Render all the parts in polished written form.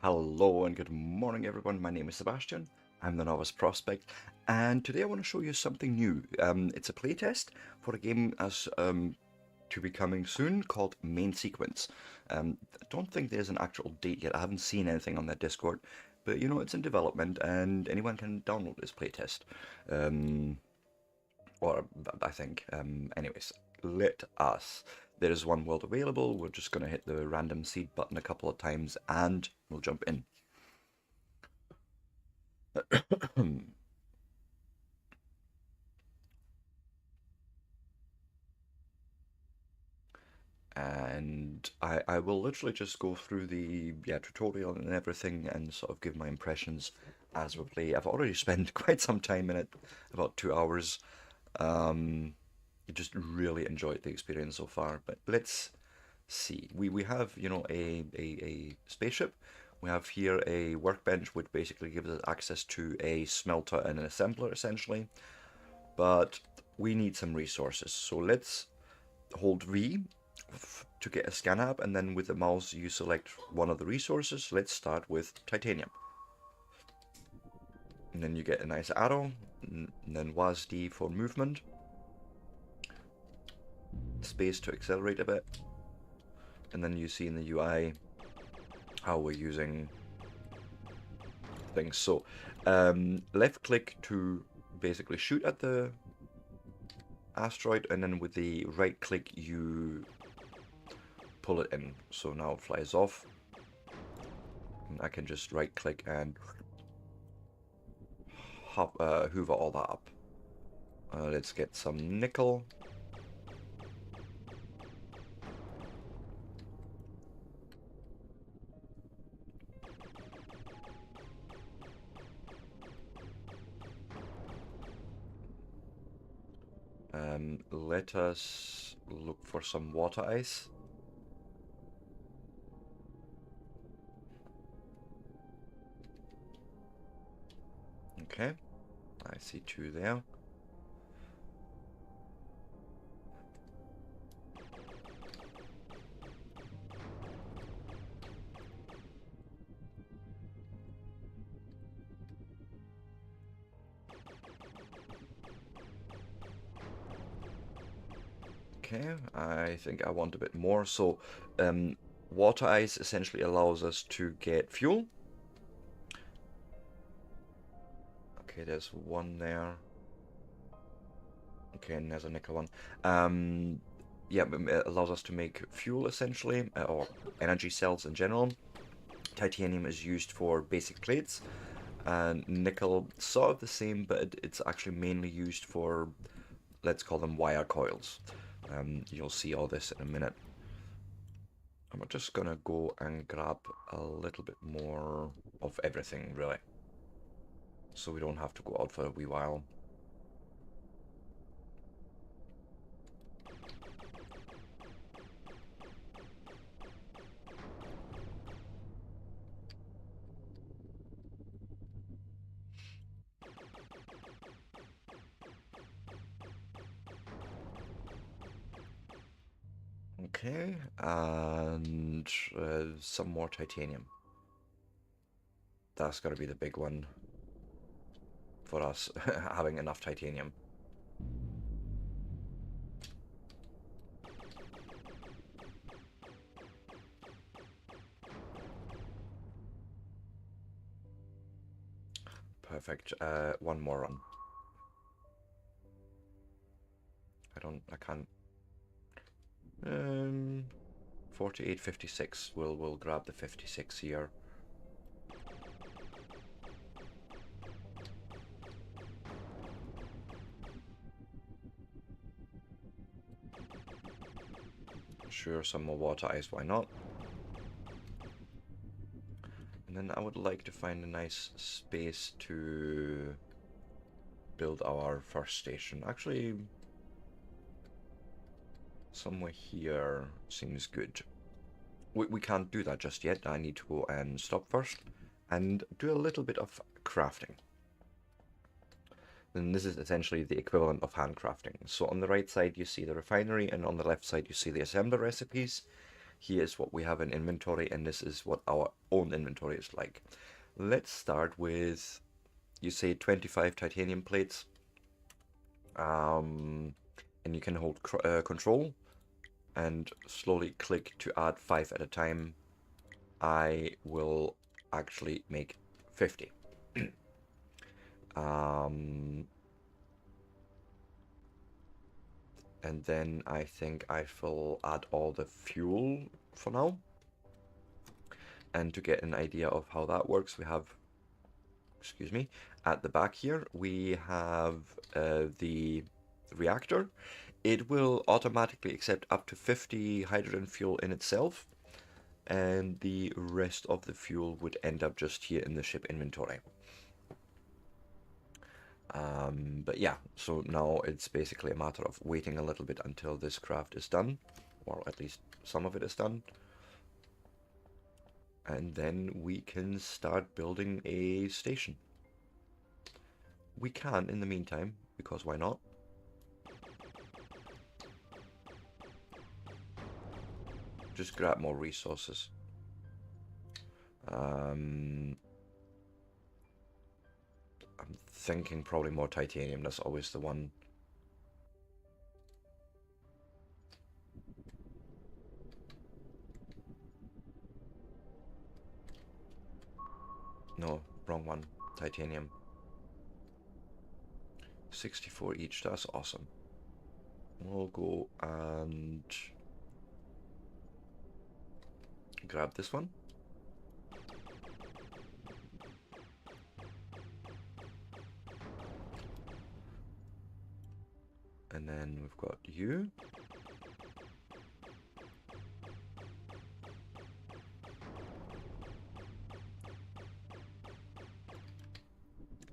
Hello and good morning everyone, my name is Sebastian, I'm the Novice Prospect, and today I want to show you something new. It's a playtest for a game to be coming soon called Main Sequence. I don't think there's an actual date yet, I haven't seen anything on their Discord, but you know, it's in development and anyone can download this playtest. Or I think. Anyways, let us. There is one world available. We're just going to hit the random seed button a couple of times and we'll jump in. And I will literally just go through the tutorial and everything and sort of give my impressions as we play. I've already spent quite some time in it, about 2 hours. Just really enjoyed the experience so far, but let's see. We have, you know, a spaceship. We have here a workbench, which basically gives us access to a smelter and an assembler, essentially. But we need some resources. So let's hold V to get a scan app, and then with the mouse you select one of the resources. Let's start with titanium. And then you get a nice arrow, and then WASD for movement. Space to accelerate a bit. And then you see in the UI how we're using things. So left click to basically shoot at the asteroid, and then with the right click you pull it in. So now it flies off. And I can just right click and hoover all that up. Let's get some nickel. Let us look for some water ice. Okay, I see two there. Okay, I think I want a bit more. So, water ice essentially allows us to get fuel. Okay, there's one there. Okay, and there's a nickel one. Yeah, it allows us to make fuel essentially, or energy cells in general. Titanium is used for basic plates, and nickel sort of the same, but it's actually mainly used for, let's call them wire coils. You'll see all this in a minute. I'm just gonna go and grab a little bit more of everything, really, so we don't have to go out for a wee while. Okay, and some more titanium. That's gotta be the big one for us, having enough titanium. Perfect. One more run. I can't. 48, 56. We'll grab the 56 here. Sure, some more water ice, why not? And then I would like to find a nice space to build our first station. Actually, somewhere here seems good. We can't do that just yet. I need to go and stop first and do a little bit of crafting. And this is essentially the equivalent of handcrafting. So on the right side you see the refinery, and on the left side you see the assembler recipes. here's what we have in inventory, and this is what our own inventory is like. Let's start with, you say 25 titanium plates, and you can hold control and slowly click to add 5 at a time. I will actually make 50. And then I think I will add all the fuel for now. And to get an idea of how that works, we have, excuse me, at the back here, we have the reactor. It will automatically accept up to 50 hydrogen fuel in itself, and the rest of the fuel would end up just here in the ship inventory. But yeah, so now it's basically a matter of waiting a little bit until this craft is done, or at least some of it is done. And then we can start building a station. We can in the meantime, because why not? Just grab more resources. I'm thinking probably more titanium, that's always the one. No, wrong one. Titanium. 64 each, that's awesome. We'll go and grab this one. And then we've got you.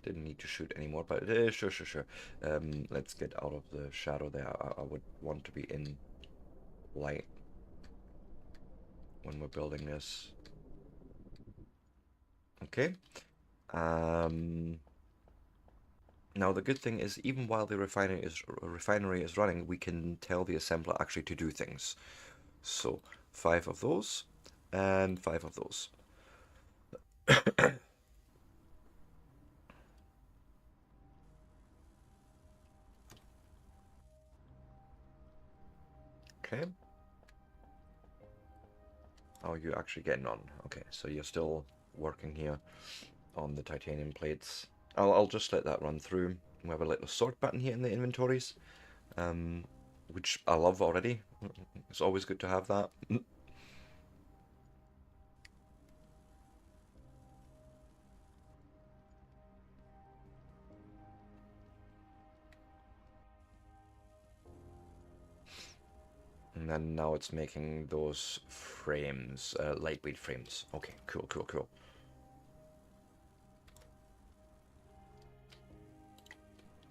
Didn't need to shoot anymore, but sure. Let's get out of the shadow there. I would want to be in light when we're building this. Okay. Now the good thing is, even while the refinery is running, we can tell the assembler actually to do things. So 5 of those and 5 of those. Okay. How are you actually getting on? Okay, so you're still working here on the titanium plates. I'll just let that run through. We have a little sort button here in the inventories, which I love already. It's always good to have that. And then now it's making those frames, lightweight frames. Okay, cool.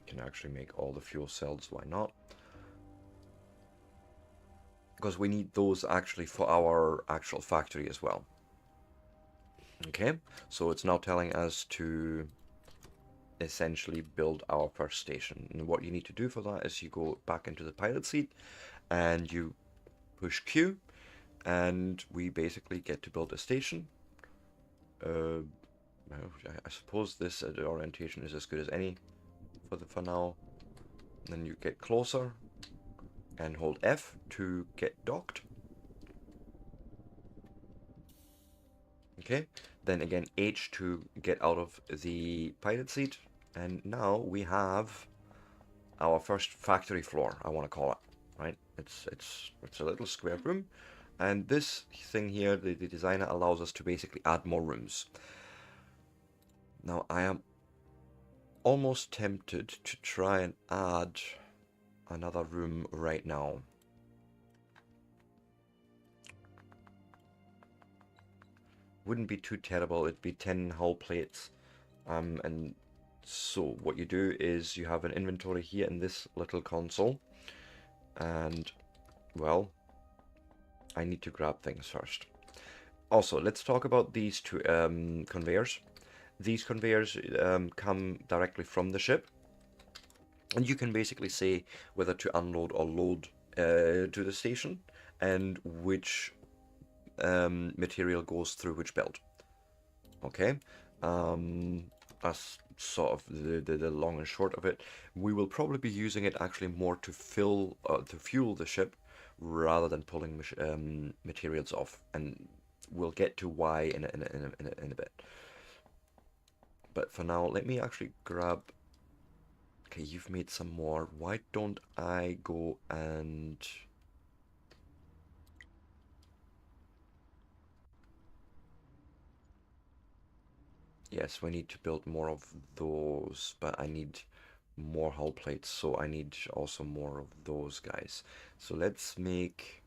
Can actually make all the fuel cells, why not? Because we need those actually for our actual factory as well. Okay, so it's now telling us to essentially build our first station. And what you need to do for that is you go back into the pilot seat and you push Q, and we basically get to build a station. Well, I suppose this orientation is as good as any for now. And then you get closer and hold F to get docked. Okay, then again H to get out of the pilot seat, and now we have our first factory floor, I want to call it. Right, it's a little square room, and this thing here, the designer allows us to basically add more rooms. Now I am almost tempted to try and add another room right now. Wouldn't be too terrible. It'd be 10 hull plates, and so what you do is you have an inventory here in this little console, and well, I need to grab things first. Also, let's talk about these two conveyors. These conveyors come directly from the ship, and you can basically say whether to unload or load to the station, and which material goes through which build. Okay, that's sort of the long and short of it. We will probably be using it actually more to fuel the ship rather than pulling materials off, and we'll get to why in a bit. But for now, let me actually grab. Okay, you've made some more. Why don't I go and yes, we need to build more of those, but I need more hull plates, so I need also more of those guys. So let's make,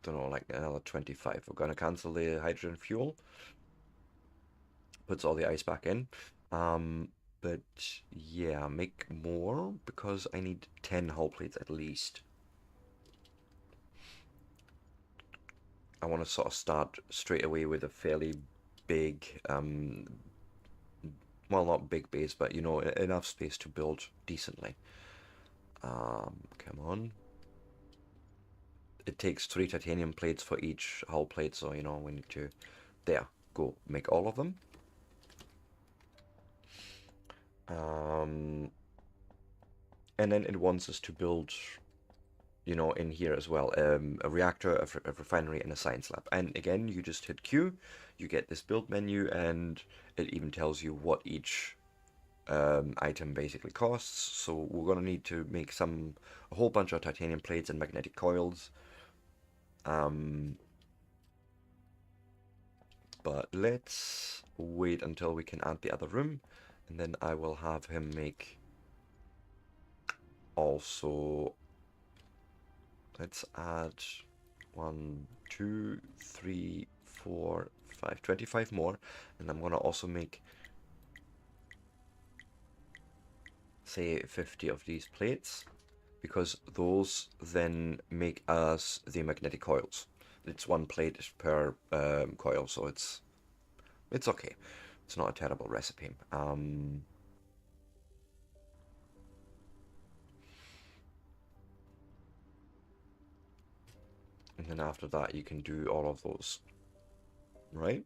don't know, like another 25. We're gonna cancel the hydrogen fuel, puts all the ice back in. But yeah, make more because I need 10 hull plates at least. I want to sort of start straight away with a fairly big, well, not big base, but you know, enough space to build decently. Come on. It takes 3 titanium plates for each hull plate, so you know, we need to, there, go, make all of them. And then it wants us to build, you know, in here as well, a reactor, a refinery, and a science lab. And again, you just hit Q, you get this build menu, and it even tells you what each item basically costs. So we're gonna need to make a whole bunch of titanium plates and magnetic coils. But let's wait until we can add the other room, and then I will have him make also. Let's add 1, 2, 3, 4, 5, 25 more, and I'm gonna also make, say, 50 of these plates, because those then make us the magnetic coils. It's 1 plate per coil, so it's okay. It's not a terrible recipe. And then after that, you can do all of those, right?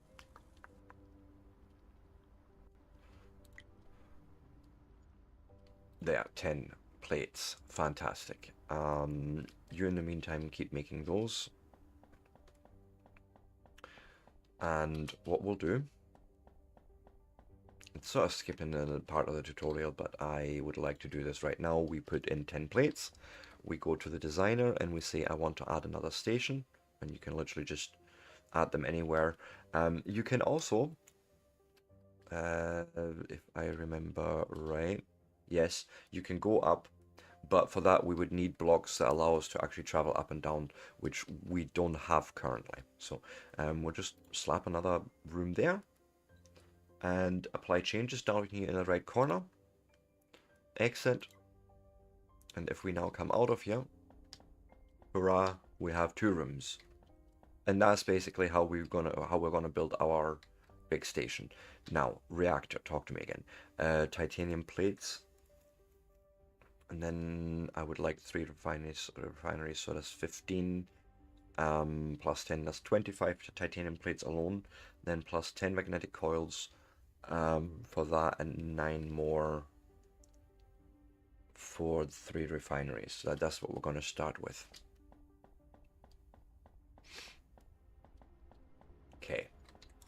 There, 10 plates. Fantastic. You in the meantime keep making those. And what we'll do, it's sort of skipping a part of the tutorial, but I would like to do this right now. We put in 10 plates. We go to the designer and we say, I want to add another station. And you can literally just add them anywhere. You can also, if I remember right, yes, you can go up, but for that we would need blocks that allow us to actually travel up and down, which we don't have currently. So we'll just slap another room there and apply changes down here in the right corner. Exit. And if we now come out of here, hurrah, we have 2 rooms. And that's basically how we're gonna build our big station. Now, reactor, talk to me again. Titanium plates. And then I would like 3 refineries, so that's 15 plus 10, that's 25 titanium plates alone. Then plus 10 magnetic coils for that, and 9 more for the 3 refineries. So that's what we're going to start with. Okay,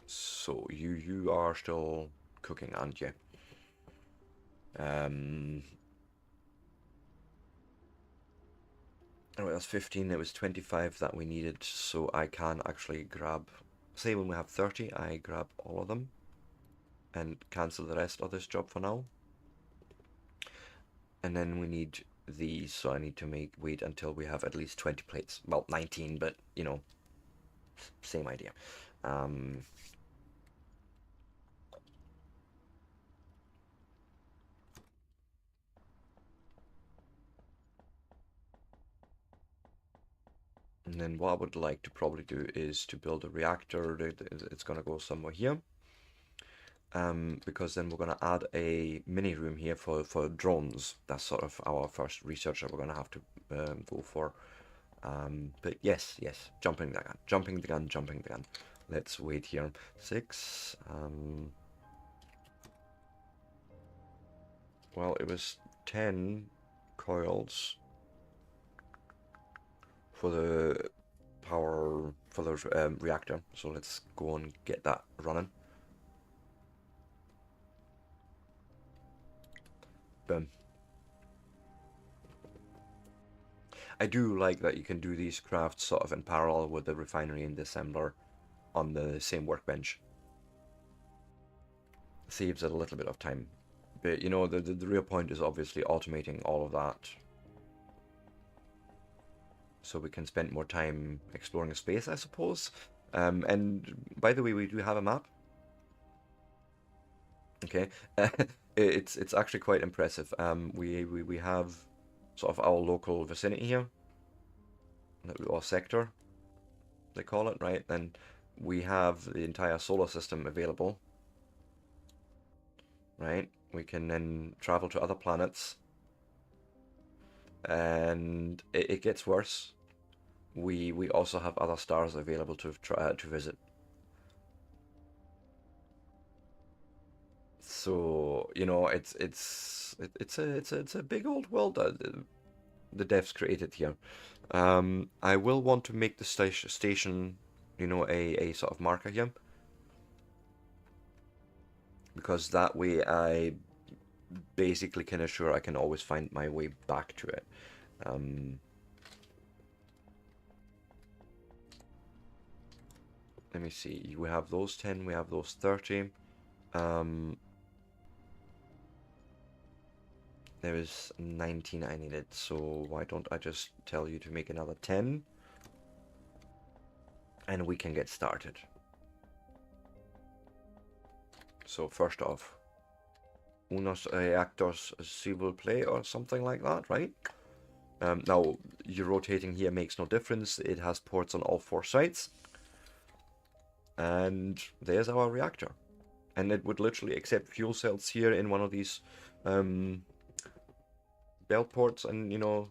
so you are still cooking, aren't you? Anyway, that's 15. It was 25 that we needed, so I can actually grab, say when we have 30, I grab all of them and cancel the rest of this job for now. And then we need these, so I need to wait until we have at least 20 plates. Well, 19, but you know, same idea. And then what I would like to probably do is to build a reactor. It's going to go somewhere here. Because then we're going to add a mini room here for drones. That's sort of our first research that we're going to have to go for But yes, jumping the gun, jumping the gun, jumping the gun. Let's wait here. 6. Well, it was 10 coils for the power for the reactor. So let's go and get that running. Boom. I do like that you can do these crafts sort of in parallel with the refinery and the assembler on the same workbench. Saves a little bit of time. But, you know, the real point is obviously automating all of that. So we can spend more time exploring space, I suppose. And by the way, we do have a map. Okay. It's actually quite impressive. We have sort of our local vicinity here. Or sector, they call it, right? And we have the entire solar system available. Right? We can then travel to other planets. And it gets worse. We also have other stars available to visit. So, you know, it's a big old world that the devs created here. I will want to make the station, you know, a sort of marker here, because that way I basically can assure I can always find my way back to it. Let me see. We have those 10. We have those 30. There was 19 I needed, so why don't I just tell you to make another 10? And we can get started. So first off, unos reactors civil play or something like that, right? Now, your rotating here makes no difference. It has ports on all 4 sides. And there's our reactor. And it would literally accept fuel cells here in one of these belt ports and, you know,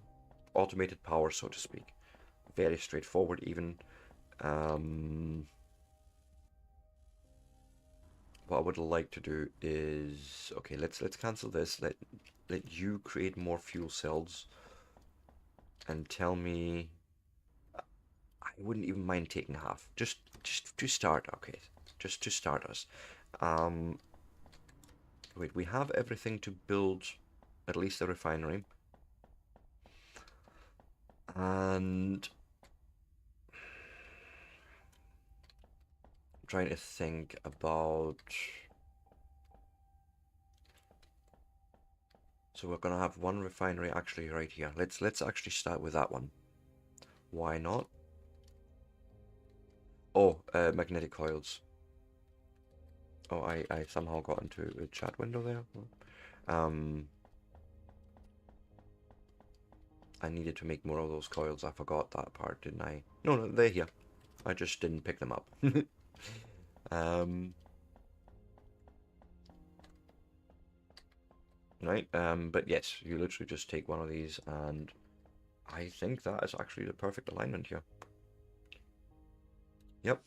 automated power, so to speak. Very straightforward even. What I would like to do is, okay, let's cancel this. Let you create more fuel cells and tell me. I wouldn't even mind taking half, just to start. Okay, just to start us. Wait, we have everything to build at least a refinery, and I'm trying to think about. So we're gonna have one refinery actually right here. Let's actually start with that one. Why not? Oh, magnetic coils. Oh, I somehow got into a chat window there. I needed to make more of those coils. I forgot that part, didn't I? No, they're here. I just didn't pick them up. Right, but yes, you literally just take one of these, and I think that is actually the perfect alignment here. Yep.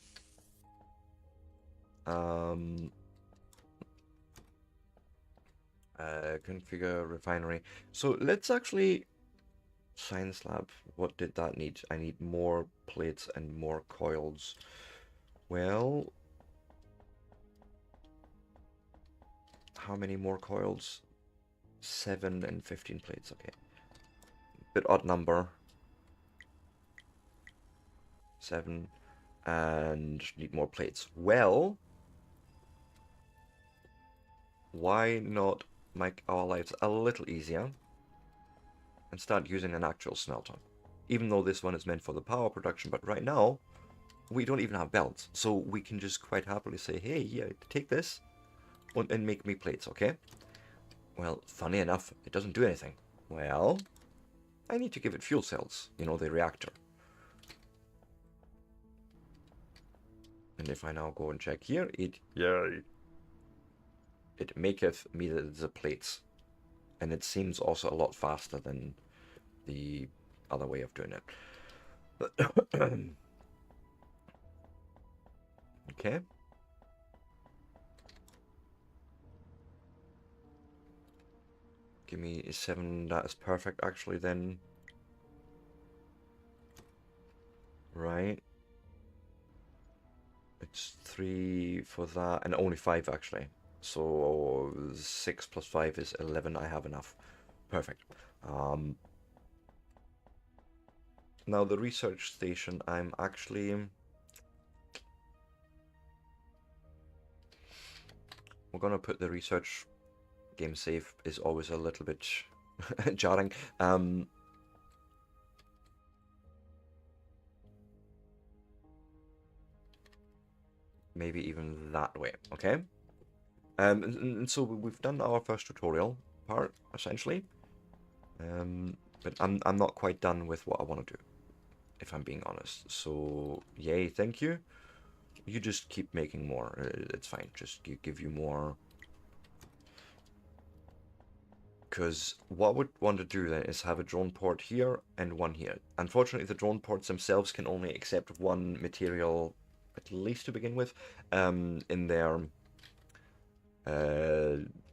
Configure refinery. So let's actually science lab. What did that need? I need more plates and more coils. Well, how many more coils? 7 and 15 plates. Okay. Bit odd number. 7 and need more plates. Well, why not make our lives a little easier and start using an actual smelter? Even though this one is meant for the power production, but right now we don't even have belts, so we can just quite happily say, hey, yeah, take this and make me plates, okay? Well, funny enough, it doesn't do anything. Well, I need to give it fuel cells, you know, the reactor. And if I now go and check here, it maketh me the plates. And it seems also a lot faster than the other way of doing it. Okay. Give me a 7. That is perfect, actually, then. Right. It's 3 for that, and only 5, actually. So 6 plus 5 is 11. I have enough. Perfect. Um, Now, the research station, I'm actually... We're going to put the research game save is always a little bit jarring. Maybe even that way, okay? And so we've done our first tutorial part, essentially. But I'm not quite done with what I want to do, if I'm being honest. So, yay, thank you. You just keep making more. It's fine. Just give you more. Because what I would want to do then is have a drone port here and one here. Unfortunately, the drone ports themselves can only accept one material, at least to begin with, in their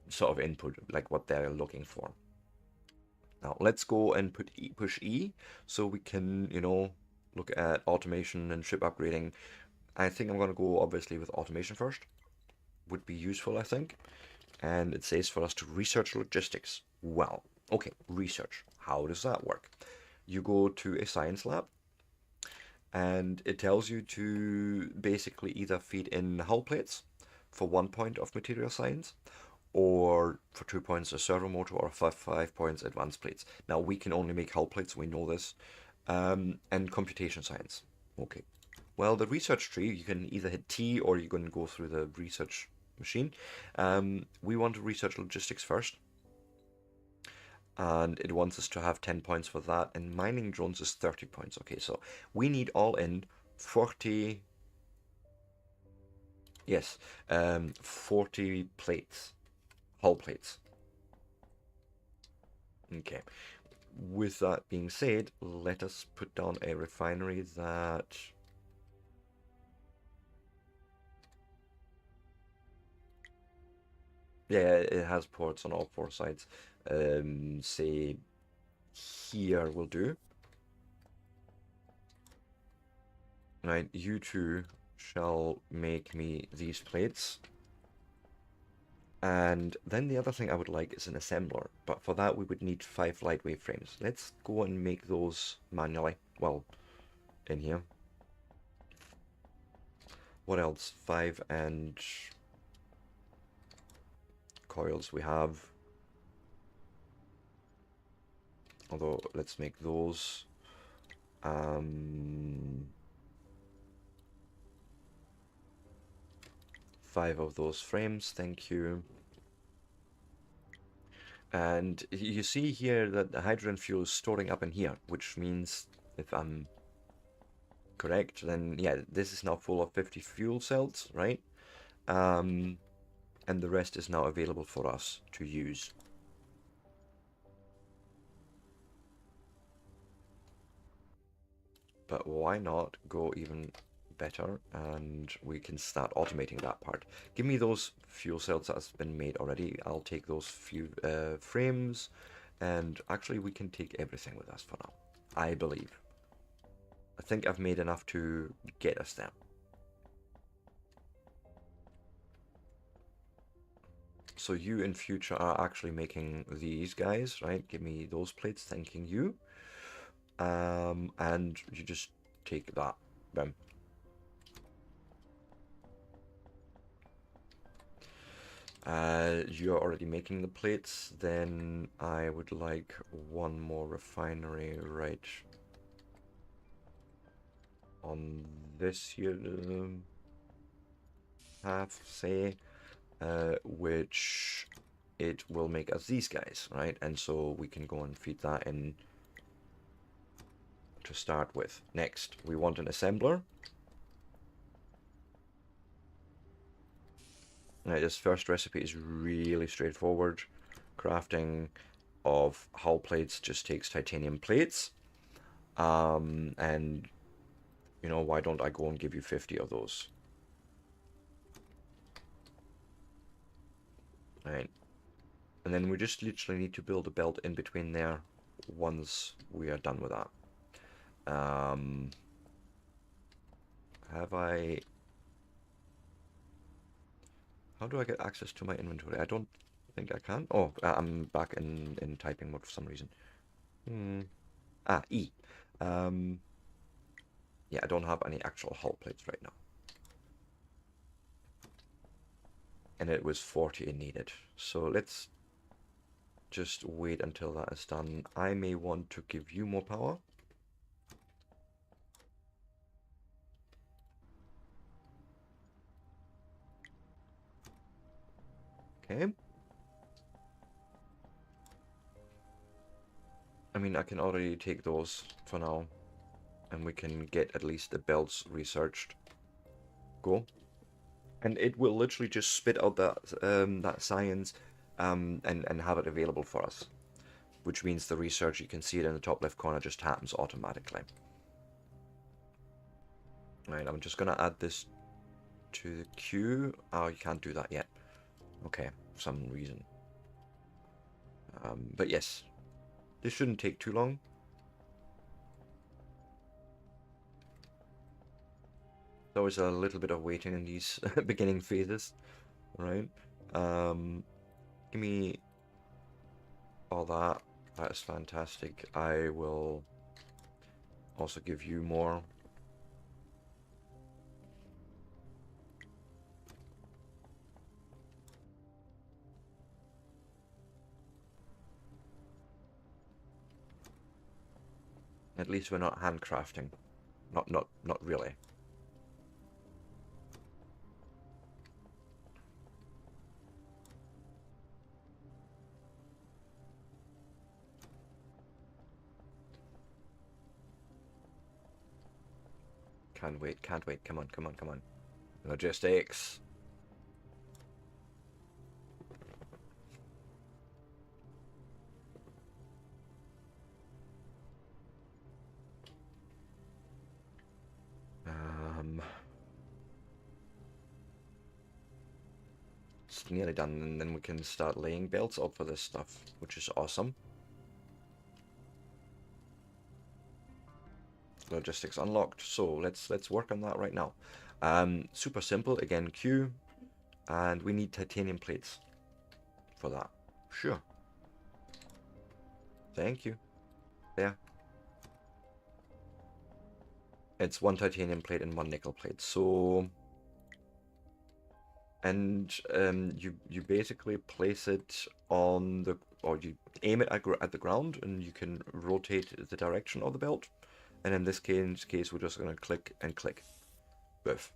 sort of input, like what they're looking for. Now, let's go and push E so we can, look at automation and ship upgrading. I think I'm going to go, obviously, with automation first. Would be useful, I think. And it says for us to research logistics. Well, okay, research. How does that work? You go to a science lab, and it tells you to basically either feed in hull plates for 1 point of material science, or for 2 points a servo motor, or for 5 points advanced plates. Now, we can only make hull plates, we know this, and computation science. Okay. Well, the research tree, you can either hit T or you can go through the research machine. We want to research logistics first, and it wants us to have 10 points for that, and mining drones is 30 points. Okay, so we need all in 40, yes, 40 plates, hull plates. Okay, with that being said, let us put down a refinery that... Yeah, it has ports on all 4 sides. Say here will do. Right, you two shall make me these plates. And then the other thing I would like is an assembler, but for that we would need 5 lightweight frames. Let's go and make those manually. Well, in here. What else? 5 and coils we have. Although, let's make those. 5 of those frames, thank you. And you see here that the hydrogen fuel is storing up in here, which means, if I'm correct, then yeah, this is now full of 50 fuel cells, right? And the rest is now available for us to use. But why not go even better, and we can start automating that part. Give me those fuel cells that's been made already. I'll take those few frames, and actually we can take everything with us for now, I believe. I think I've made enough to get us there. So you in future are actually making these guys, right? Give me those plates, thanking you. And you just take that. Boom. You're already making the plates, then I would like one more refinery right on this here half, say, which it will make us these guys, right? And so we can go and feed that in to start with. Next, we want an assembler. Right, this first recipe is really straightforward. Crafting of hull plates just takes titanium plates, and You know, why don't I go and give you 50 of those? Right. And then we just literally need to build a belt in between there once we are done with that. Have I... How do I get access to my inventory? I don't think I can. Oh, I'm back in typing mode for some reason. E. Yeah, I don't have any actual hull plates right now. And it was 40 needed. So let's just wait until that is done. I may want to give you more power. Okay. I mean, I can already take those for now. And we can get at least the belts researched. Go. And it will literally just spit out that science and have it available for us. Which means the research, you can see it in the top left corner, just happens automatically. Right, I'm just going to add this to the queue. Oh, you can't do that yet. Okay, for some reason. But yes, this shouldn't take too long. There's always a little bit of waiting in these beginning phases, right? Give me all that. That is fantastic. I will also give you more. At least we're not handcrafting. Not really. Can't wait, can't wait. Come on, come on, come on. Logistics. It's nearly done, and then we can start laying belts out for this stuff, which is awesome. Logistics unlocked. So let's work on that right now. Super simple. Again, Q, and we need titanium plates for that. Sure. Thank you. There. It's one titanium plate and one nickel plate. So, and you basically place it on the, or you aim it at the ground, and you can rotate the direction of the belt. And in this case, we're just gonna click and click. Both.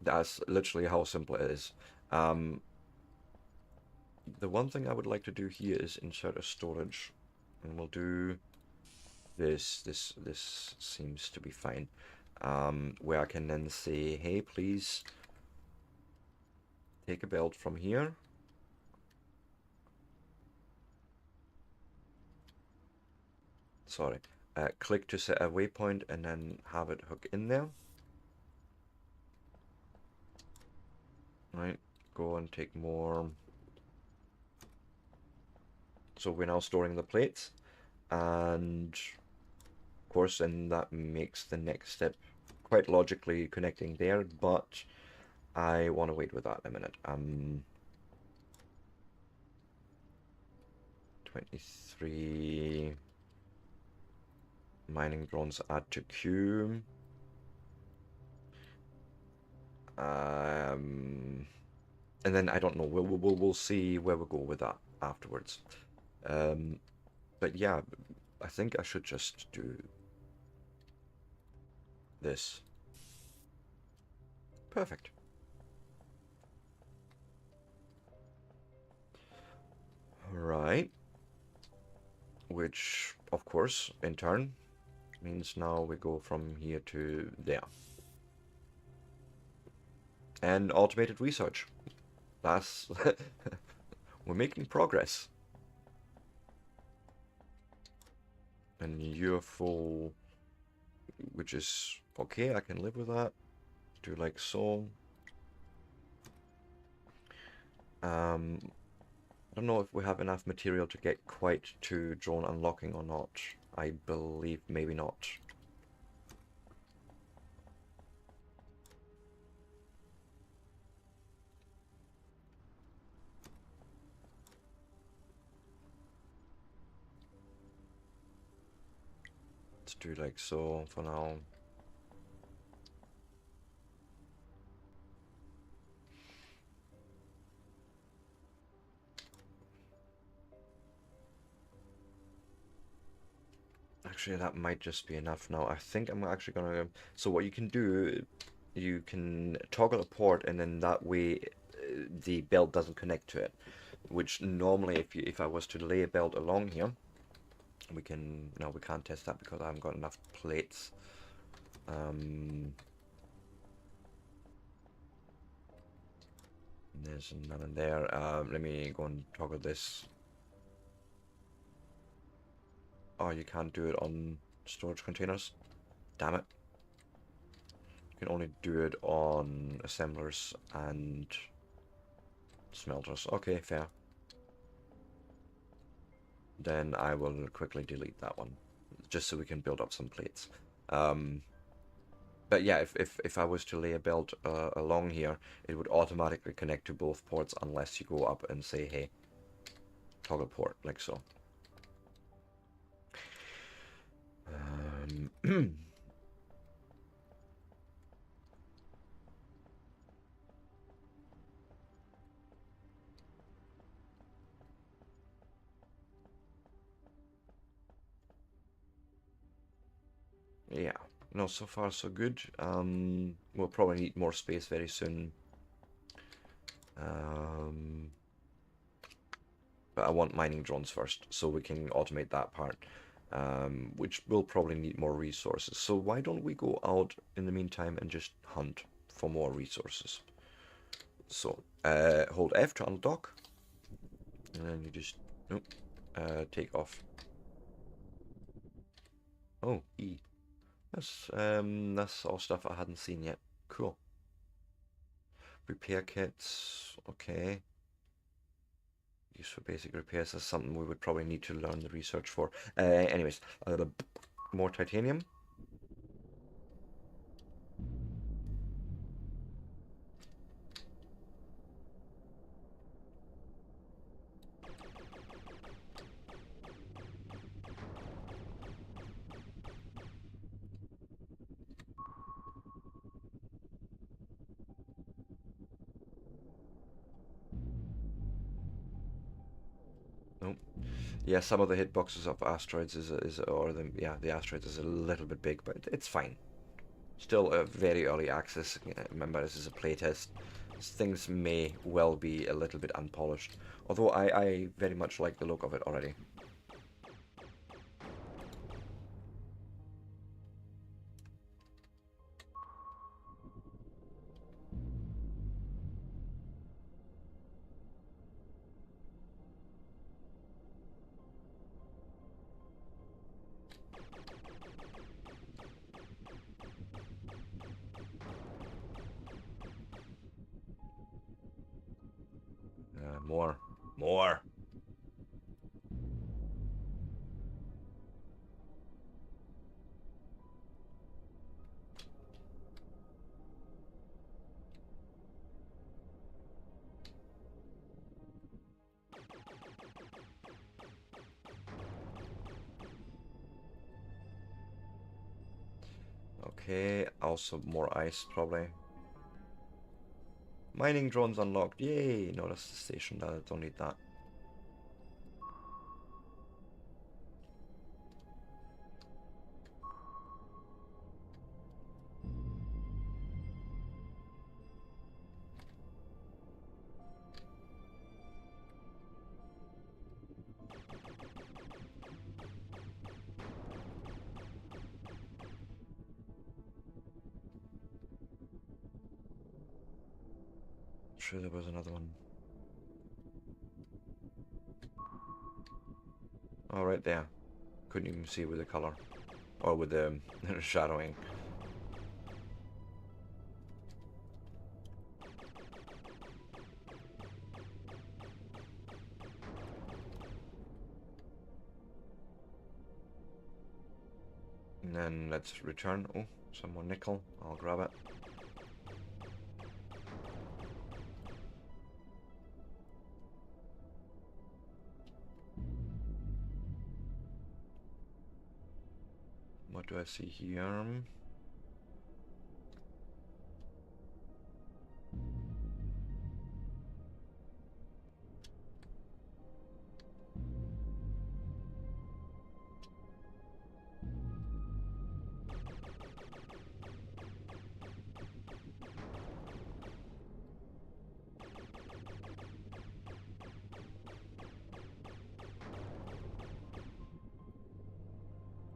That's literally how simple it is. The one thing I would like to do here is insert a storage, and we'll do this. This seems to be fine. Where I can then say, hey, please take a belt from here. Sorry. Click to set a waypoint and then have it hook in there. Right. Go and take more. So we're now storing the plates, and of course, then that makes the next step quite logically connecting there, but I want to wait with that a minute. 23 mining drones add to queue. And then I don't know. We'll see where we go with that afterwards. But yeah, I think I should just do this. Perfect. Right. Which, of course, in turn means now we go from here to there. And automated research. That's... we're making progress. And UFO, which is okay, I can live with that. Do like so. I don't know if we have enough material to get quite to drone unlocking or not. I believe maybe not. Let's do like so for now. Actually, that might just be enough now. I think I'm actually gonna... So what you can do, you can toggle a port, and then that way the belt doesn't connect to it. Which normally, if I was to lay a belt along here, we can... No, we can't test that because I haven't got enough plates. There's none in there. Let me go and toggle this. Oh, you can't do it on storage containers? Damn it. You can only do it on assemblers and smelters. Okay, fair. Then I will quickly delete that one, just so we can build up some plates. But yeah, if I was to lay a belt along here, it would automatically connect to both ports unless you go up and say, hey, toggle port, like so. Yeah, no, so far so good. We'll probably need more space very soon. But I want mining drones first, so we can automate that part, which will probably need more resources. So why don't we go out in the meantime and just hunt for more resources? So hold F to undock, and then you just nope, take off. Oh, E. That's all stuff I hadn't seen yet. Cool. Repair kits. Okay. Use for basic repairs is something we would probably need to learn the research for. Anyways, more titanium. Nope. Yeah, some of the hitboxes of asteroids the asteroids is a little bit big, but it's fine. Still a very early access. Remember, this is a playtest. Things may well be a little bit unpolished, although I very much like the look of it already. More. More. Okay, also more ice, probably. Mining drones unlocked. Yay! No, that's the station. I don't need that. Sure, there was another one. Oh, right there. couldn't even see with the color. Or with the shadowing. And then let's return. Oh, some more nickel. I'll grab it. What do I see here?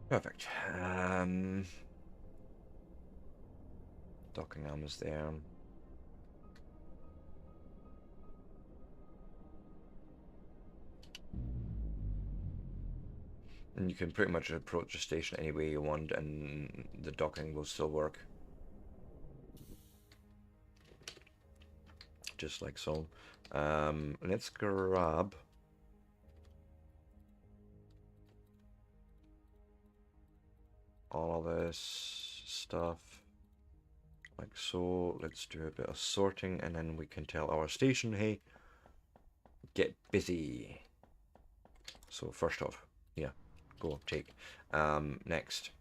Perfect. Docking arm is there. And you can pretty much approach the station any way you want, and the docking will still work. Just like so. Let's grab all of this stuff like so. Let's do a bit of sorting, and then we can tell our station, hey, get busy. So first off, yeah, go take. Next,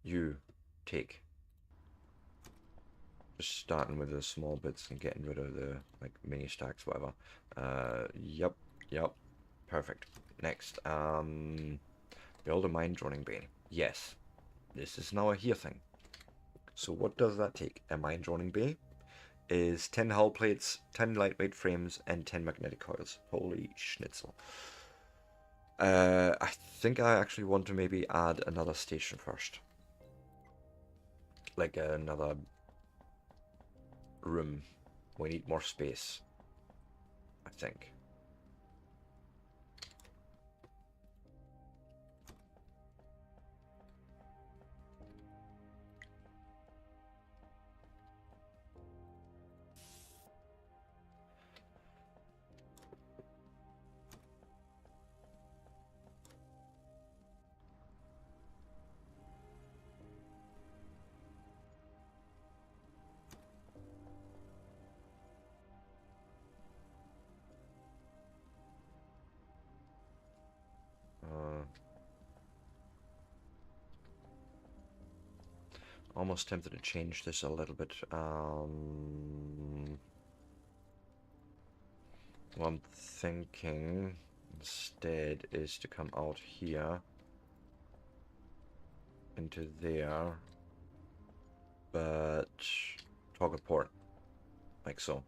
you take. Just starting with the small bits and getting rid of the like mini stacks, whatever. Yep, perfect. Next, build a mine droning bay. Yes, this is now a here thing. So what does that take? A mine droning bay is 10 hull plates, 10 lightweight frames, and 10 magnetic coils. Holy schnitzel. I think I actually want to maybe add another station first. Like another room. We need more space, I think. Almost tempted to change this a little bit. What I'm thinking instead is to come out here into there, but toggle port like so,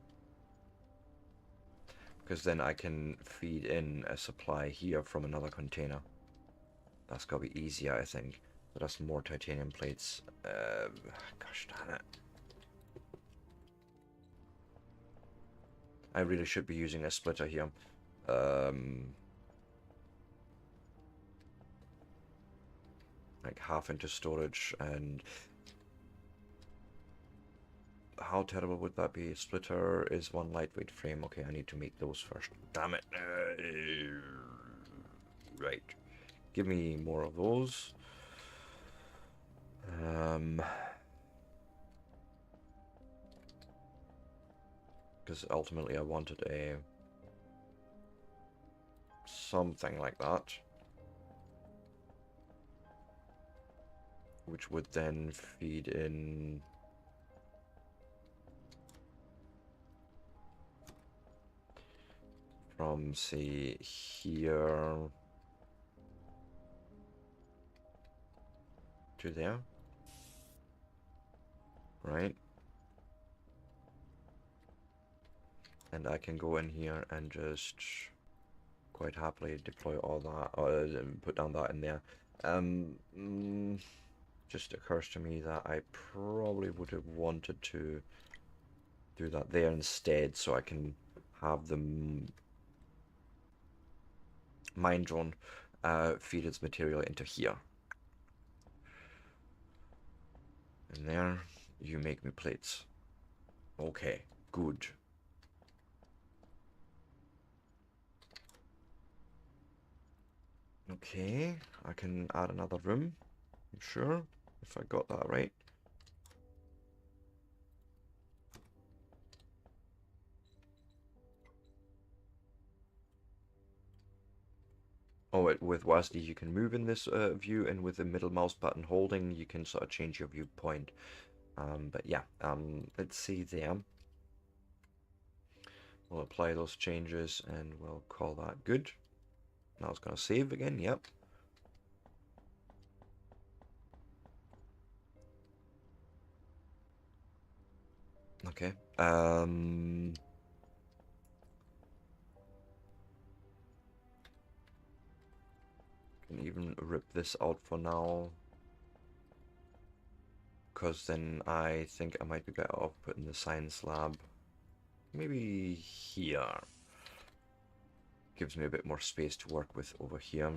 because then I can feed in a supply here from another container. That's gotta be easier, I think. But that's more titanium plates. Gosh darn it. I really should be using a splitter here. Like half into storage, and how terrible would that be? Splitter is one lightweight frame. Okay, I need to make those first. Damn it. Right. Give me more of those. Because ultimately I wanted a something like that, which would then feed in from, say, here to there, right? And I can go in here and just quite happily deploy all that, or put down that in there. Just occurs to me that I probably would have wanted to do that there instead, so I can have the mine drone feed its material into here. And there, you make me plates. Okay, good. Okay, I can add another room. I'm sure, if I got that right. Oh, with WASD you can move in this view, and with the middle mouse button holding, you can sort of change your viewpoint. But yeah, let's see there. We'll apply those changes, and we'll call that good. Now it's going to save again, yep. Okay. Can even rip this out for now, because then I think I might be better off putting the science lab maybe here. Gives me a bit more space to work with over here.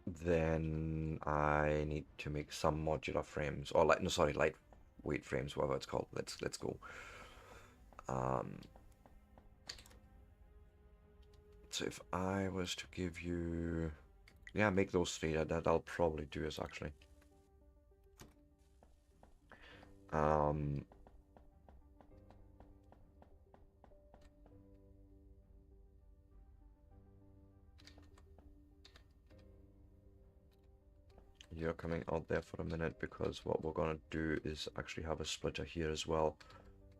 Then I need to make some modular frames, or no, sorry, lightweight frames, whatever it's called. Let's go. So if I was to give you, yeah, make those three. That'll probably do us actually. You're coming out there for a minute, because what we're gonna do is actually have a splitter here as well.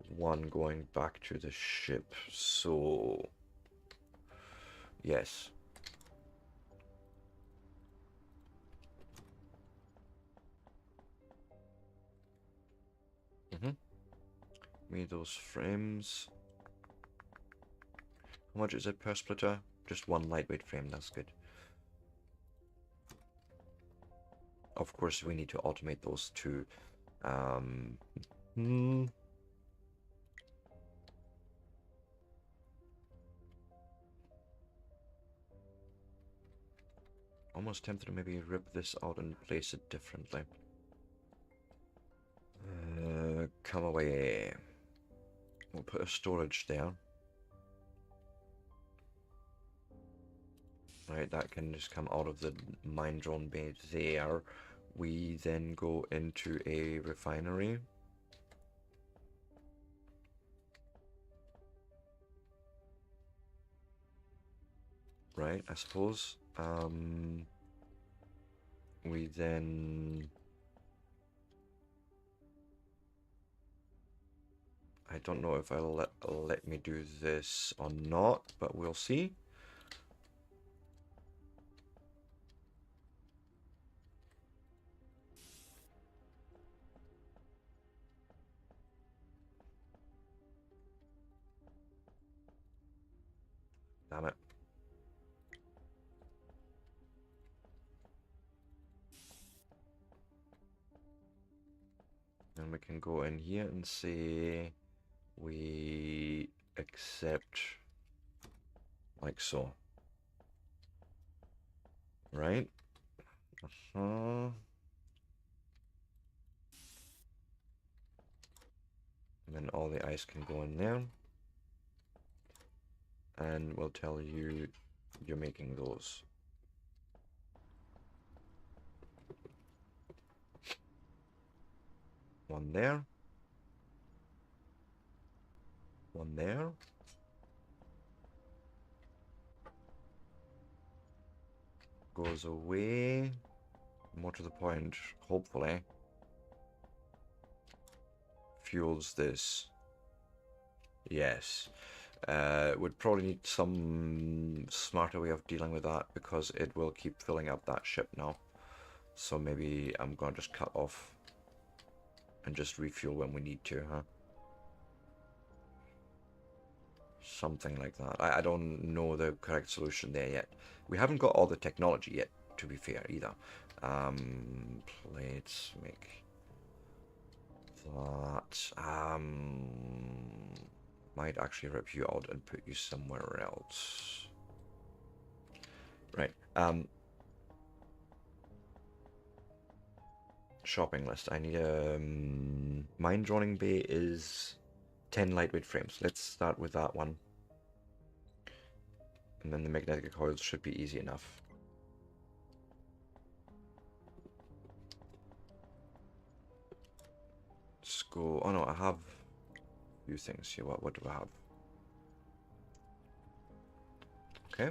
One going back to the ship. So yes. Made those frames. How much is it per splitter? Just one lightweight frame, that's good. Of course, we need to automate those two. Almost tempted to maybe rip this out and place it differently. Come away. We'll put a storage there. Right, that can just come out of the mine drone bay there. We then go into a refinery. Right, I suppose. We then... I don't know if I'll let me do this or not, but we'll see. Damn it. And we can go in here and say we accept like so. Right? And then all the ice can go in there. And we'll tell you you're making those. One there. One there. Goes away. More to the point, hopefully. Fuels this. Yes. Would probably need some smarter way of dealing with that, because it will keep filling up that ship now. So maybe I'm gonna just cut off and just refuel when we need to, huh? Something like that. I don't know the correct solution there yet. We haven't got all the technology yet, to be fair, either. Plates, make that. Might actually rip you out and put you somewhere else. Right. Shopping list. I need a mine drawing bay is 10 lightweight frames. Let's start with that one. And then the magnetic coils should be easy enough. Let's go. Oh no, I have a few things here. What do I have? Okay.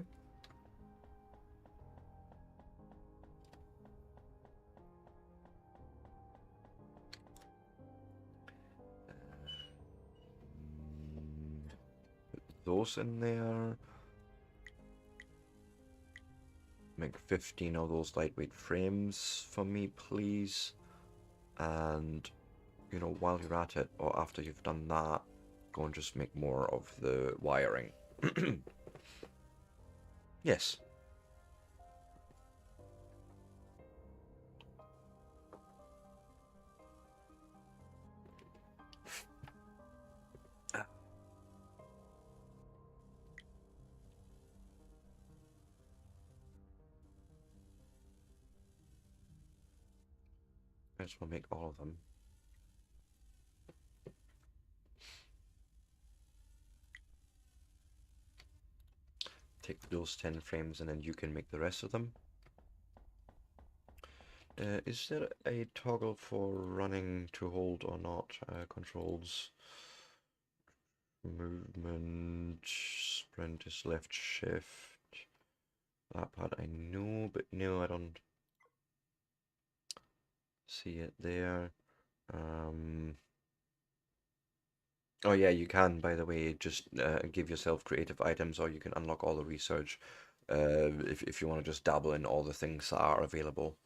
Put those in there. Make 15 of those lightweight frames for me, please. And, you know, while you're at it, or after you've done that, go and just make more of the wiring. Yes. I just want to make all of them. Take those 10 frames and then you can make the rest of them. Is there a toggle for running to hold or not? Controls. Movement. Sprint is left shift. That part I know, but no, I don't see it there. Oh yeah, you can, by the way, just give yourself creative items, or you can unlock all the research if you want to just dabble in all the things that are available.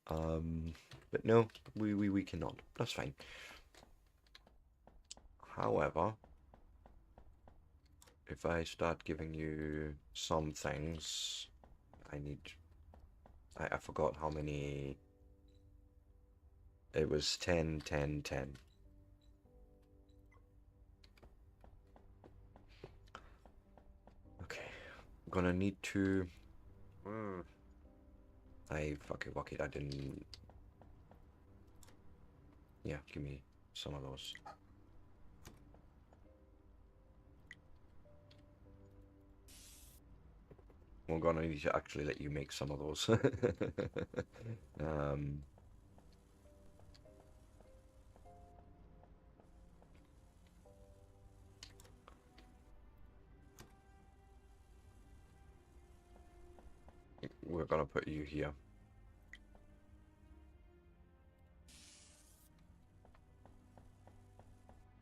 But no, we cannot. That's fine. However, if I start giving you some things, I need... I forgot how many... It was 10, 10, 10. Okay, I'm gonna need to... fuck it, I didn't... Yeah, give me some of those. We're gonna need to actually let you make some of those. We're gonna put you here.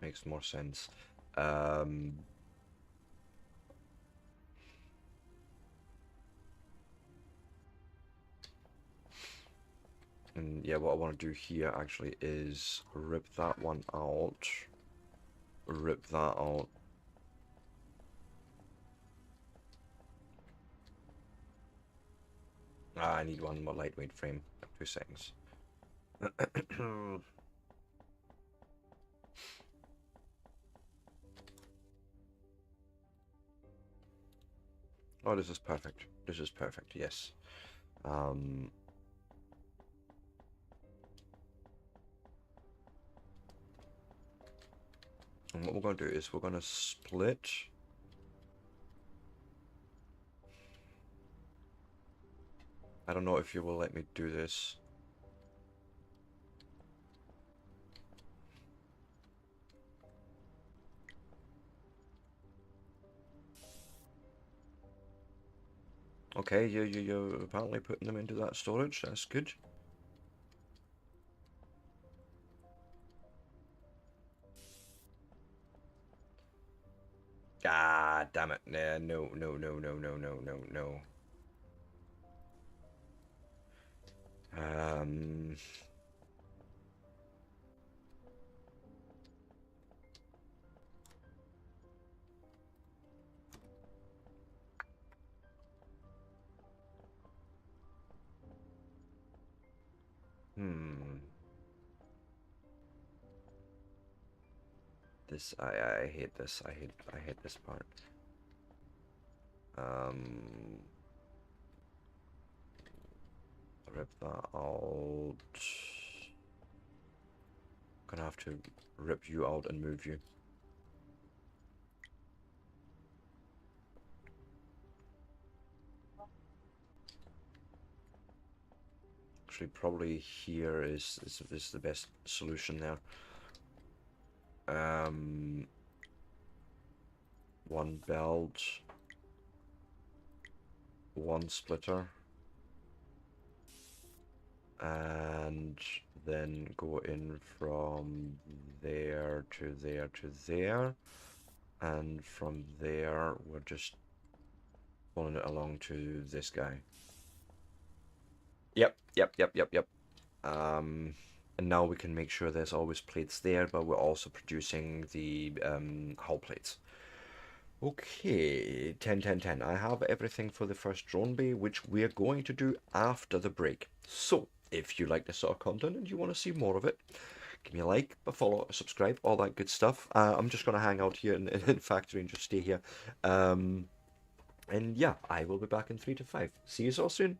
Makes more sense. And yeah, what I want to do here actually is rip that one out. Rip that out. I need one more lightweight frame. 2 seconds. Oh, this is perfect. This is perfect, yes. And what we're going to do is we're going to split. I don't know if you will let me do this. Okay, you're apparently putting them into that storage. That's good. Ah, damn it. Nah, no, no, no, no, no, no, no, no. Um... Hmm. this. I hate this. I hate this part. Rip that out. Gonna have to rip you out and move you. Actually, probably here is the best solution there. One belt, one splitter, and then go in from there to there to there, and from there we're just pulling it along to this guy. Yep. And now we can make sure there's always plates there, but we're also producing the hull plates. Okay, 10, 10, 10. I have everything for the first drone bay, which we're going to do after the break. So, if you like this sort of content and you want to see more of it, give me a like, a follow, a subscribe, all that good stuff. I'm just going to hang out here in factory and just stay here. And yeah, I will be back in 3 to 5. See you all soon.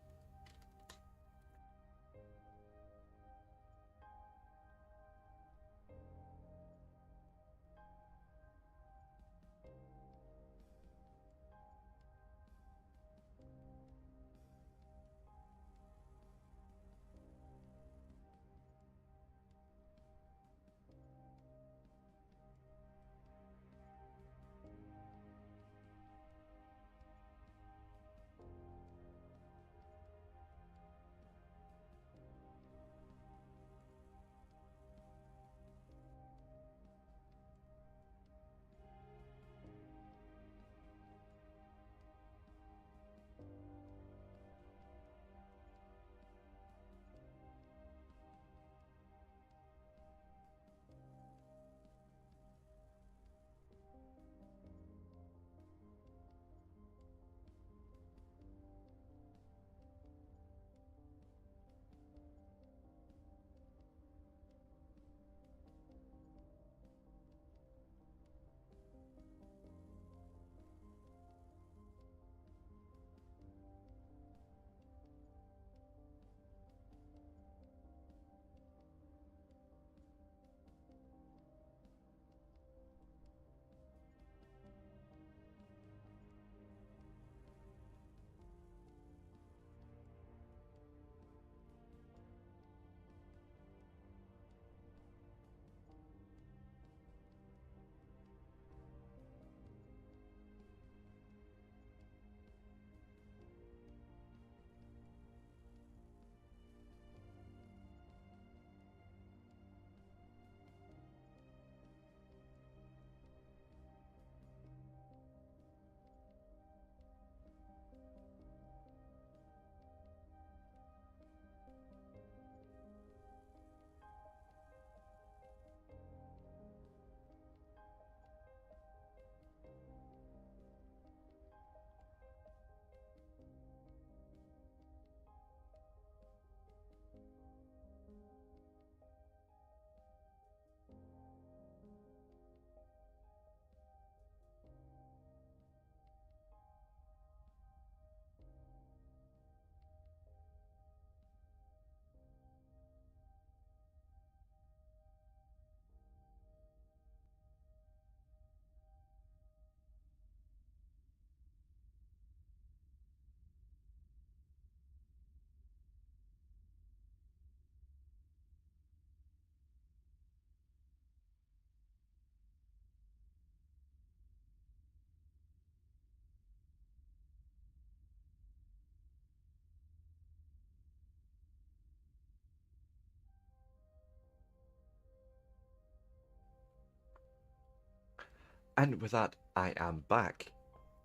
And with that, I am back.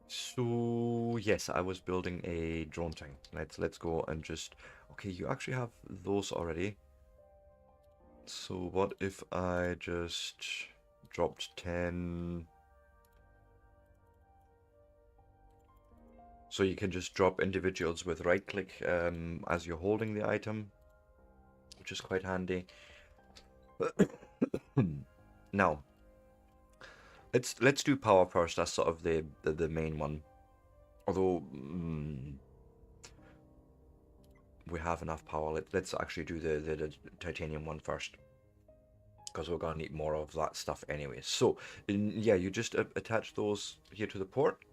So yes, I was building a drone tank. Let's go and just okay, you actually have those already. So what if I just dropped 10? So you can just drop individuals with right click as you're holding the item, which is quite handy. Now, let's do power first. That's sort of the main one. Although we have enough power. Let's actually do the titanium one first, because we're gonna need more of that stuff anyway. So yeah, you just attach those here to the port,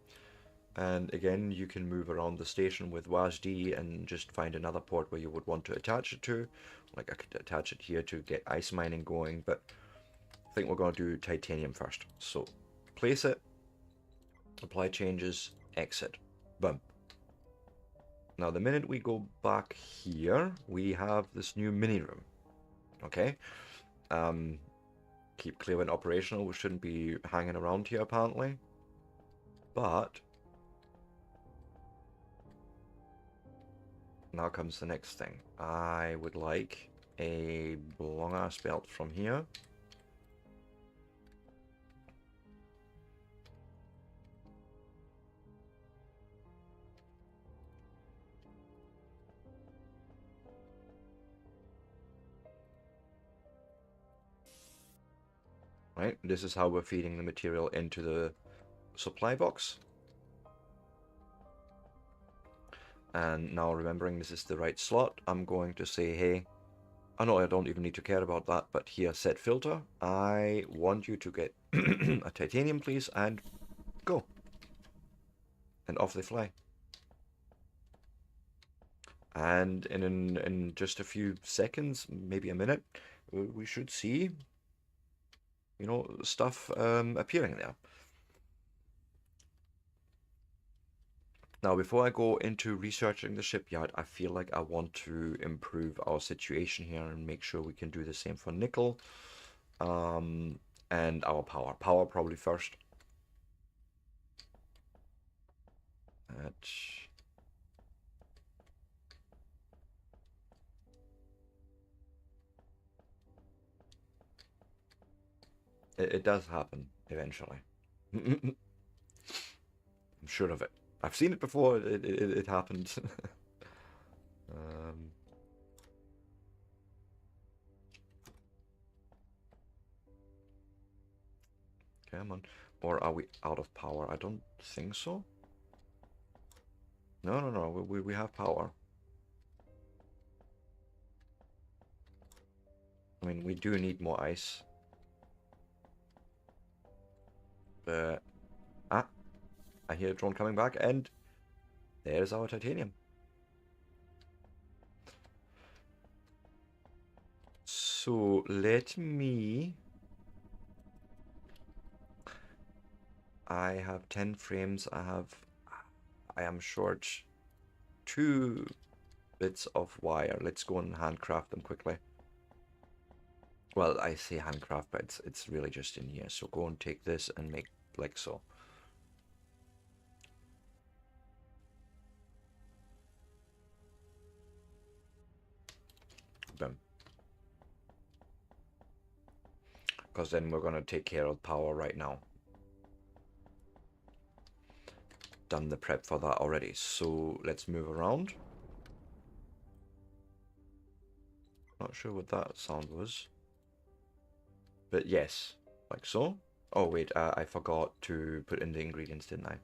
and again you can move around the station with WASD and just find another port where you would want to attach it to. Like I could attach it here to get ice mining going, but I think we're gonna do titanium first. So place it, apply changes, exit, boom. Now the minute we go back here, we have this new mini room. Okay. Keep Clearwind operational. We shouldn't be hanging around here apparently. But now comes the next thing. I would like a long ass belt from here. Right, this is how we're feeding the material into the supply box. And now remembering this is the right slot, I'm going to say, hey, I know I don't even need to care about that, but here, set filter. I want you to get a titanium, please, and go. And off they fly. And in just a few seconds, maybe a minute, we should see, you know, stuff appearing there. Now, before I go into researching the shipyard, I feel like I want to improve our situation here and make sure we can do the same for nickel. And our power. Power probably first. It does happen eventually. I'm sure of it. I've seen it before. It happened. Come on. Or are we out of power? I don't think so. No, no, no. We have power. I mean, we do need more ice. But I hear a drone coming back, and there's our titanium. So let me. I have 10 frames. I am short 2 bits of wire. Let's go and handcraft them quickly. Well, I say handcraft, but it's really just in here. So go and take this and make like so. Boom. Because then we're going to take care of power right now. Done the prep for that already. So let's move around. Not sure what that sound was. But yes, like so. Oh wait, I forgot to put in the ingredients, didn't I?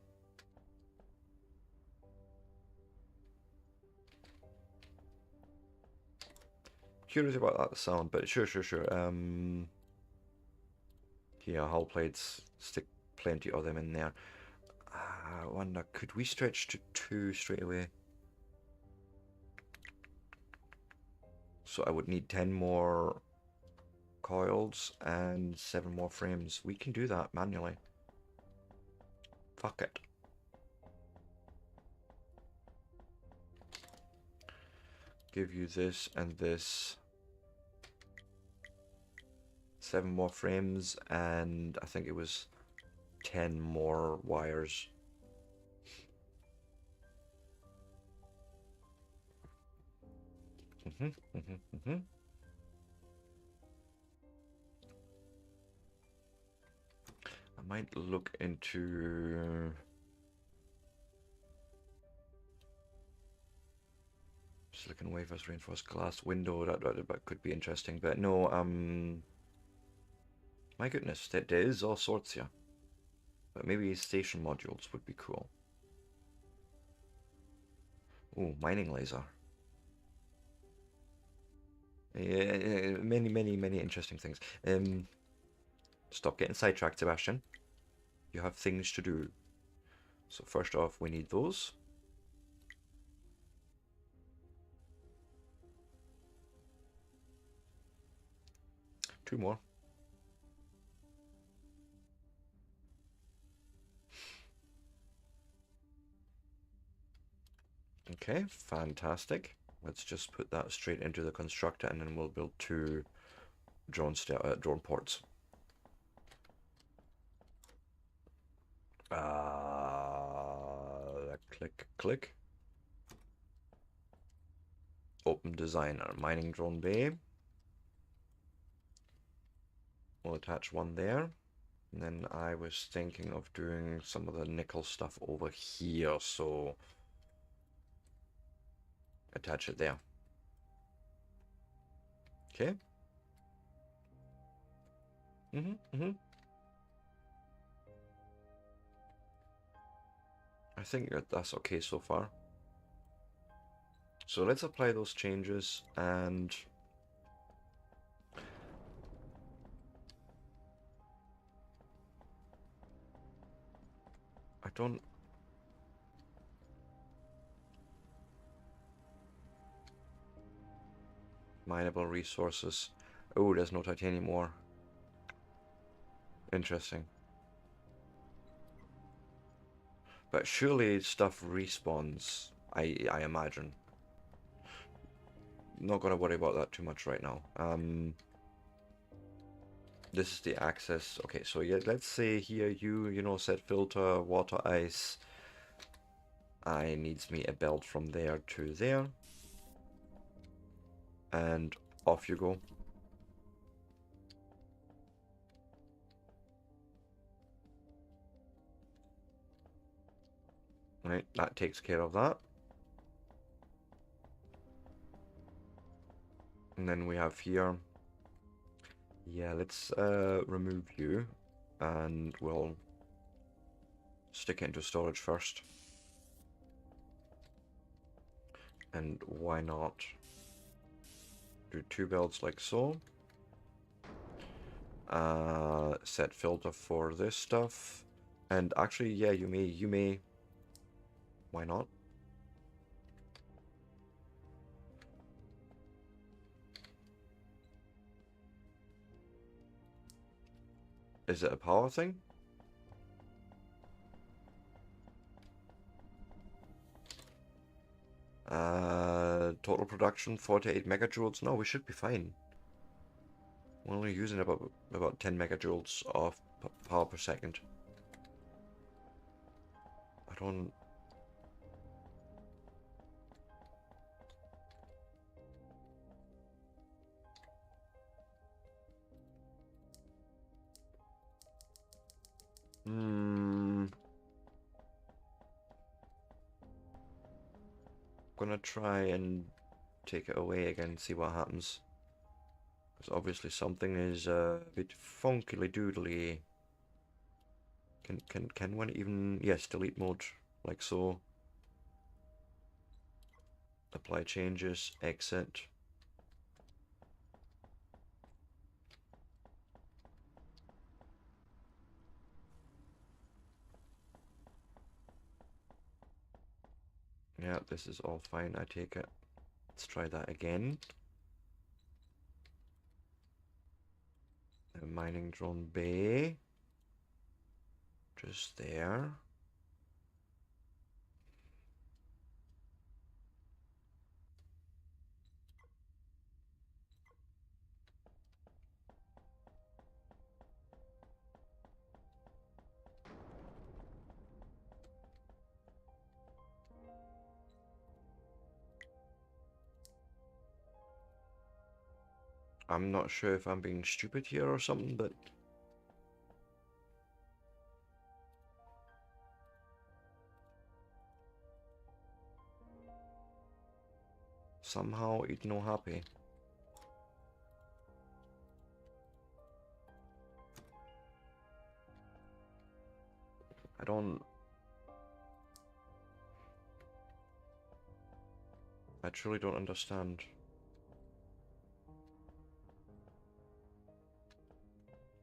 Curious about that sound, but sure. Here, hull plates, stick plenty of them in there. I wonder, could we stretch to 2 straight away? So I would need 10 more coils and 7 more frames. We can do that manually. Fuck it. Give you this and this. 7 more frames, and I think it was 10 more wires. I might look into silicon wafers, reinforced glass window. That could be interesting, but no. My goodness, there is all sorts here. But maybe station modules would be cool. Ooh, mining laser. Yeah, many interesting things. Stop getting sidetracked, Sebastian. You have things to do. So first off, we need those. Two more. Okay, fantastic. Let's just put that straight into the constructor, and then we'll build two drone ports. Click. Open designer, mining drone bay. We'll attach one there. And then I was thinking of doing some of the nickel stuff over here, so attach it there. Okay. I think that's okay so far. So let's apply those changes, and I don't... Mineable resources. Oh, there's no titanium ore. Interesting. But surely stuff respawns, I imagine. Not gonna worry about that too much right now. This is the access. Okay, so yeah, let's say here you know, set filter, water, ice. I needs me a belt from there to there. And off you go. Right, that takes care of that. And then we have here, yeah, let's remove you, and we'll stick it into storage first. And why not do two belts like so. Set filter for this stuff. And actually, yeah, you may, why not? Is it a power thing? Total production 48 megajoules. No, we should be fine. We're only using about 10 megajoules of power per second. I don't... Gonna try and take it away again, see what happens. Because obviously something is a bit funkily doodly. Can one even... Yes, delete mode, like so. Apply changes, exit. Yeah, this is all fine, I take it. Let's try that again. A mining drone bay. Just there. I'm not sure if I'm being stupid here or something, but somehow it's no happy. I truly don't understand.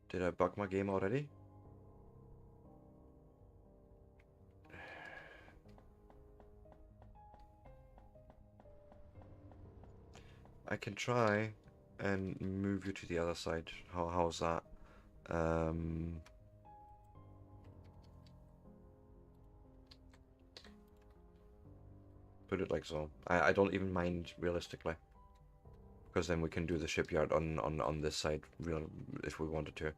Did I bug my game already? I can try and move you to the other side. How's that? Put it like so. I don't even mind realistically. Because then we can do the shipyard on this side real if we wanted to.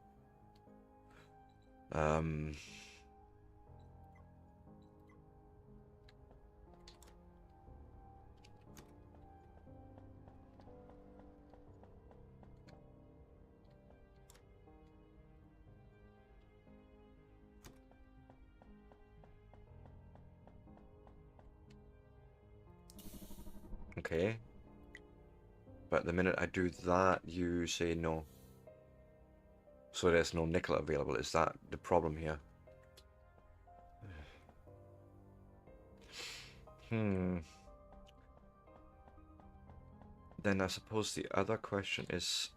Okay. But the minute I do that, you say no. So there's no nickel available. Is that the problem here? Then I suppose the other question is...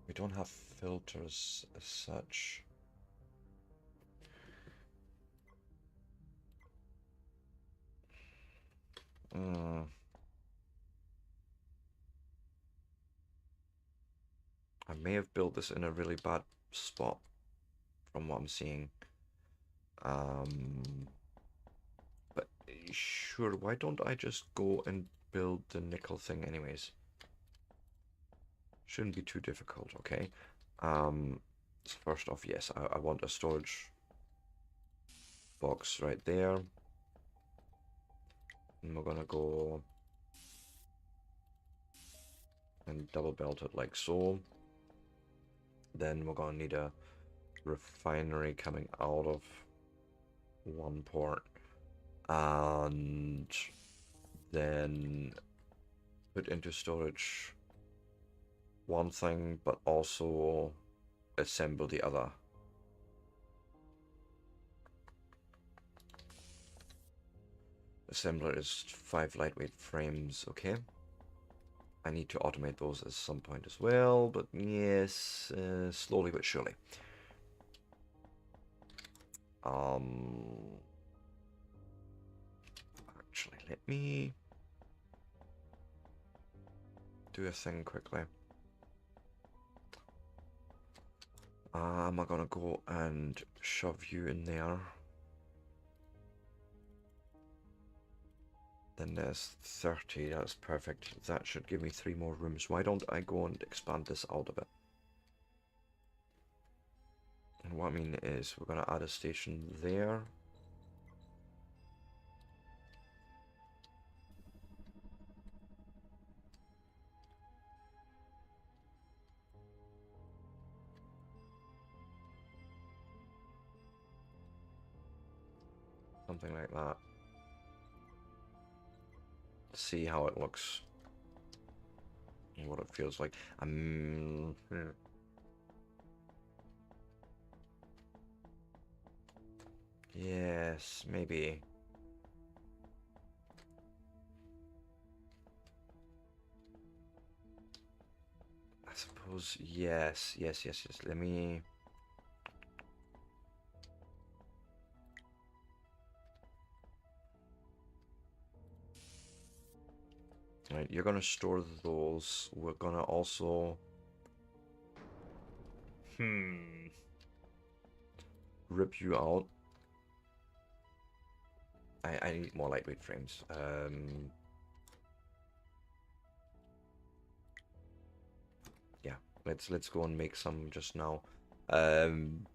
We don't have filters as such. I may have built this in a really bad spot from what I'm seeing. But sure, why don't I just go and build the nickel thing anyways? Shouldn't be too difficult, okay? So first off, yes, I want a storage box right there. And we're gonna go and double belt it like so. Then we're gonna need a refinery coming out of one port. And then put into storage one thing, but also assemble the other. Assembler is 5 lightweight frames, okay. I need to automate those at some point as well, but yes, slowly but surely. Actually, let me do a thing quickly. Am I gonna go and shove you in there? Then there's 30, that's perfect. That should give me 3 more rooms. Why don't I go and expand this out a bit? And what I mean is, we're gonna add a station there. Something like that. See how it looks. And what it feels like. Yes, maybe. I suppose, yes. Let me... Right, you're gonna store those. We're gonna also... Rip you out. I need more lightweight frames. Yeah, let's go and make some just now. And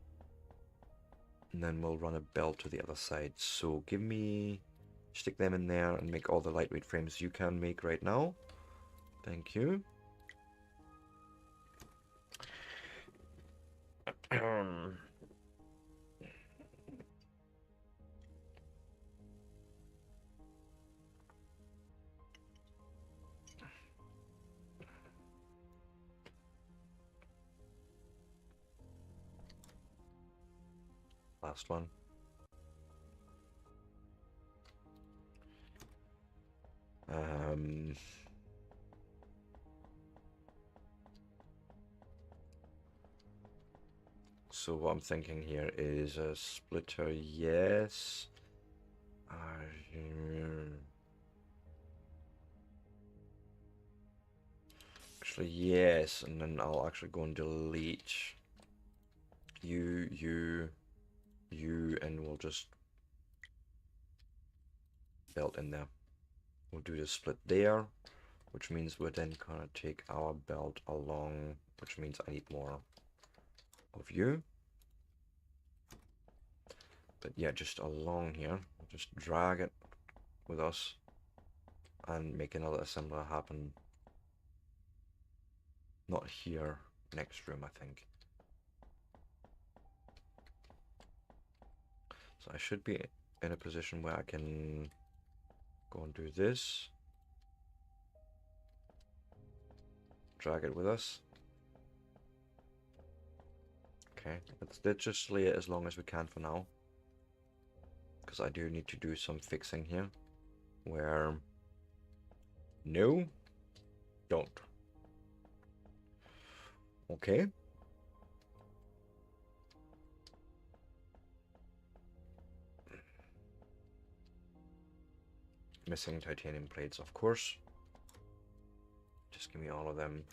then we'll run a belt to the other side. So give me... Stick them in there and make all the lightweight frames you can make right now. Thank you. last one. So what I'm thinking here is a splitter, yes. Actually, yes, and then I'll actually go and delete you, and we'll just belt in there. We'll do the split there, which means we're then gonna take our belt along, which means I need more of you. But yeah, just along here, we'll just drag it with us and make another assembler happen. Not here, next room, I think. So I should be in a position where I can go and do this. Drag it with us. Okay, let's just lay it as long as we can for now. Because I do need to do some fixing here. Where... No. Don't. Okay. Missing titanium plates, of course. Just give me all of them.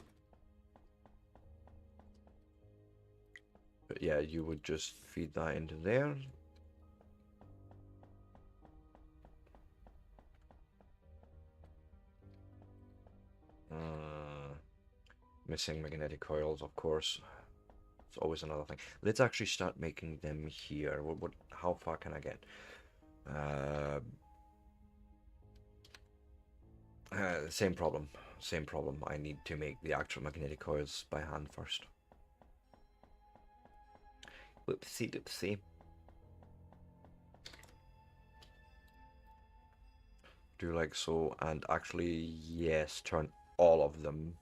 But yeah, you would just feed that into there. Missing magnetic coils, of course. It's always another thing. Let's actually start making them here. How far can I get? Same problem. Same problem. I need to make the actual magnetic coils by hand first. Whoopsie doopsie. Do like so, and actually, yes, turn all of them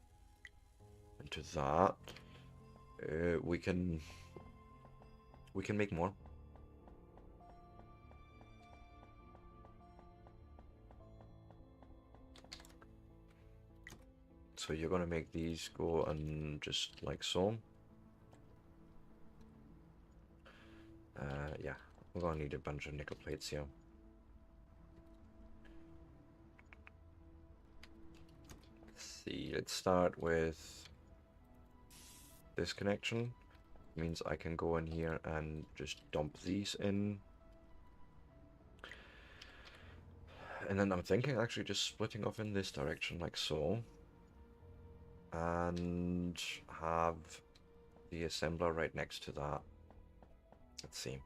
into that. We can make more. So you're gonna make these go and just like so. Yeah, we're gonna need a bunch of nickel plates here. Let's see, let's start with this connection. Means I can go in here and just dump these in. And then I'm thinking actually just splitting off in this direction like so. And have the assembler right next to that. Let's see.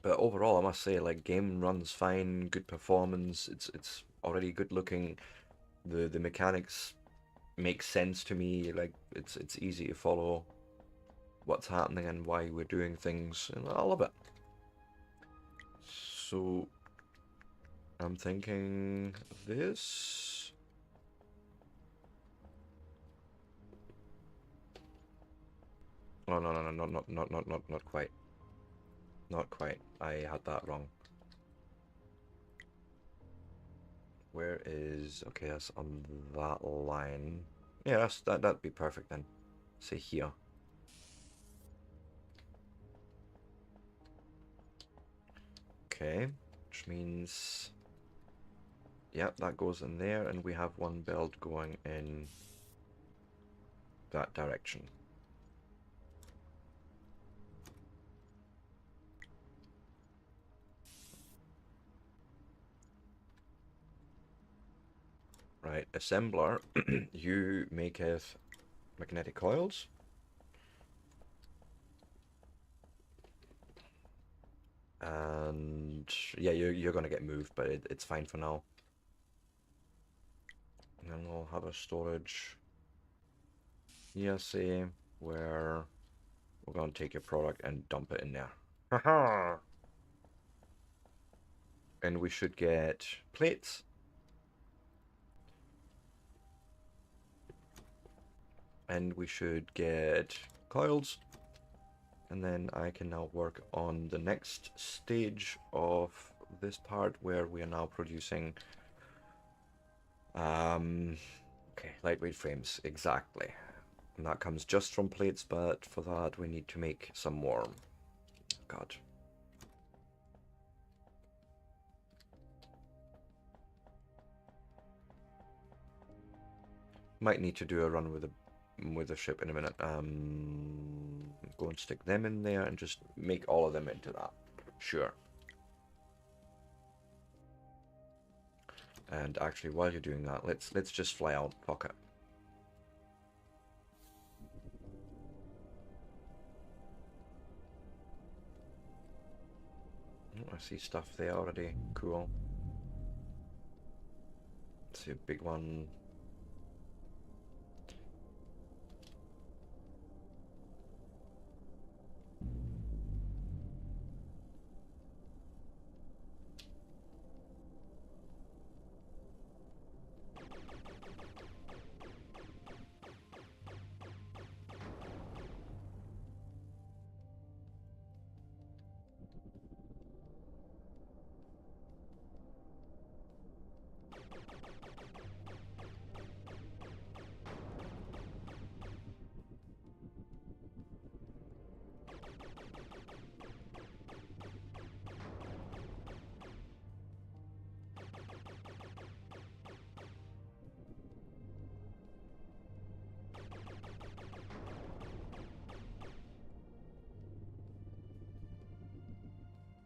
But overall, I must say, like, game runs fine, good performance. It's already good looking. The mechanics make sense to me. Like, it's easy to follow what's happening and why we're doing things, and I love it. So I'm thinking this. Oh no, not quite. Not quite. I had that wrong. Where is... Okay, that's on that line. Yeah, that'd be perfect then. Say here. Okay, which means... Yep, that goes in there, and we have one belt going in that direction. Right, assembler, you maketh magnetic coils. And yeah, you're gonna get moved, but it's fine for now. And then we'll have a storage here, say, where we're gonna take your product and dump it in there. Haha! And we should get plates. and we should get coils. And then I can now work on the next stage of this part where we are now producing okay, lightweight frames, exactly. And that comes just from plates, but for that we need to make some more. God. Might need to do a run with the ship in a minute. Go and stick them in there and just make all of them into that. Sure. And actually, while you're doing that, let's just fly out. Fuck it. Oh, I see stuff there already. Cool. See a big one.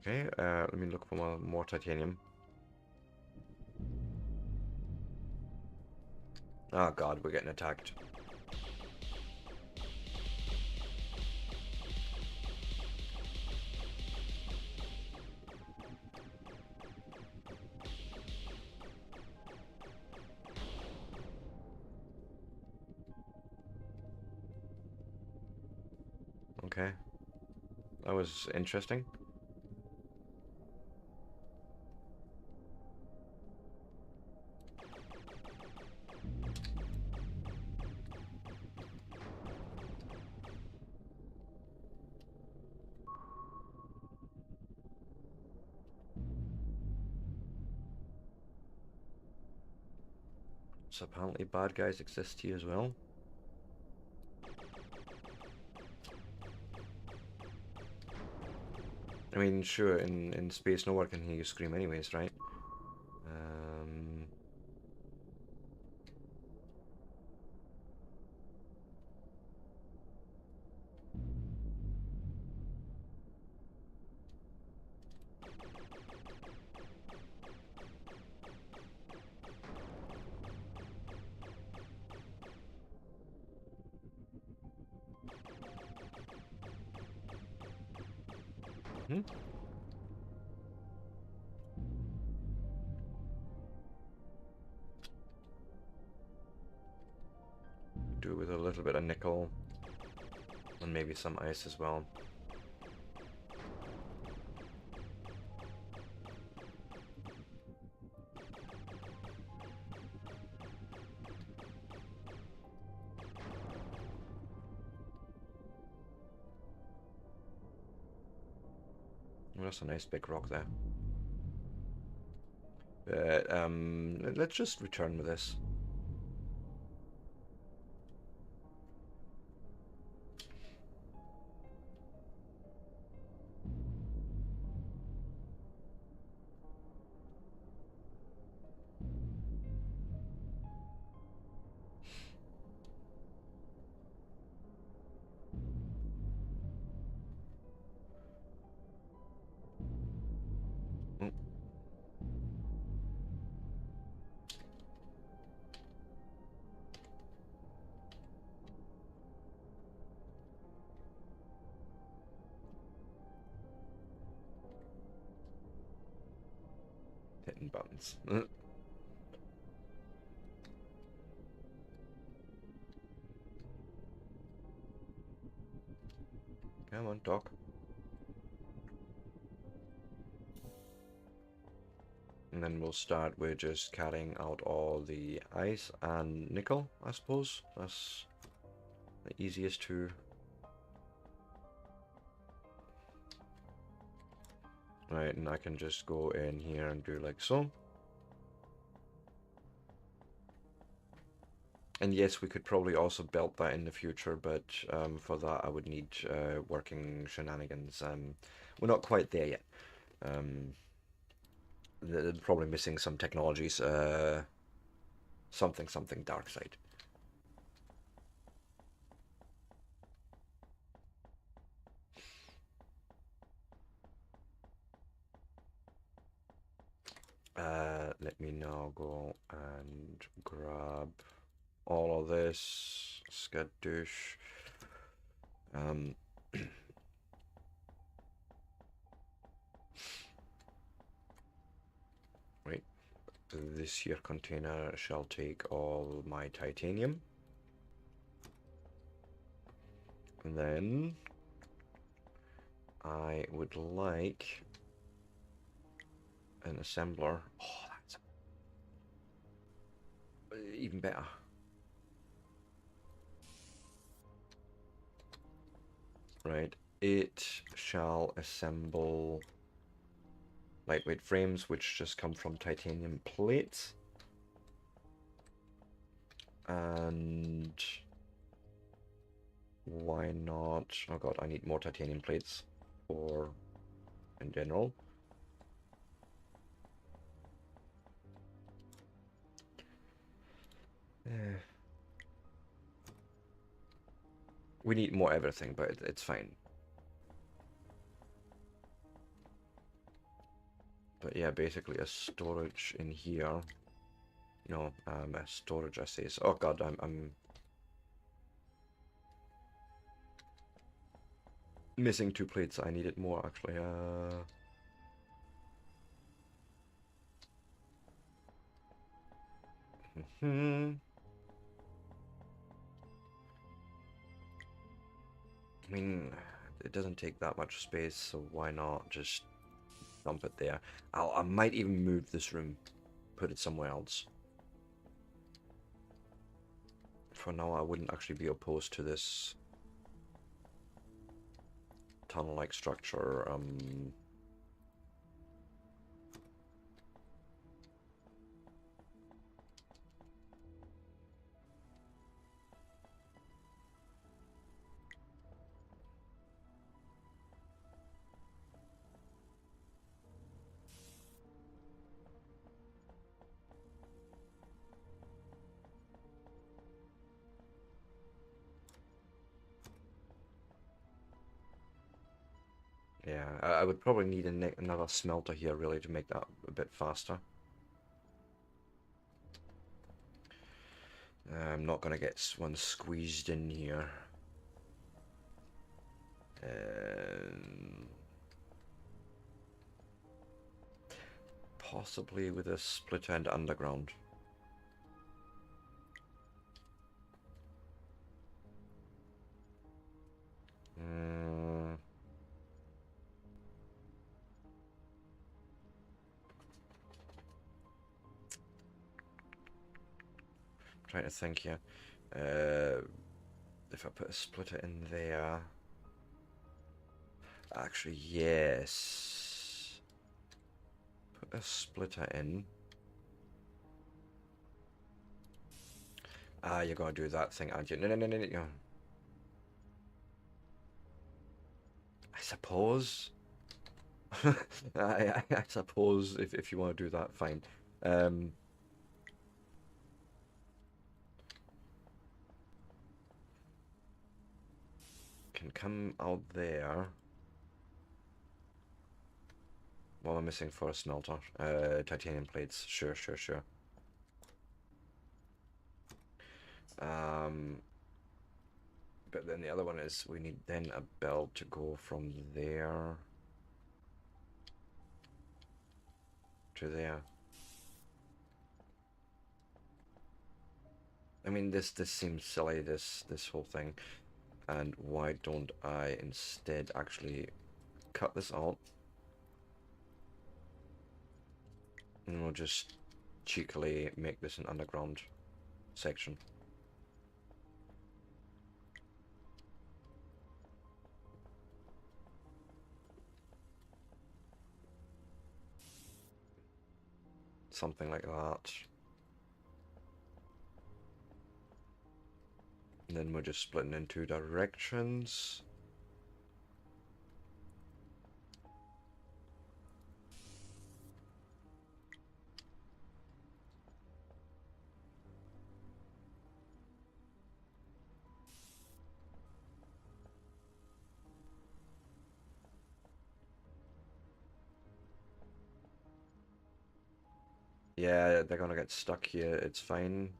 Okay, let me look for more titanium. Oh god, we're getting attacked. Okay. That was interesting. So apparently bad guys exist here as well. I mean, sure, in space no one can hear you scream anyways, right? Hmm? Do it with a little bit of nickel. And maybe some ice as well. Oh, that's a nice big rock there. But, let's just return with this. Oh. Hitting buttons. Come on, dock. And then we'll start with just carrying out all the ice and nickel, I suppose. That's the easiest to... Right, and I can just go in here and do like so. And yes, we could probably also belt that in the future, but for that I would need working shenanigans. We're not quite there yet. They're probably missing some technologies. Something dark side. Let me now go and grab all of this skadoosh. Right, this here container shall take all my titanium, and then I would like an assembler. Oh, that's even better. Right, it shall assemble lightweight frames, which just come from titanium plates. And why not? Oh god, I need more titanium plates for in general. We need more everything, but it's fine. But yeah, basically a storage in here. No, a storage I say. So, oh god, I'm missing 2 plates. I needed more actually. I mean, it doesn't take that much space, so why not just dump it there? I might even move this room, put it somewhere else. For now, I wouldn't actually be opposed to this tunnel-like structure. Yeah, I would probably need another smelter here, really, to make that a bit faster. I'm not going to get one squeezed in here. Possibly with a split end underground. Trying to think here. If I put a splitter in there... Actually, yes. Put a splitter in. Ah, you're gonna do that thing, aren't you? No. I suppose. I suppose if you want to do that, fine. Can come out there. What am I missing for a smelter? Titanium plates. Sure. But then the other one is we need then a belt to go from there to there. I mean, this seems silly, this whole thing. And why don't I instead actually cut this out? And we'll just cheekily make this an underground section. something like that. And then we're just splitting in two directions. Yeah, they're gonna get stuck here. It's fine.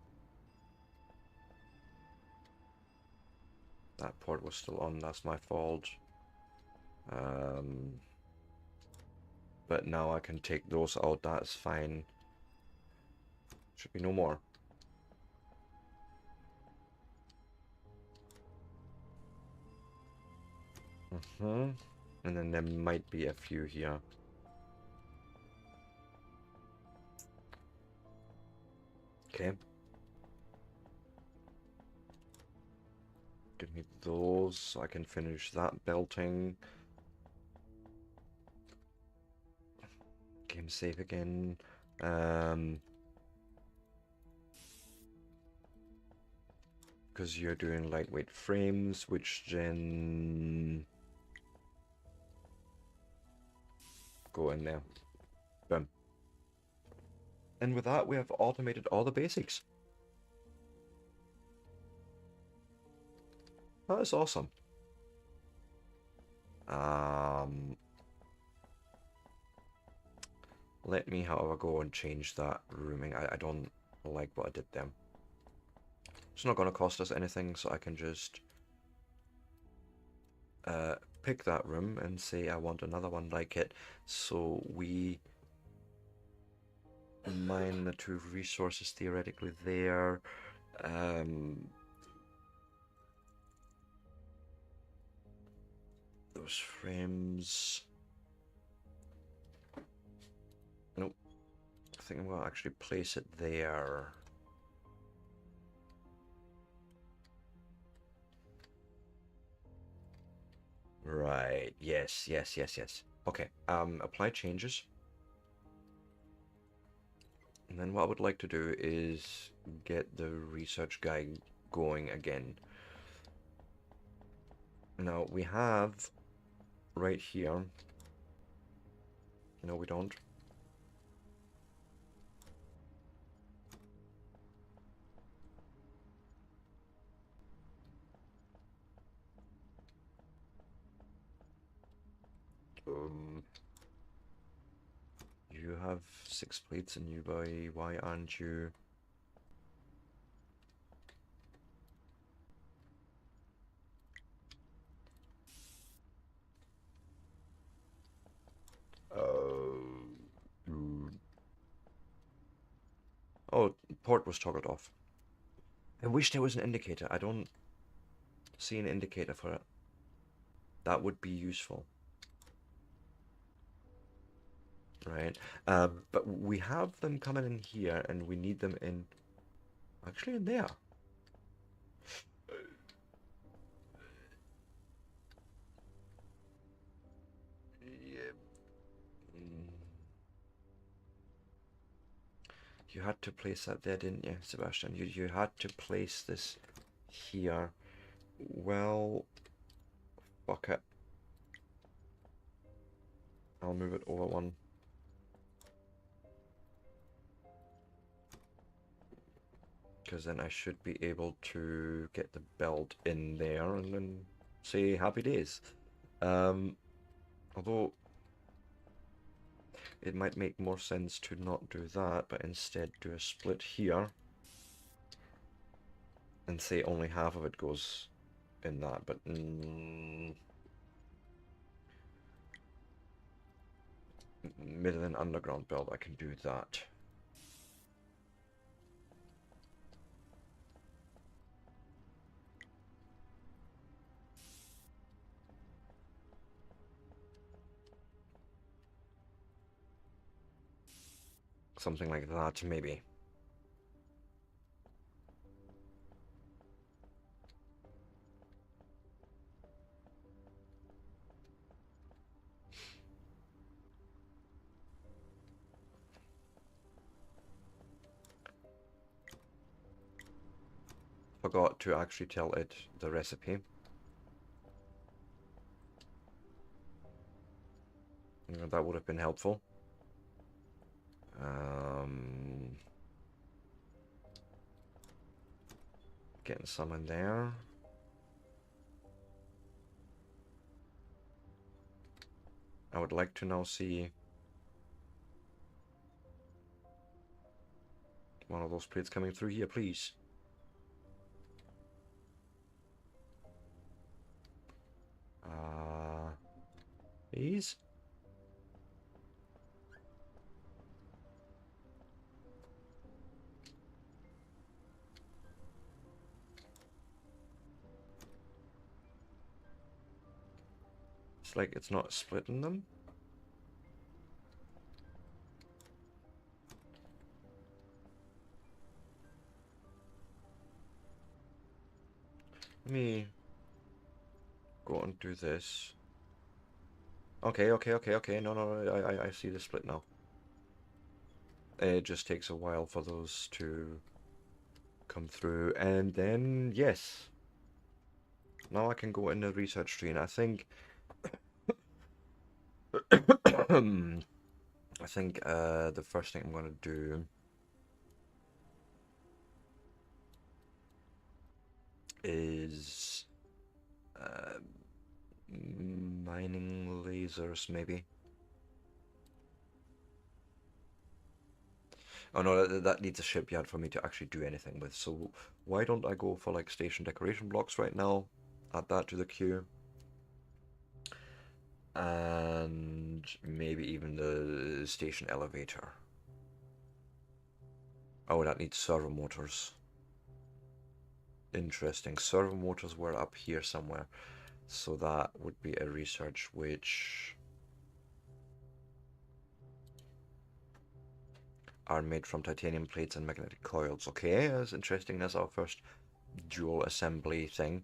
That port was still on. That's my fault. But now I can take those out. That's fine. Should be no more. And then there might be a few here. Okay. Give me those so I can finish that belting. Game save again. Because you're doing lightweight frames, which then go in there. Boom. And with that, we have automated all the basics. That is awesome. Let me, however, go and change that rooming. I don't like what I did there. It's not going to cost us anything, so I can just pick that room and say I want another one like it. So we mine the two resources theoretically there. Those frames. Nope. I think I'm going to actually place it there. Right. Yes, yes, yes, yes. Okay. Apply changes. And then what I would like to do is get the research guide going again. Now we have right here. No, we don't. You have 6 plates and you buy. Why aren't you? Oh, port was toggled off. I wish there was an indicator. I don't see an indicator for it. That would be useful. Right. But we have them coming in here and we need them in... Actually in there. Yeah. You had to place that there, didn't you, Sebastian? You had to place this here. Well, fuck it. I'll move it over one. Because then I should be able to get the belt in there and then say happy days. Although it might make more sense to not do that, but instead do a split here and say only half of it goes in that, but middle and underground belt, I can do that. Something like that, maybe. forgot to actually tell it the recipe. That would have been helpful. Getting some in there. I would like to now see one of those plates coming through here, please. Please? It's like it's not splitting them. Let me go and do this. Okay. No, I see the split now. It just takes a while for those to come through, and then yes. Now I can go in the research tree, and I think I think the first thing I'm gonna do is mining lasers, maybe. Oh no, that needs a shipyard for me to actually do anything with. So why don't I go for like station decoration blocks right now? Add that to the queue. And maybe even the station elevator. Oh, that needs servo motors. Interesting. Servo motors were up here somewhere. So that would be a research which are made from titanium plates and magnetic coils. Okay, that's interesting. That's our first dual assembly thing.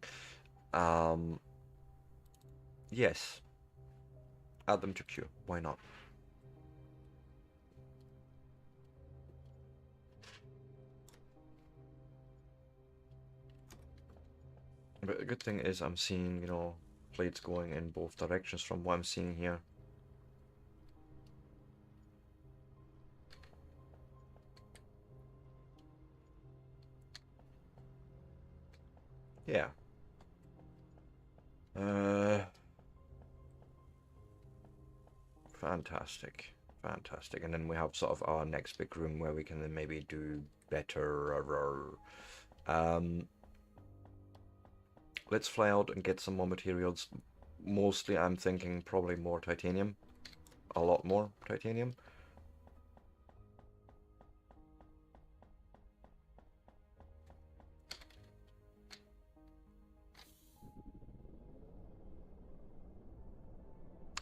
Yes. Add them to queue. Why not? But the good thing is I'm seeing, you know, plates going in both directions from what I'm seeing here. Yeah. Fantastic. Fantastic. And then we have sort of our next big room where we can then maybe do better. Let's fly out and get some more materials. Mostly I'm thinking probably more titanium. A lot more titanium.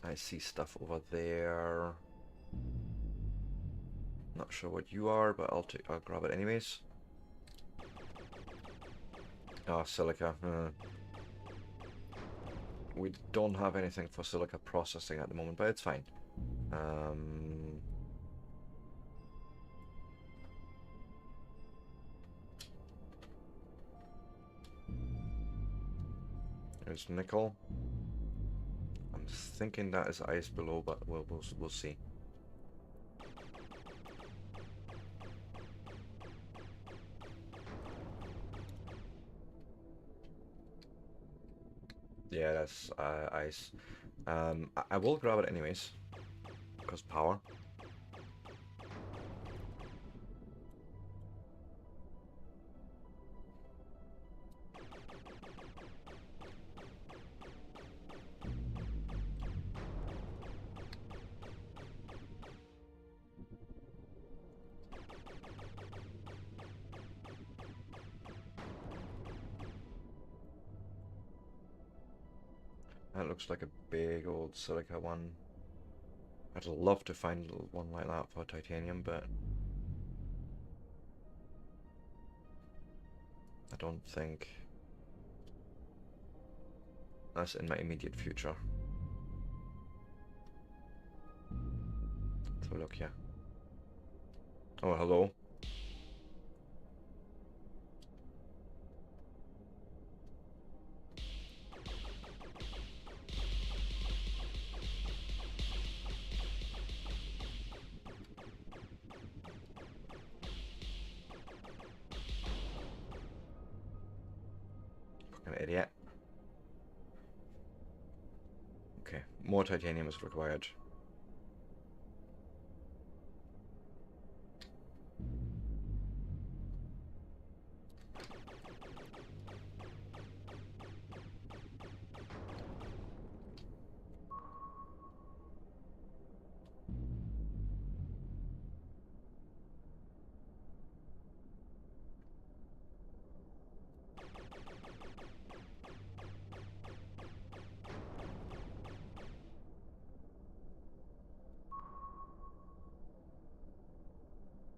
I see stuff over there. Not sure what you are, but I'll grab it anyways. Ah, silica. We don't have anything for silica processing at the moment, but it's fine. There's nickel. I'm thinking that is ice below, but we'll see. Yeah, that's ice. I will grab it anyways, because power. That looks like a big old silica one. I'd love to find one like that for titanium, but I don't think that's in my immediate future. Let's have a look here. Oh, hello. I'm an idiot. Okay, more titanium is required.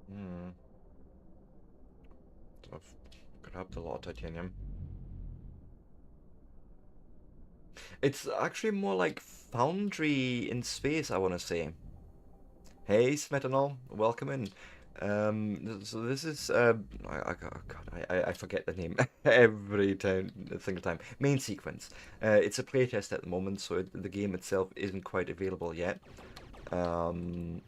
Hmm. So I've grabbed a lot of titanium. It's actually more like foundry in space, I want to say. Hey, Smetanol, welcome in. So this is oh God, I forget the name every time, single time. Main sequence. It's a playtest at the moment, so the game itself isn't quite available yet. Um,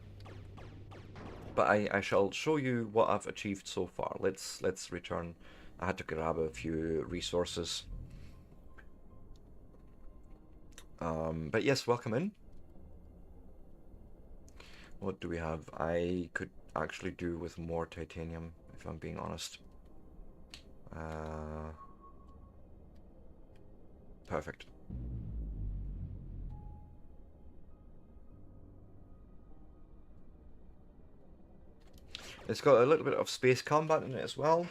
but I shall show you what I've achieved so far. Let's return. I had to grab a few resources. But yes, welcome in. What do we have? I could actually do with more titanium, if I'm being honest. Uh, Perfect. It's got a little bit of space combat in it as well.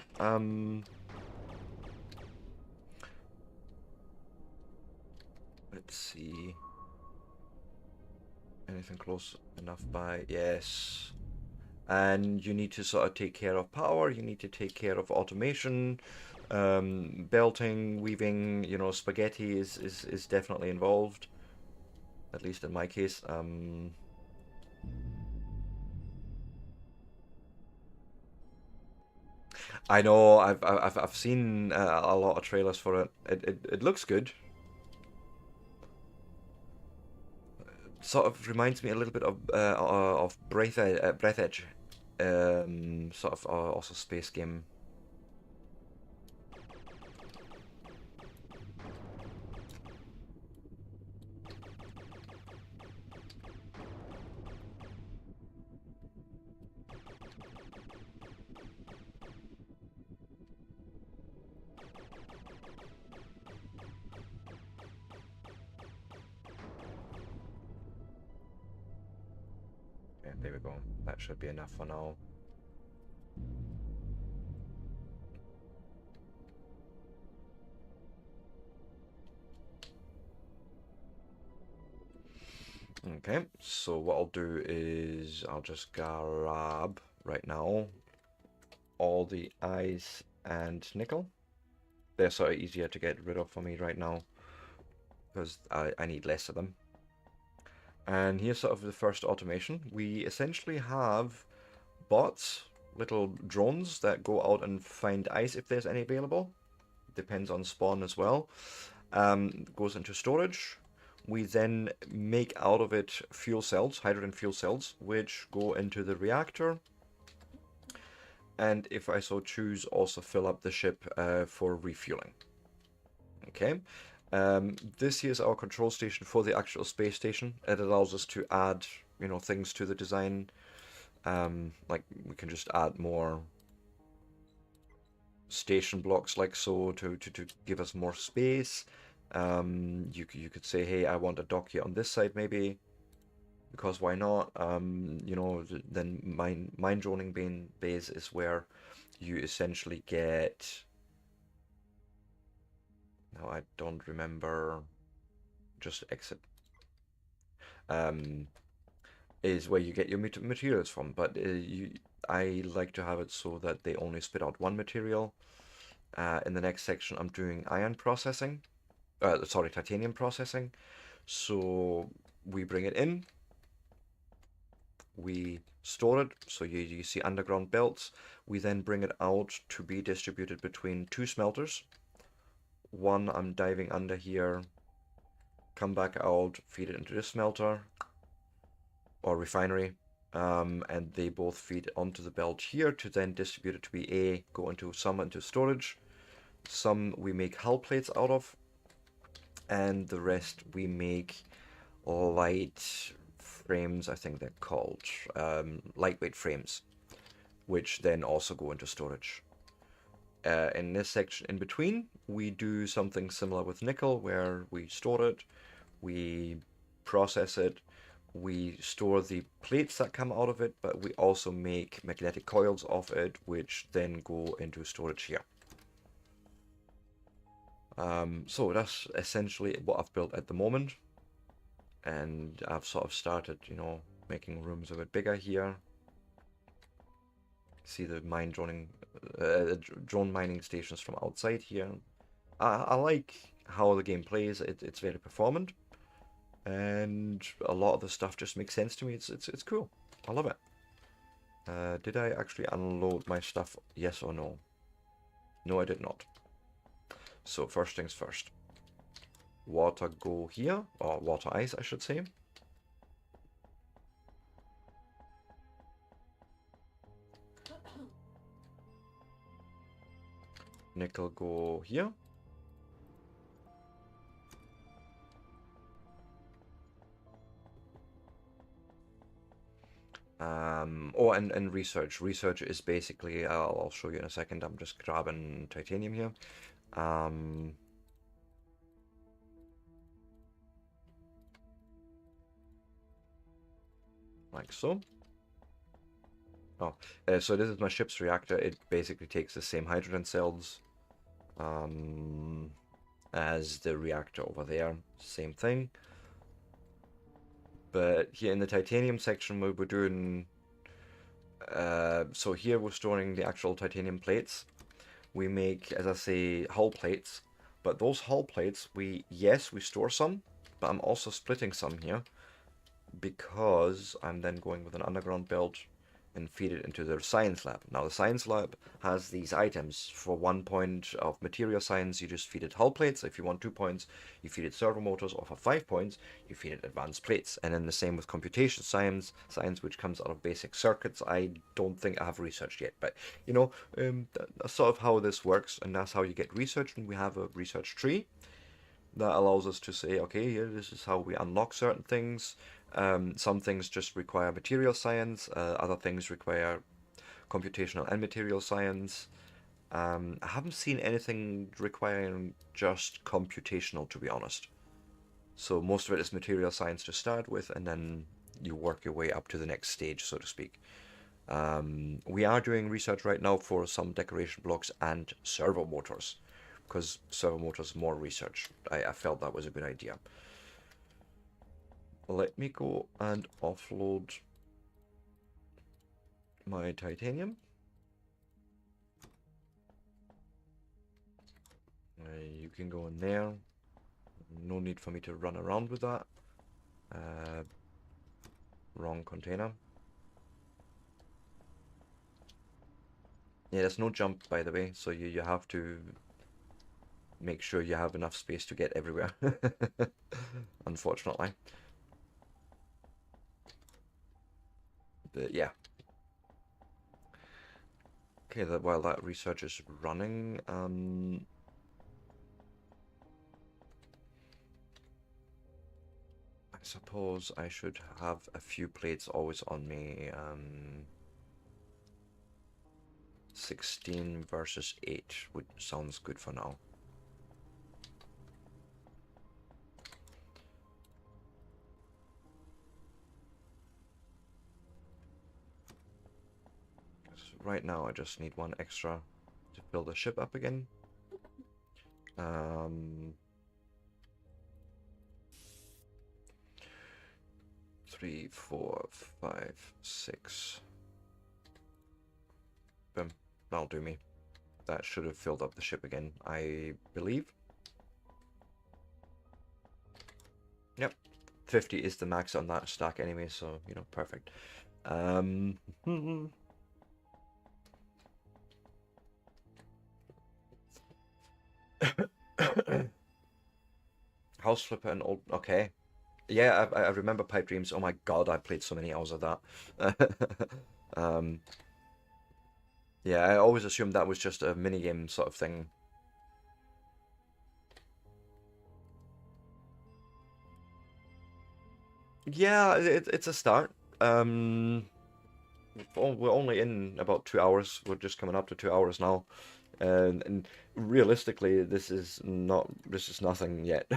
Let's see. Anything close enough by? Yes. And you need to sort of take care of power, you need to take care of automation, belting, weaving, spaghetti is definitely involved, at least in my case. I know I've seen a lot of trailers for it. It looks good. Sort of reminds me a little bit of Breath Edge, sort of also space game. Yeah, there we go. That should be enough for now. Okay, so what I'll do is I'll just grab right now all the ice and nickel. They're sort of easier to get rid of for me right now because I need less of them. And here's sort of the first automation. We essentially have bots, little drones that go out and find ice if there's any available. Depends on spawn as well. Goes into storage. We then make out of it fuel cells, hydrogen fuel cells, which go into the reactor. And if I so choose, also fill up the ship for refueling. Okay. This here is our control station for the actual space station. It allows us to add, things to the design. Like we can just add more station blocks like so to give us more space. You could say, hey, I want a dock here on this side maybe, because why not? Then mine droning bays is where you essentially get. Now I don't remember. Just exit. Um, is where you get your materials from, but I like to have it so that they only spit out one material. In the next section, I'm doing iron processing. Sorry, titanium processing. So we bring it in, we store it, so you see underground belts. We then bring it out to be distributed between two smelters. One I'm diving under here, come back out, feed it into this smelter or refinery, and they both feed onto the belt here to then distribute it to be go into some into storage. Some we make hull plates out of, and the rest we make light frames, I think they're called, lightweight frames, which then also go into storage. In this section in between, we do something similar with nickel, where we store it, we process it, we store the plates that come out of it, but we also make magnetic coils of it, which then go into storage here. So that's essentially what I've built at the moment, and I've sort of started, you know, making rooms a bit bigger here. See the drone mining stations from outside here. I like how the game plays. It's very performant, and a lot of the stuff just makes sense to me. It's cool. I love it. Did I actually unload my stuff? Yes or no? No, I did not. So first things first. Water go here, or water ice, I should say. Nickel go here. Oh, and research. Research is basically, I'll show you in a second. I'm just grabbing titanium here. Like so. Oh, so this is my ship's reactor. It basically takes the same hydrogen cells as the reactor over there. Same thing. But here in the titanium section, we're doing... so here we're storing the actual titanium plates. We make, as I say, hull plates. But those hull plates, yes, we store some, but I'm also splitting some here, because I'm then going with an underground build and feed it into the science lab. Now the science lab has these items. For 1 point of material science, you just feed it hull plates. If you want 2 points, you feed it servo motors, or for 5 points, you feed it advanced plates. And then the same with computation science, which comes out of basic circuits. I don't think I have researched yet, but you know, that's sort of how this works, and that's how you get research. And we have a research tree that allows us to say, okay, here, this is how we unlock certain things. Some things just require material science, other things require computational and material science. I haven't seen anything requiring just computational, to be honest. So most of it is material science to start with, and then you work your way up to the next stage, so to speak. We are doing research right now for some decoration blocks and servo motors, because servo motors more research. I felt that was a good idea. Let me go and offload my titanium. You can go in there. No need for me to run around with that. Wrong container. Yeah, there's no jump, by the way, so you have to make sure you have enough space to get everywhere. Unfortunately. But yeah. Okay, while that research is running, I suppose I should have a few plates always on me. 16 versus 8 sounds good for now. Right now I just need one extra to build the ship up again. 3, 4, 5, 6. Boom. That'll do me. That should have filled up the ship again, I believe. Yep. 50 is the max on that stack anyway, so, you know, perfect. House Flipper and old... Okay. Yeah, I remember Pipe Dreams. Oh my god, I played so many hours of that. Yeah, I always assumed that was just a minigame sort of thing. Yeah, it's a start. We're only in about 2 hours. We're just coming up to 2 hours now, and realistically, this is nothing yet.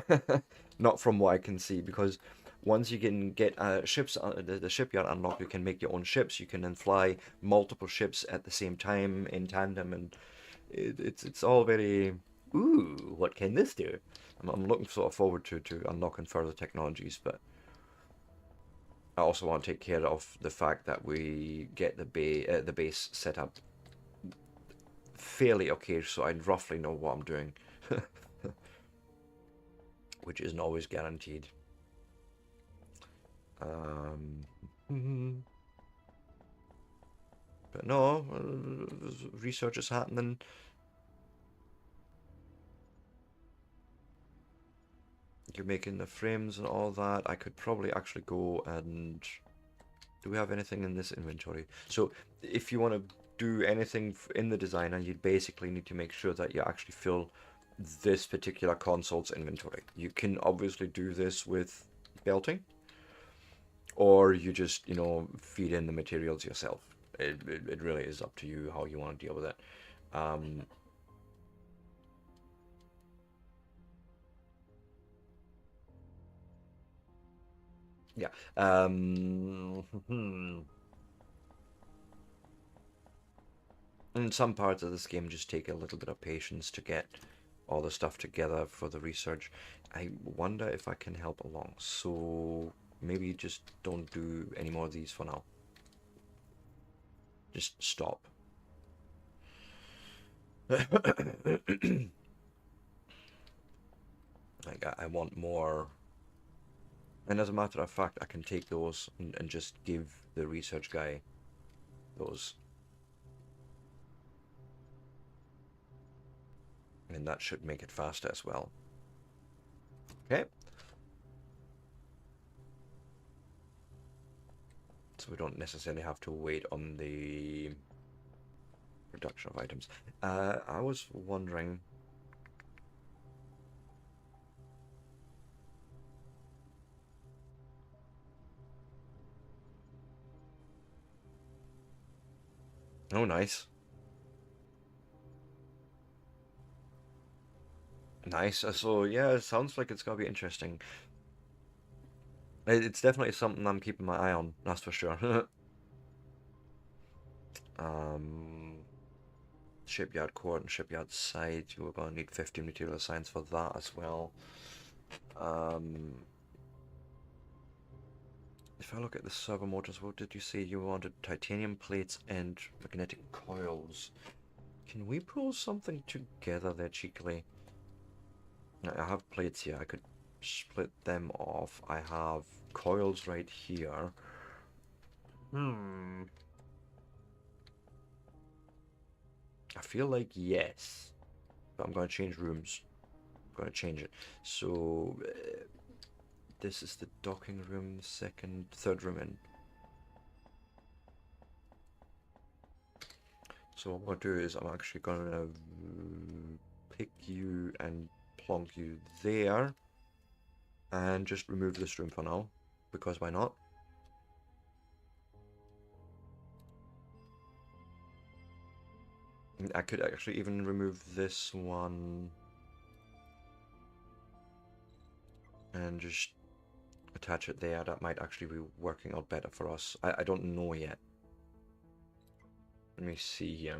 Not from what I can see, because once you can get ships, the shipyard unlocked, you can make your own ships. You can then fly multiple ships at the same time in tandem, and it's all very. Ooh, what can this do? I'm looking sort of forward to unlocking further technologies, but I also want to take care of the fact that we get the base set up fairly okay, so I roughly know what I'm doing, which isn't always guaranteed. Um, but no, research is happening. You're making the frames and all that. I could probably actually go and... Do we have anything in this inventory? So if you want to do anything in the designer, you'd basically need to make sure that you actually fill this particular console's inventory. You can obviously do this with belting, or you just, feed in the materials yourself. It really is up to you how you want to deal with it. Um, yeah. And some parts of this game just take a little bit of patience to get all the stuff together for the research. I wonder if I can help along. So maybe just don't do any more of these for now. Just stop. Like, I want more. And as a matter of fact, I can take those and just give the research guy those. And that should make it faster as well. Okay. So we don't necessarily have to wait on the production of items. I was wondering... Oh, nice. Nice. So, yeah, it sounds like it's gonna be interesting. It's definitely something I'm keeping my eye on, that's for sure. um, Shipyard core and shipyard side, we're gonna need 50 material science for that as well. Um, if I look at the servo motors, what did you say you wanted? Titanium plates and magnetic coils. Can we pull something together there cheekily? I have plates here. I could split them off. I have coils right here. Hmm. I feel like yes. But I'm going to change rooms. I'm going to change it. So, this is the docking room, third room in. So what I'm going to do is I'm actually going to pick you and plonk you there. And just remove this room for now. Because why not? I could actually even remove this one. And just attach it there. That might actually be working out better for us. I don't know yet. Let me see here.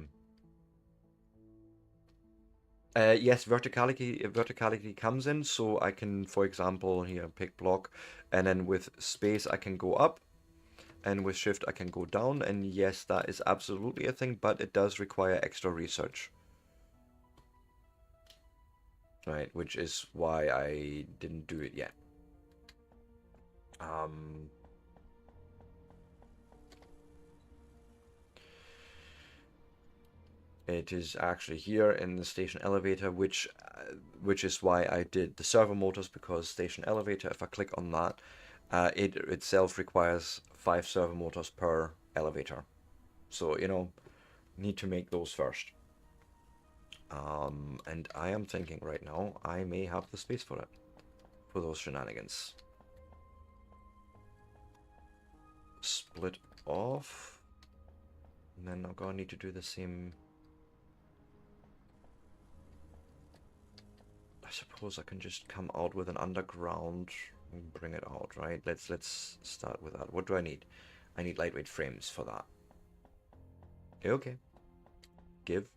Yes, verticality comes in, so I can, for example, here pick block, and then with space I can go up, and with shift I can go down, and yes, that is absolutely a thing, but it does require extra research. Right, which is why I didn't do it yet. Um, It is actually here in the station elevator, which is why I did the servo motors, because station elevator, if I click on that, it itself requires 5 servo motors per elevator. So, need to make those first. And I am thinking right now, I may have the space for it, for those shenanigans. split off. And then I'm gonna need to do the same. I suppose I can just come out with an underground and bring it out, right? Let's start with that. What do I need? I need lightweight frames for that. Okay. Give.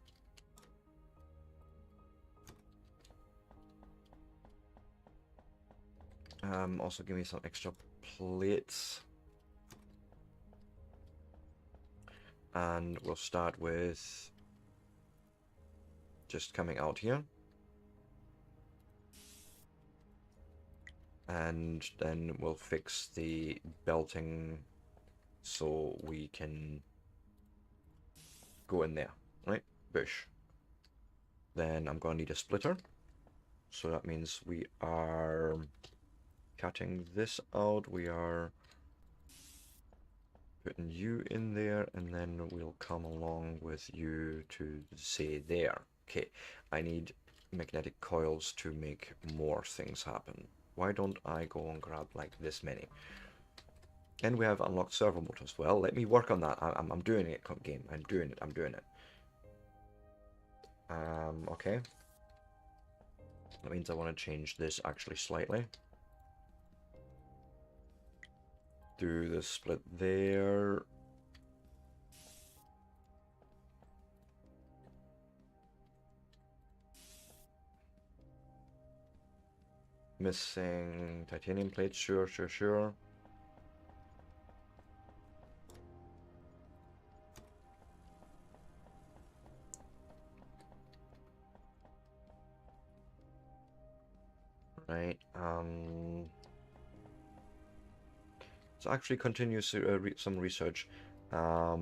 Also give me some extra plates. And we'll start with just coming out here. And then we'll fix the belting so we can go in there, right? Bush. Then I'm going to need a splitter. So that means we are cutting this out. We are putting you in there, and then we'll come along with you to say there. Okay, I need magnetic coils to make more things happen. Why don't I go and grab like this many? And we have unlocked servo motors. Well, let me work on that. I'm doing it, game. I'm doing it. Okay. That means I want to change this actually slightly. Do the split there. Missing titanium plates, sure. Right, so actually continue some research. A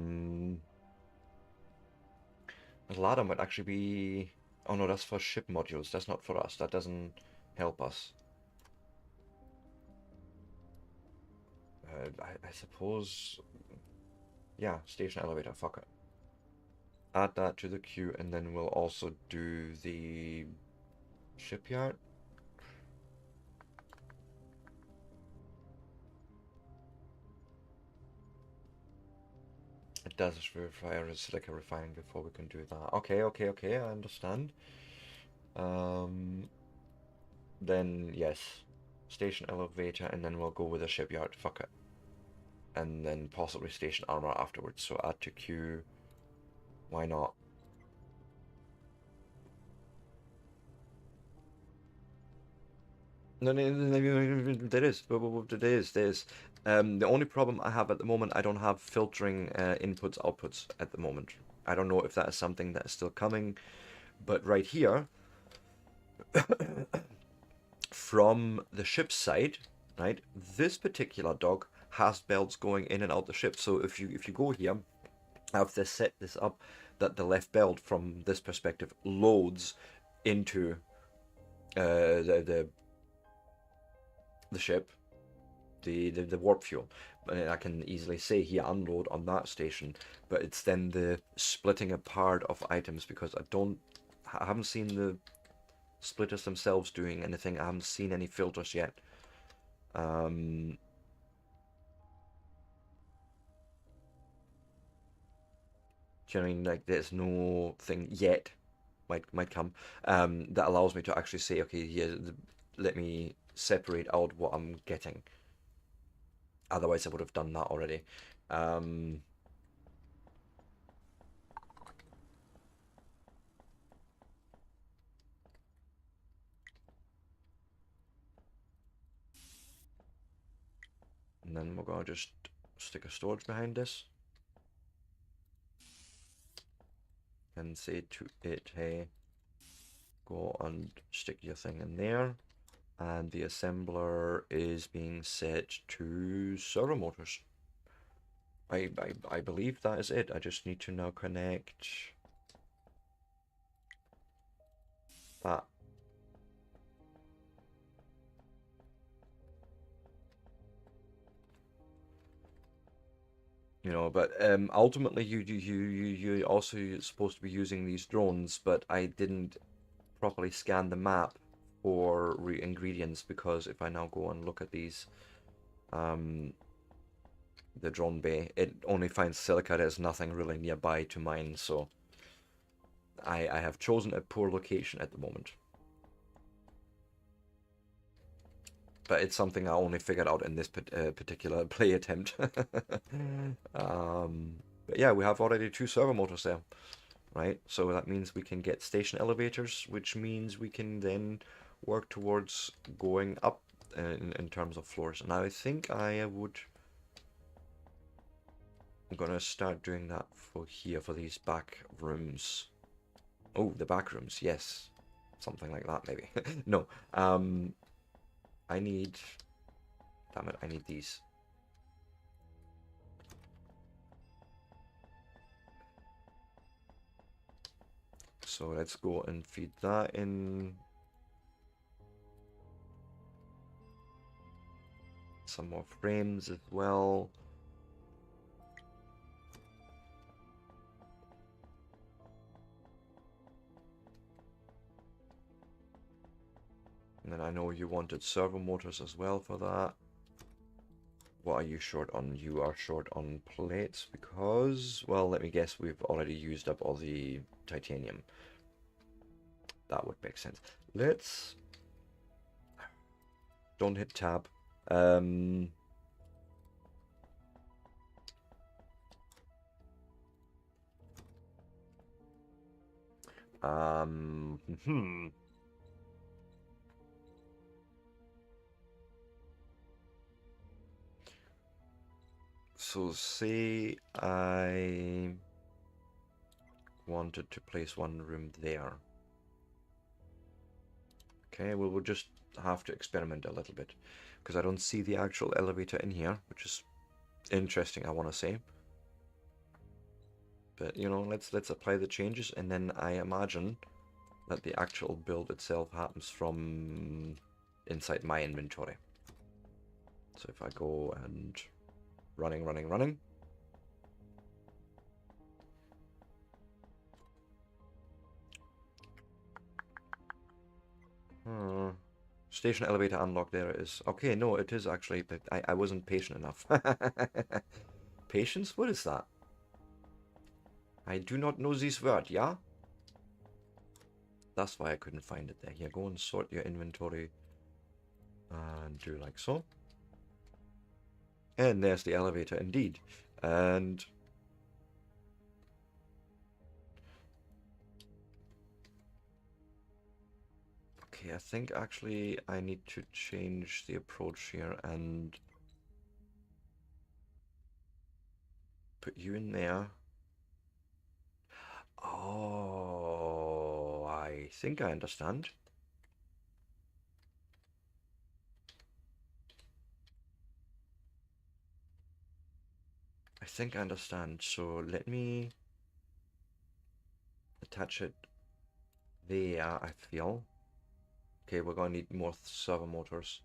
ladder might actually be... Oh no, that's for ship modules, that's not for us, that doesn't help us. I suppose... Yeah, station elevator, fuck it. Add that to the queue, and then we'll also do the shipyard. It does require silica refining before we can do that. Okay, I understand. Then yes, station elevator, and then we'll go with a shipyard. Fuck it. And then possibly station armor afterwards. So add to queue. Why not? No, there is. There is. The only problem I have at the moment, I don't have filtering inputs, outputs at the moment. I don't know if that is something that is still coming, but right here, from the ship's side, right, this particular dog has belts going in and out the ship. So if you go here, I have to set this up that the left belt from this perspective loads into the ship, the warp fuel. And I can easily say here unload on that station, but it's then the splitting apart of items, because I haven't seen the splitters themselves doing anything. I haven't seen any filters yet. Do you know what I mean? Like, there's no thing yet, might come, that allows me to actually say, okay, here, let me separate out what I'm getting. Otherwise, I would have done that already. And then we're gonna just stick a storage behind this. And say to it, hey, go and stick your thing in there. And the assembler is being set to servo motors. I believe that is it. I just need to now connect that. You know, but ultimately you also supposed to be using these drones, but I didn't properly scan the map for ingredients, because if I now go and look at these, the drone bay. It only finds silica. There's nothing really nearby to mine, so I have chosen a poor location at the moment. But it's something I only figured out in this particular play attempt. But yeah, we have already 2 servo motors there, right? So that means we can get station elevators, which means we can then work towards going up in terms of floors. And I think I'm gonna start doing that for here, for these back rooms. Oh, the back rooms, yes. Something like that, maybe. No, I need... Damn it, I need these. So let's go and feed that in. Some more frames as well. And then I know you wanted servo motors as well for that. What are you short on? You are short on plates because, well, let me guess, we've already used up all the titanium. That would make sense. Let's... Don't hit tab. Hmm. So say I wanted to place one room there. Okay, well, we'll just have to experiment a little bit because I don't see the actual elevator in here, which is interesting, I want to say. But, you know, let's apply the changes, and then I imagine that the actual build itself happens from inside my inventory. So if I go and running. Station elevator unlocked, there it is. Okay, no, it is actually, but I wasn't patient enough. Patience? What is that? I do not know this word, yeah? That's why I couldn't find it there. Here, go and sort your inventory. And do like so. And there's the elevator, indeed. And... Okay, I think actually I need to change the approach here and put you in there. Oh, I think I understand. I think I understand. So let me attach it there, I feel. Okay, we're gonna need more servo motors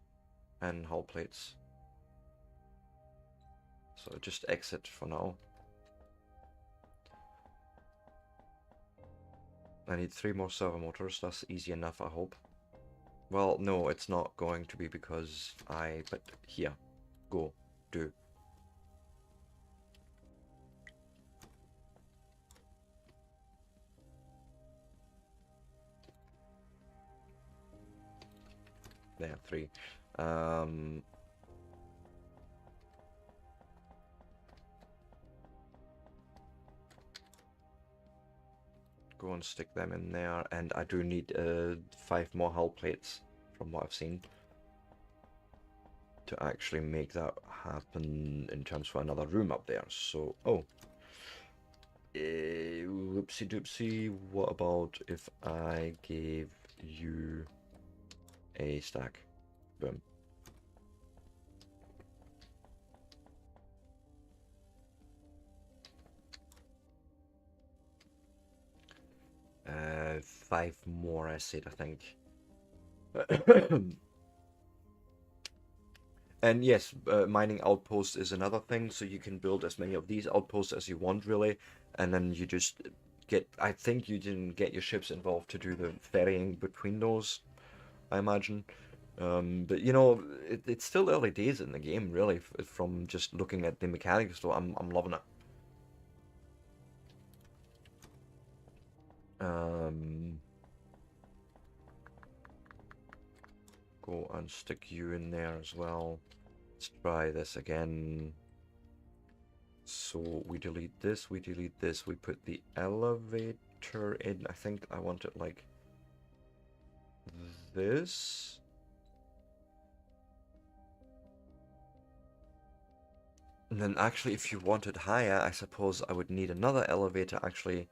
and hull plates. So just exit for now. I need 3 more servo motors. That's easy enough, I hope. Well, no, it's not going to be because but here, go, do. There, 3. Go and stick them in there, and I do need 5 more hull plates from what I've seen to actually make that happen in terms for another room up there. So, oh, whoopsie doopsie, what about if I gave you a stack? Boom. Uh, 5 more, I said, I think. And yes, mining outposts is another thing, so you can build as many of these outposts as you want, really, and then you just get, I think you didn't get your ships involved to do the ferrying between those, I imagine. But you know, it's still early days in the game, really. From just looking at the mechanics, so I'm loving it. Um, Go and stick you in there as well. Let's try this again. So we delete this, we delete this, we put the elevator in. I think I want it like this. And then actually, if you want it higher, I suppose I would need another elevator actually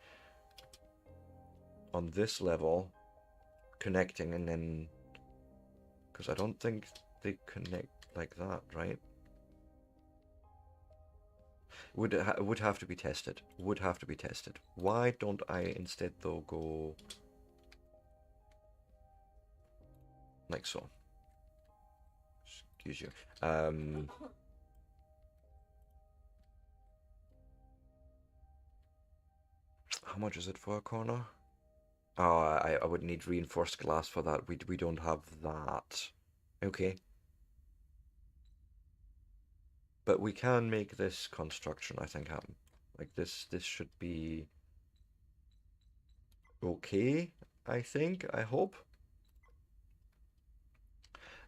on this level, connecting, and then, because I don't think they connect like that, right? Would have to be tested. Would have to be tested. Why don't I instead though go like so? Excuse you. How much is it for a corner? Oh, I would need reinforced glass for that. We don't have that. Okay. But we can make this construction, I think, happen. Like this should be okay, I think, I hope.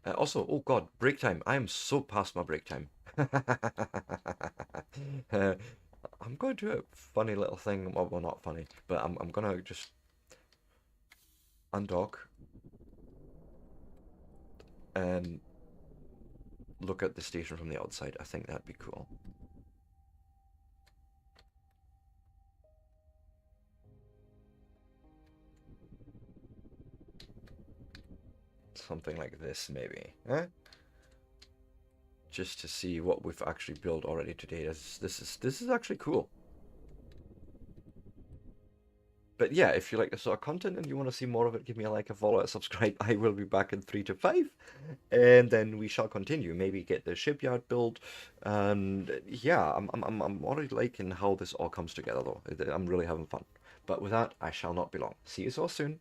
Also, oh God, break time. I am so past my break time. uh, I'm going to do a funny little thing. Well, not funny, but I'm gonna just undock and look at the station from the outside. I think that'd be cool. Something like this, maybe. Eh? Just to see what we've actually built already today. This is actually cool. But yeah, if you like this sort of content and you want to see more of it, give me a like, a follow, a subscribe. I will be back in 3 to 5, and then we shall continue. Maybe get the shipyard built, and yeah, I'm already liking how this all comes together though. I'm really having fun. But with that, I shall not be long. See you so soon.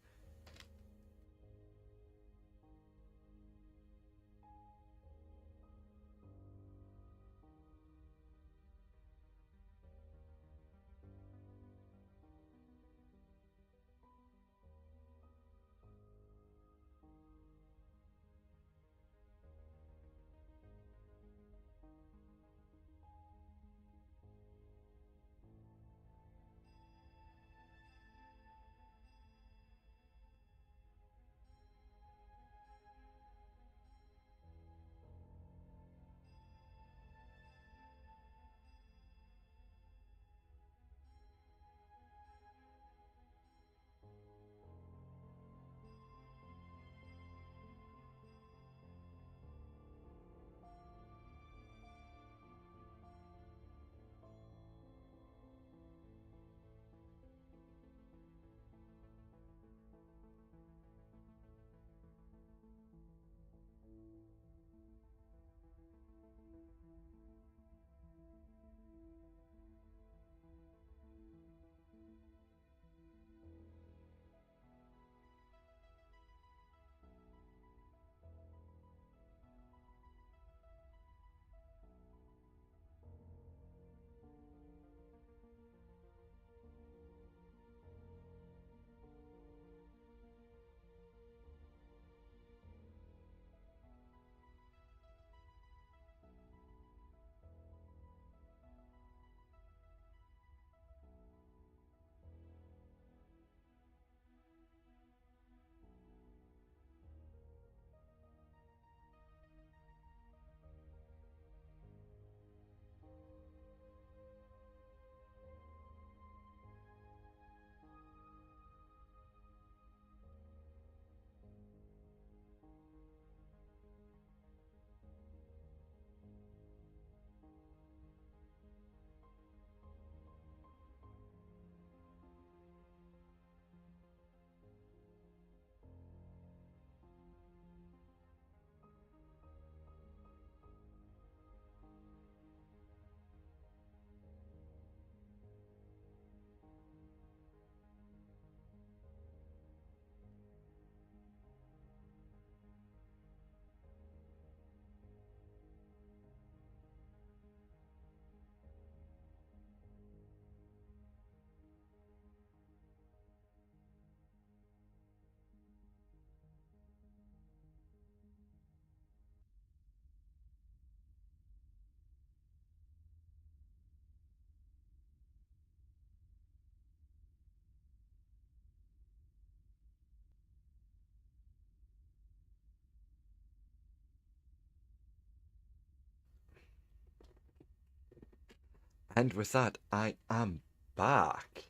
And with that, I am back.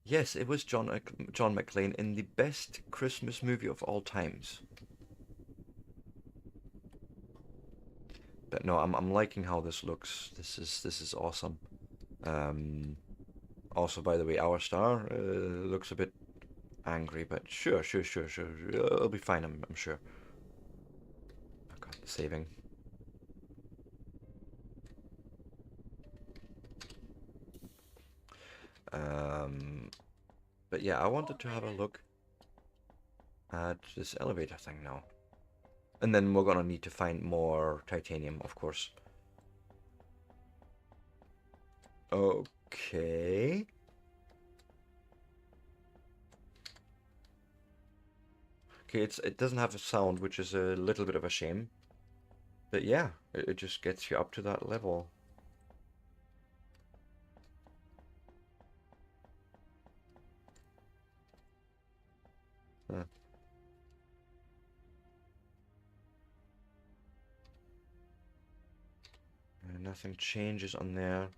Yes, it was John McClane in the best Christmas movie of all times. But no, I'm liking how this looks. This is awesome. Um, Also, by the way, our star looks a bit angry, but sure. It'll be fine, I'm sure. Oh God, saving. Um, but yeah, I wanted to have a look at this elevator thing now. And then we're gonna need to find more titanium, of course. Okay. Okay, it doesn't have a sound, which is a little bit of a shame. But yeah, it just gets you up to that level. Huh. Nothing changes on there.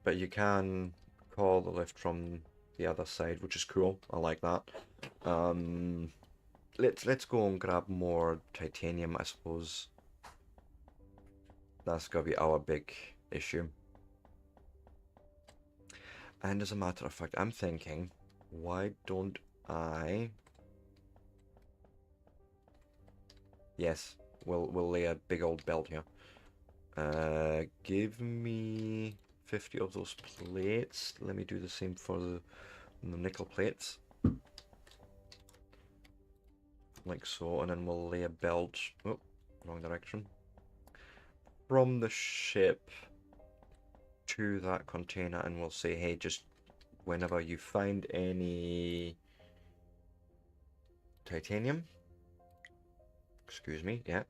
But you can call the lift from the other side, which is cool. I like that. Um, let's go and grab more titanium, I suppose. That's gotta be our big issue. And as a matter of fact, I'm thinking, why don't I? Yes, we'll lay a big old belt here. Give me 50 of those plates. Let me do the same for the nickel plates. Like so, and then we'll lay a belt. Oh, wrong direction. From the ship to that container, and we'll say, hey, just whenever you find any titanium, excuse me, yeah,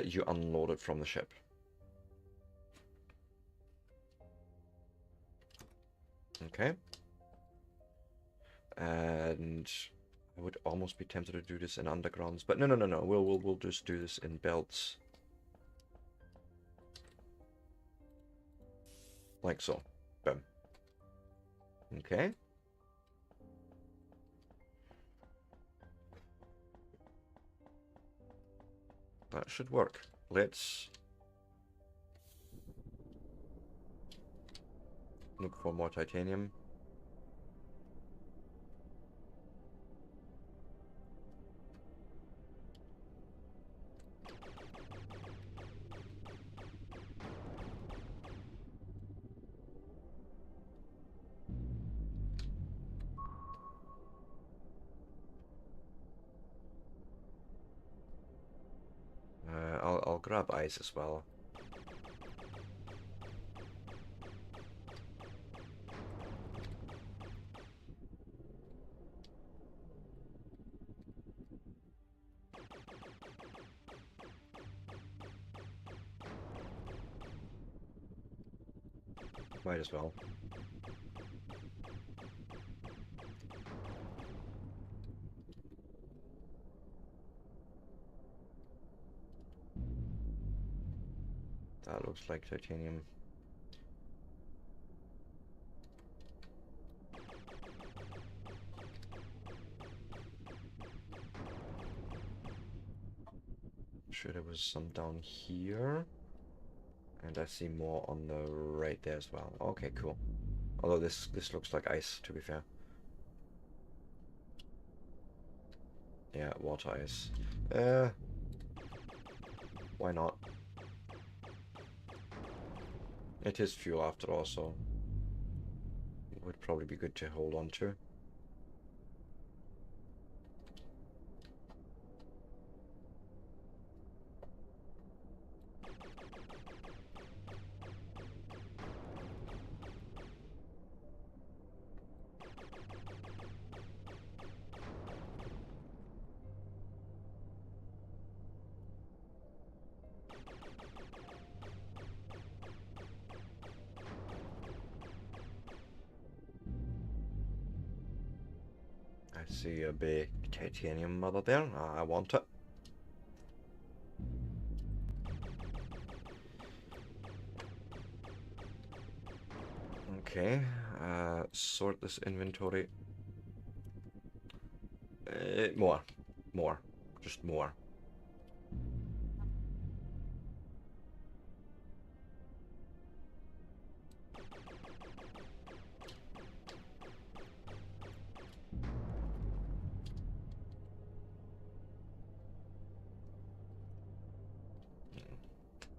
you unload it from the ship. Okay. And I would almost be tempted to do this in undergrounds, but no. We'll just do this in belts. Like so. Boom. Okay. That should work. Let's look for more titanium. I'll grab ice as well. Might as well. That looks like titanium. Sure, there was some down here. And I see more on the right there as well. Okay, cool. Although this looks like ice, to be fair. Yeah, water ice. Why not? It is fuel after all, so it would probably be good to hold on to. I see a big titanium mother there. I want it. Okay, sort this inventory. More. More. Just more.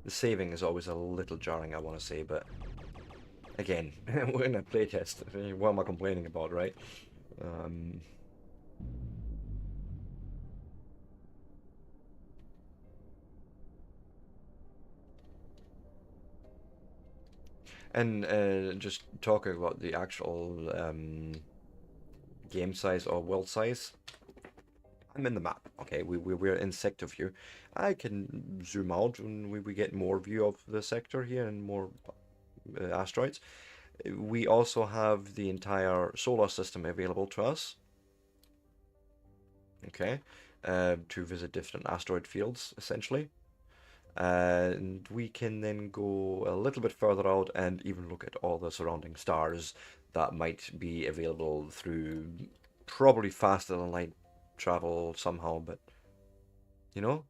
The saving is always a little jarring, I want to say, but again, we're in a playtest. What am I complaining about, right? Um, and just talking about the actual game size or world size, I'm in the map. Okay, we're in sector view. I can zoom out and we get more view of the sector here and more asteroids. We also have the entire solar system available to us. Okay, to visit different asteroid fields essentially. And we can then go a little bit further out and even look at all the surrounding stars that might be available through probably faster than light travel somehow, but you know,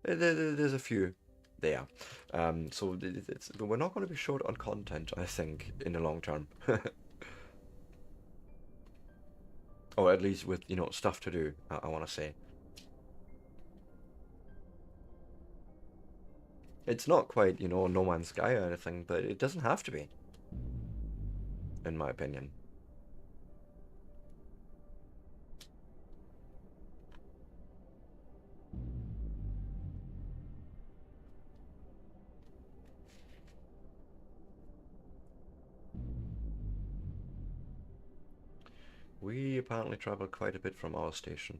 there's a few there. So we're not going to be short on content, I think, in the long term. Or at least with, stuff to do, I want to say. It's not quite, No Man's Sky or anything, but it doesn't have to be, in my opinion. We apparently travel quite a bit from our station.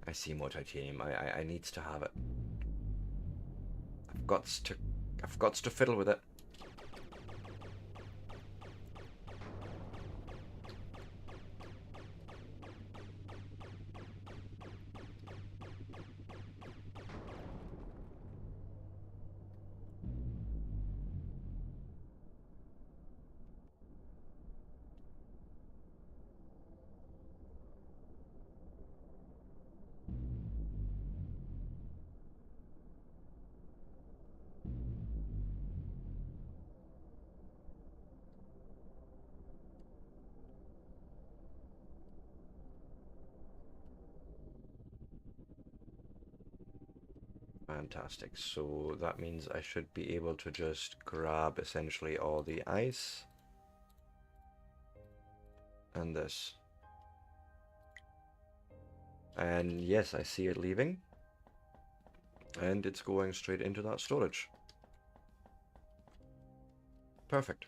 I see more titanium. I needs to have it. I've got to I've got to fiddle with it. Fantastic. So that means I should be able to just grab essentially all the ice and this. And yes, I see it leaving. And it's going straight into that storage. Perfect.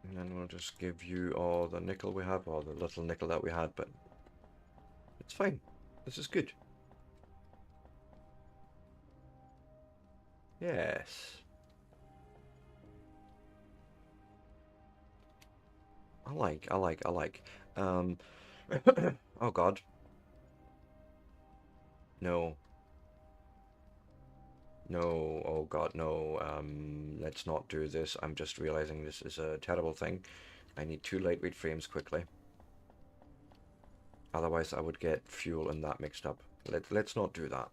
And then we'll just give you all the nickel we have, or the little nickel that we had, but it's fine. This is good. Yes. I like. Um, oh God. No. No, oh God, no. Let's not do this. I'm just realizing this is a terrible thing. I need 2 lightweight frames quickly. Otherwise, I would get fuel and that mixed up. Let's not do that.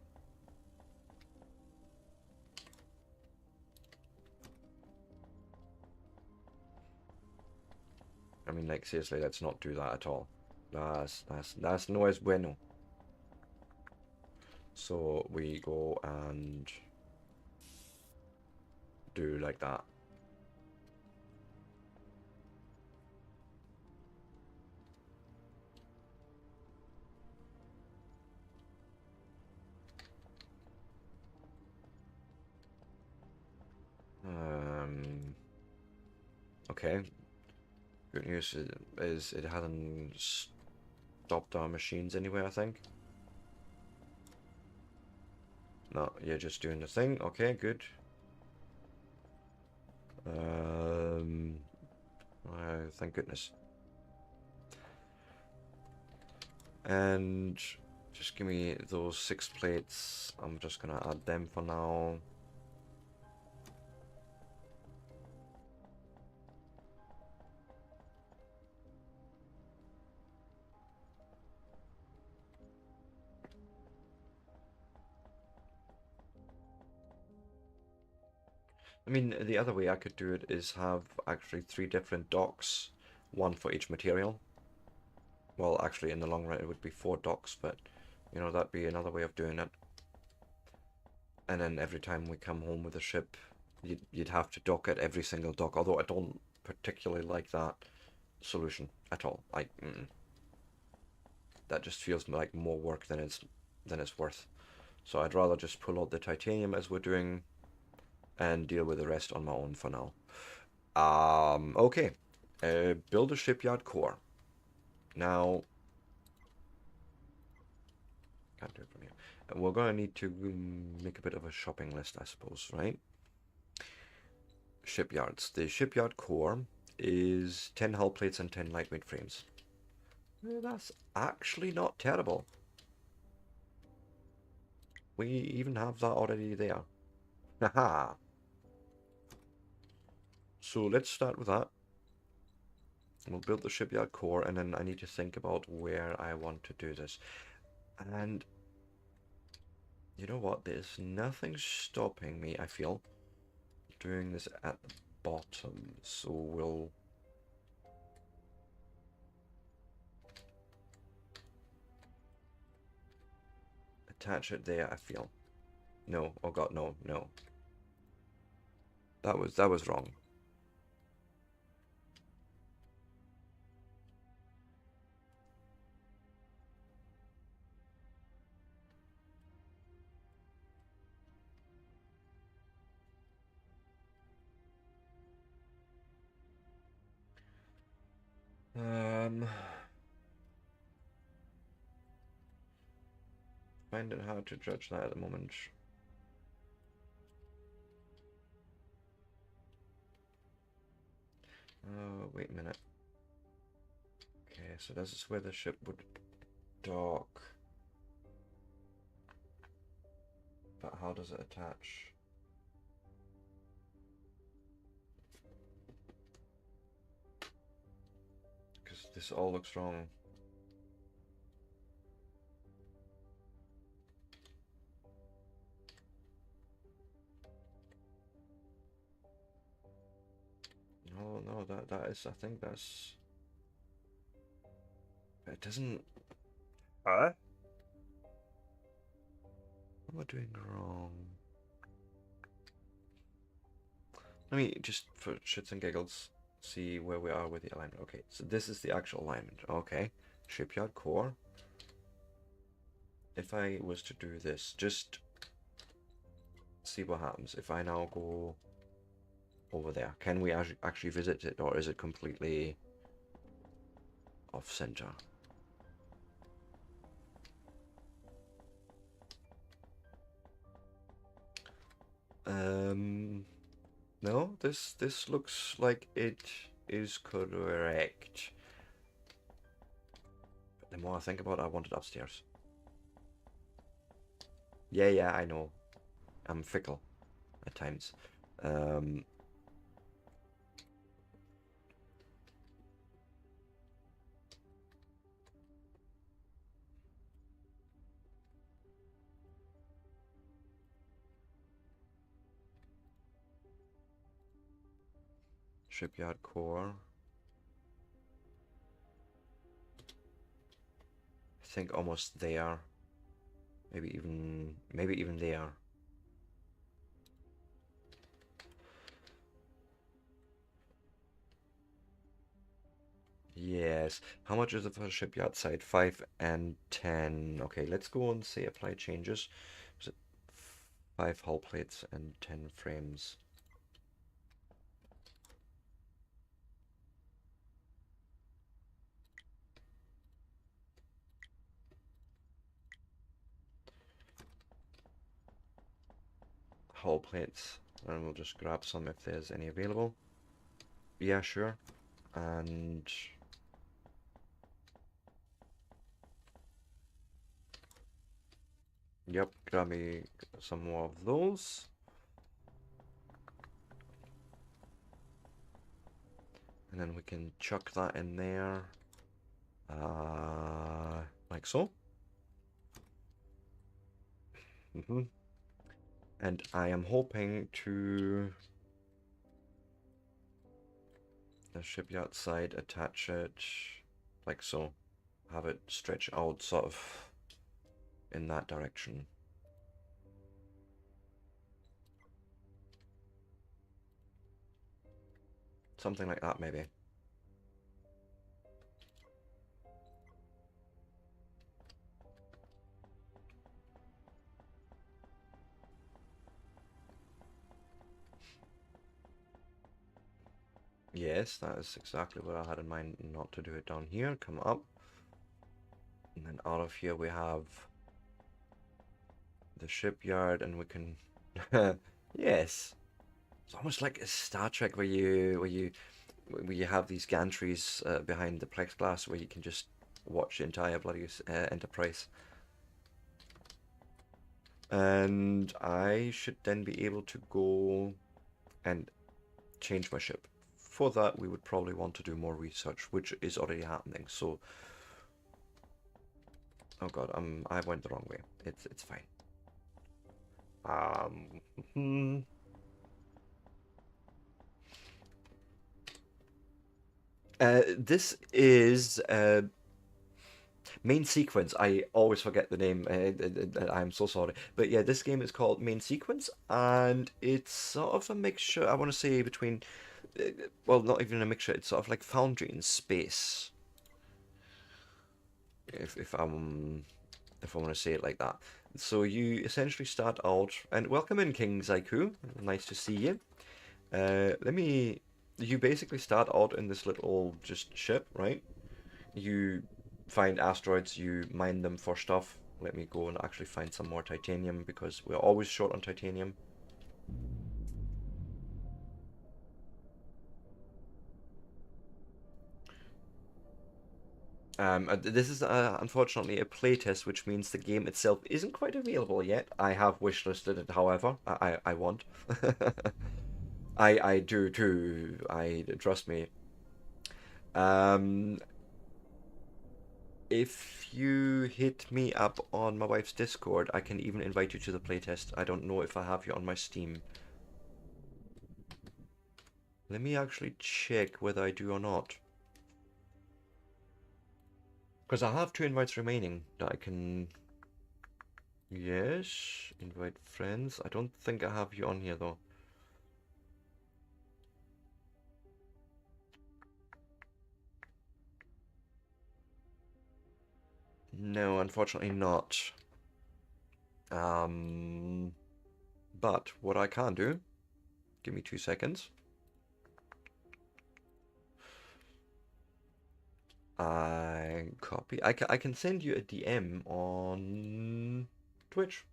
I mean, like, seriously, let's not do that at all. That's no es bueno. So we go and do like that. Okay. Good news is it hasn't stopped our machines anyway, I think. No, you're just doing the thing. Okay, good. Thank goodness. And just give me those 6 plates. I'm just gonna add them for now. I mean, the other way I could do it is have actually 3 different docks, one for each material. Well, actually, in the long run, it would be 4 docks, but, you know, that'd be another way of doing it. And then every time we come home with a ship, you'd have to dock at every single dock, although I don't particularly like that solution at all. That just feels like more work than it's worth. So I'd rather just pull out the titanium as we're doing and deal with the rest on my own for now. Okay. Build a shipyard core. Now, can't do it from here. And we're going to need to make a bit of a shopping list, I suppose, right? Shipyards. The shipyard core is 10 hull plates and 10 lightweight frames. That's actually not terrible. We even have that already there. Haha. So let's start with that. We'll build the shipyard core, and then I need to think about where I want to do this. And you know what? There's nothing stopping me, I feel, doing this at the bottom. So we'll attach it there, I feel. No, oh god, no, no. That was wrong. Find it hard to judge that at the moment. Wait a minute. Okay, so this is where the ship would dock. But how does it attach? Because this all looks wrong. No, no, that is, I think that's... It doesn't... Huh? What am I doing wrong? Let me just, for shits and giggles, see where we are with the alignment. Okay, so this is the actual alignment. Okay, shipyard core. If I was to do this, just see what happens. If I now go over there, can we actually visit it, or is it completely off center? No, this looks like it is correct. But the more I think about it, I want it upstairs. Yeah, I know. I'm fickle at times. Shipyard core. I think almost there. Maybe even there. Yes. How much is it for a shipyard site? 5 and 10. Okay, let's go and say apply changes. Is it 5 hull plates and 10 frames? hull plates, and we'll just grab some if there's any available. Yeah, sure. And yep, grab me some more of those. And then we can chuck that in there. Like so. And I am hoping to the shipyard side attach it like so. Have it stretch out sort of in that direction. Something like that, maybe. Yes, that is exactly what I had in mind, not to do it down here. Come up. And then out of here we have the shipyard, and we can... Yes. It's almost like a Star Trek where you have these gantries behind the plexiglass where you can just watch the entire bloody Enterprise. And I should then be able to go and change my ship. For that, we would probably want to do more research, which is already happening. So, oh god, I went the wrong way. It's fine. This is Main Sequence. I always forget the name. I'm so sorry. But yeah, this game is called Main Sequence, and it's sort of a mixture, I want to say, between... well, not even a mixture. It's sort of like Foundry in space. If I want to say it like that. So you essentially start out, and welcome in, King Zaiku. Nice to see you. You basically start out in this little just ship, right? You find asteroids, you mine them for stuff. Let me go and actually find some more titanium, because we're always short on titanium. This is unfortunately a playtest, which means the game itself isn't quite available yet. I have wishlisted it, however. I want. I do too. I trust me. If you hit me up on my wife's Discord, I can even invite you to the playtest. I don't know if I have you on my Steam. Let me actually check whether I do or not. Because I have 2 invites remaining that I can... Yes, invite friends. I don't think I have you on here though. No, unfortunately not. But what I can do, give me 2 seconds. I copy. I can send you a DM on Twitch.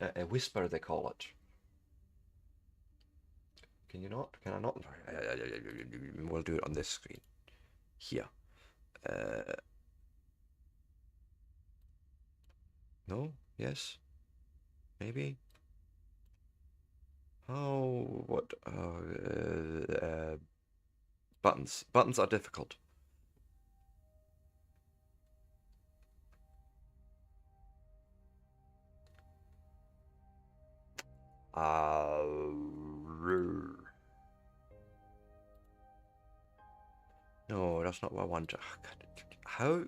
A whisper, they call it. Can you not? Can I not? We'll do it on this screen. Here. No? Yes? Maybe? Oh, what? Buttons. Buttons are difficult. No, that's not what I want. Oh, God. How?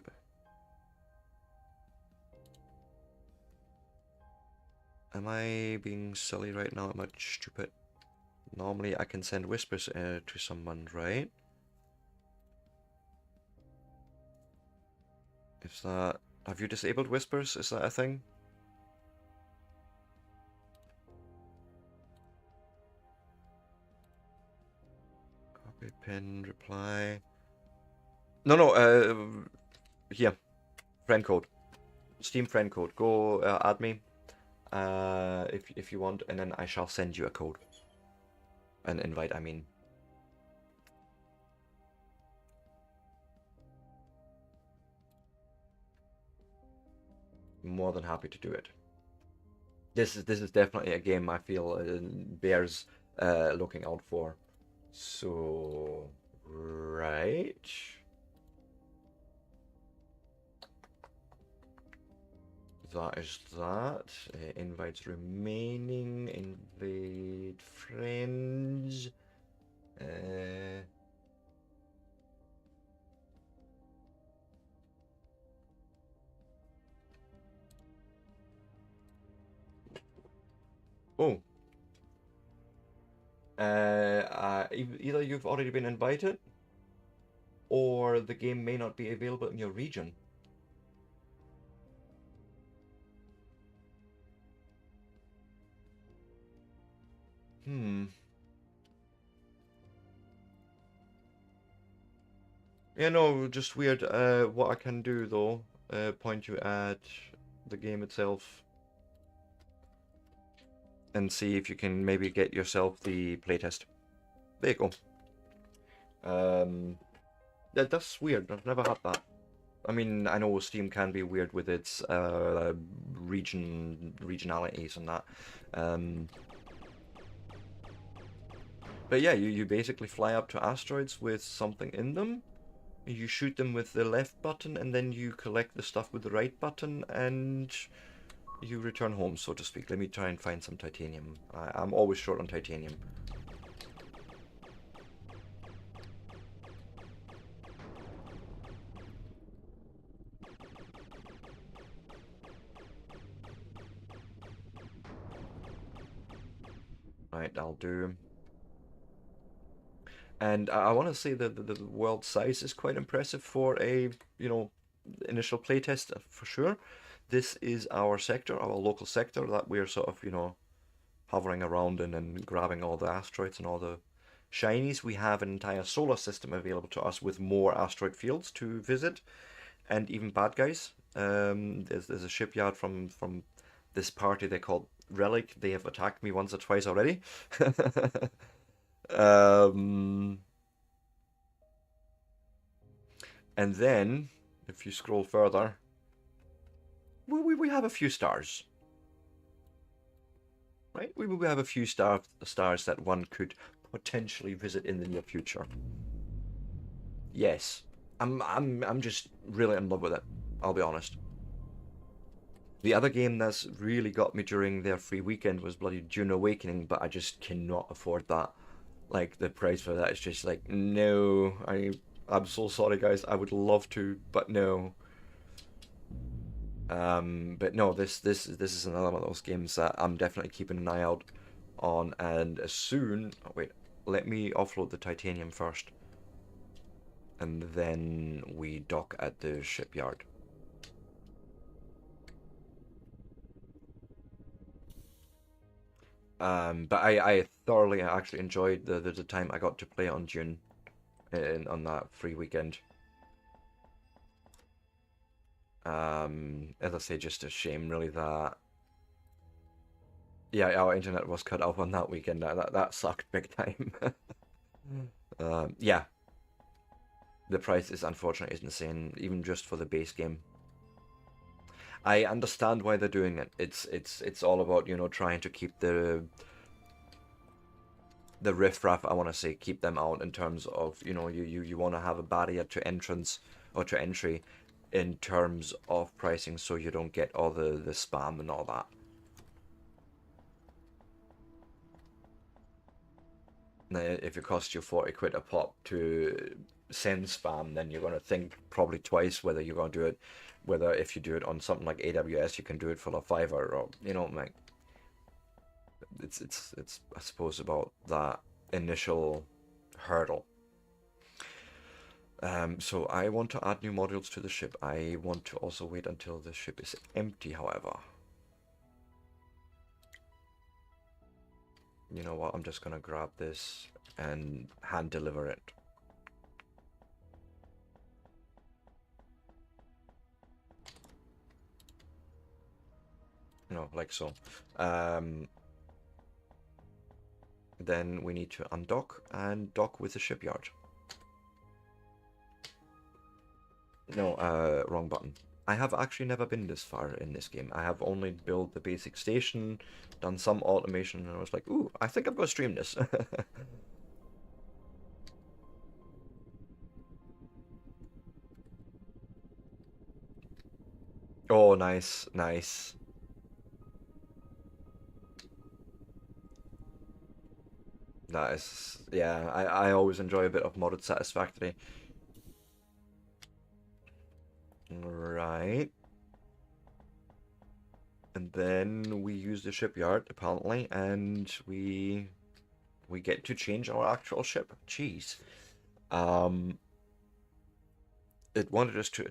Am I being silly right now? Am I stupid? Normally I can send whispers to someone, right? Is that... Have you disabled whispers? Is that a thing? Copy, pin, reply... No, here. Friend code. Steam friend code. Go add me. if you want, and then I shall send you a code. An invite, I mean. More than happy to do it. This is definitely a game I feel bears looking out for. So, right. That is that. Invites remaining. Invite friends. Oh. Either you've already been invited, or the game may not be available in your region. Hmm. Yeah, no, just weird. What I can do though, point you at the game itself and see if you can maybe get yourself the playtest. There you go. That's weird. I've never had that. I mean, I know Steam can be weird with its regionalities and that. But yeah, you basically fly up to asteroids with something in them. You shoot them with the left button, and then you collect the stuff with the right button, and you return home, so to speak. Let me try and find some titanium. I'm always short on titanium. Right, I'll do. And I want to say that the world size is quite impressive for a, initial playtest for sure. This is our sector, our local sector that we're sort of, hovering around in and grabbing all the asteroids and all the shinies. We have an entire solar system available to us with more asteroid fields to visit, and even bad guys. There's a shipyard from this party they call Relic. They have attacked me once or twice already. um, and then, if you scroll further, we have a few stars. Right? We have a few stars that one could potentially visit in the near future. Yes. I'm just really in love with it, I'll be honest. The other game that's really got me during their free weekend was bloody Dune Awakening, but I just cannot afford that. Like, the price for that is just like, no, I'm so sorry guys, I would love to, but no. But no, this is another one of those games that I'm definitely keeping an eye out on, and as soon, oh wait, let me offload the titanium first, and then we dock at the shipyard. But I thoroughly actually enjoyed the time I got to play on Dune on that free weekend. As I say, just a shame really that yeah, our internet was cut off on that weekend. That sucked big time. Yeah, the price is unfortunately insane, even just for the base game. I understand why they're doing it. It's all about, trying to keep the riffraff, I want to say, keep them out in terms of, you want to have a barrier to entrance or to entry in terms of pricing, so you don't get all the spam and all that. Now, if it costs you 40 quid a pop to send spam, then you're going to think probably twice whether you're going to do it, whether if you do it on something like AWS, you can do it for a fiver, or, like, it's I suppose about that initial hurdle. So I want to add new modules to the ship. I want to also wait until the ship is empty, however. You know what, I'm just gonna grab this and hand deliver it. No, like so. Um, then we need to undock and dock with the shipyard. No, wrong button. I have actually never been this far in this game. I have only built the basic station, done some automation, and I was like, ooh, I think I'm going to stream this. Oh, nice, nice. That is, yeah, I always enjoy a bit of modded satisfactory. Right. And then we use the shipyard, apparently, and we get to change our actual ship. Jeez. Um, it wanted us to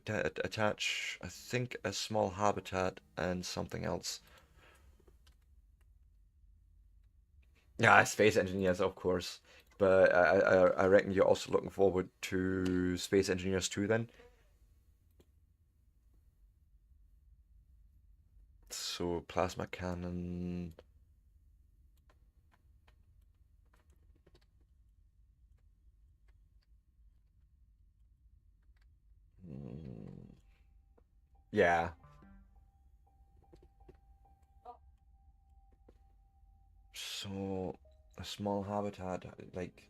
attach, I think, a small habitat and something else. Yeah, space engineers, of course. But I reckon you're also looking forward to space engineers too, then. So plasma cannon. Mm, yeah. So a small habitat, like,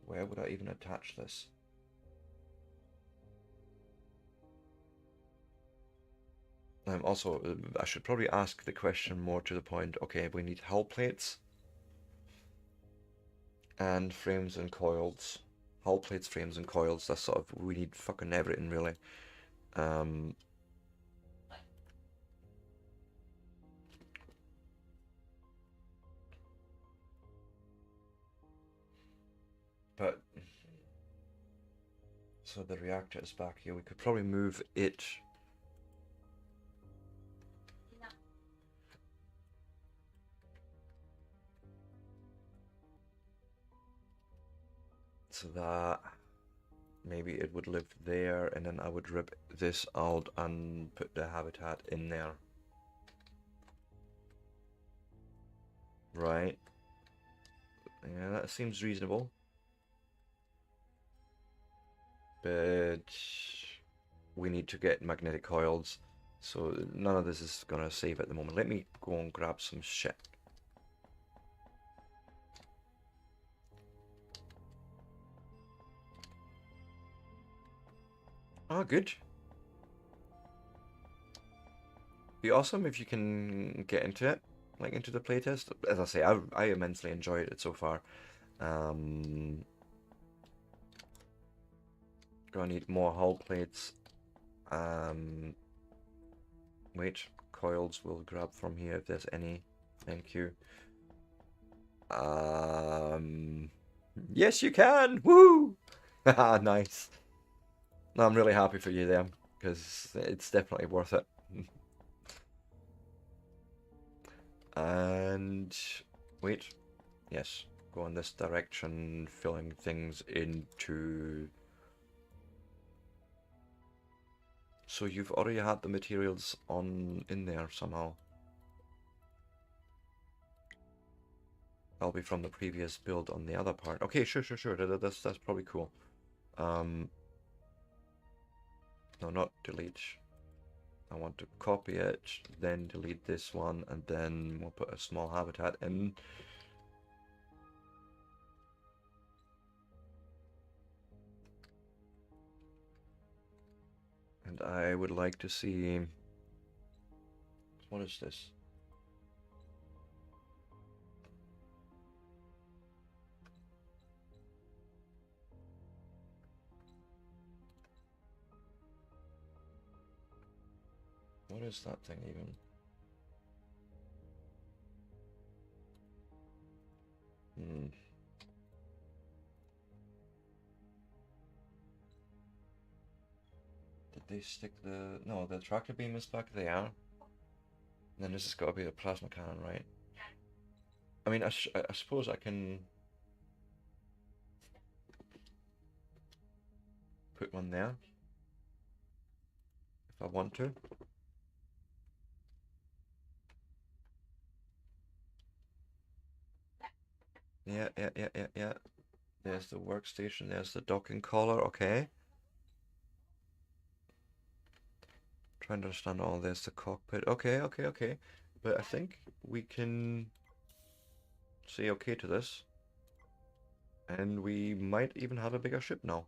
where would I even attach this? Also, I should probably ask the question more to the point. Okay, we need hull plates and frames and coils. Hull plates, frames, and coils. That's sort of, we need fucking everything really. Um, but so the reactor is back here. We could probably move it. So that maybe it would live there, and then I would rip this out and put the habitat in there. Right. Yeah, that seems reasonable. But we need to get magnetic coils, so none of this is gonna save at the moment. Let me go and grab some shit. Oh, good. Be awesome if you can get into it, like into the playtest. As I say, I immensely enjoyed it so far. Um, Gonna need more hull plates. Um, Wait, coils we'll grab from here if there's any. Thank you. Um, yes, you can. Woo! Haha, nice. No, I'm really happy for you there because it's definitely worth it. And wait, yes, go in this direction, filling things into. So you've already had the materials on in there somehow. That'll be from the previous build on the other part. Okay, sure. That's probably cool. No, not delete. I want to copy it, then delete this one, and then we'll put a small habitat in. And I would like to see... What is this? What is that thing even? Hmm. Did they stick the... No, the tractor beam is back there. And then this has got to be a plasma cannon, right? I mean, I suppose I can put one there if I want to. Yeah. There's the workstation, there's the docking collar, okay. Trying to understand all this, the cockpit, okay. But I think we can say okay to this. And we might even have a bigger ship now.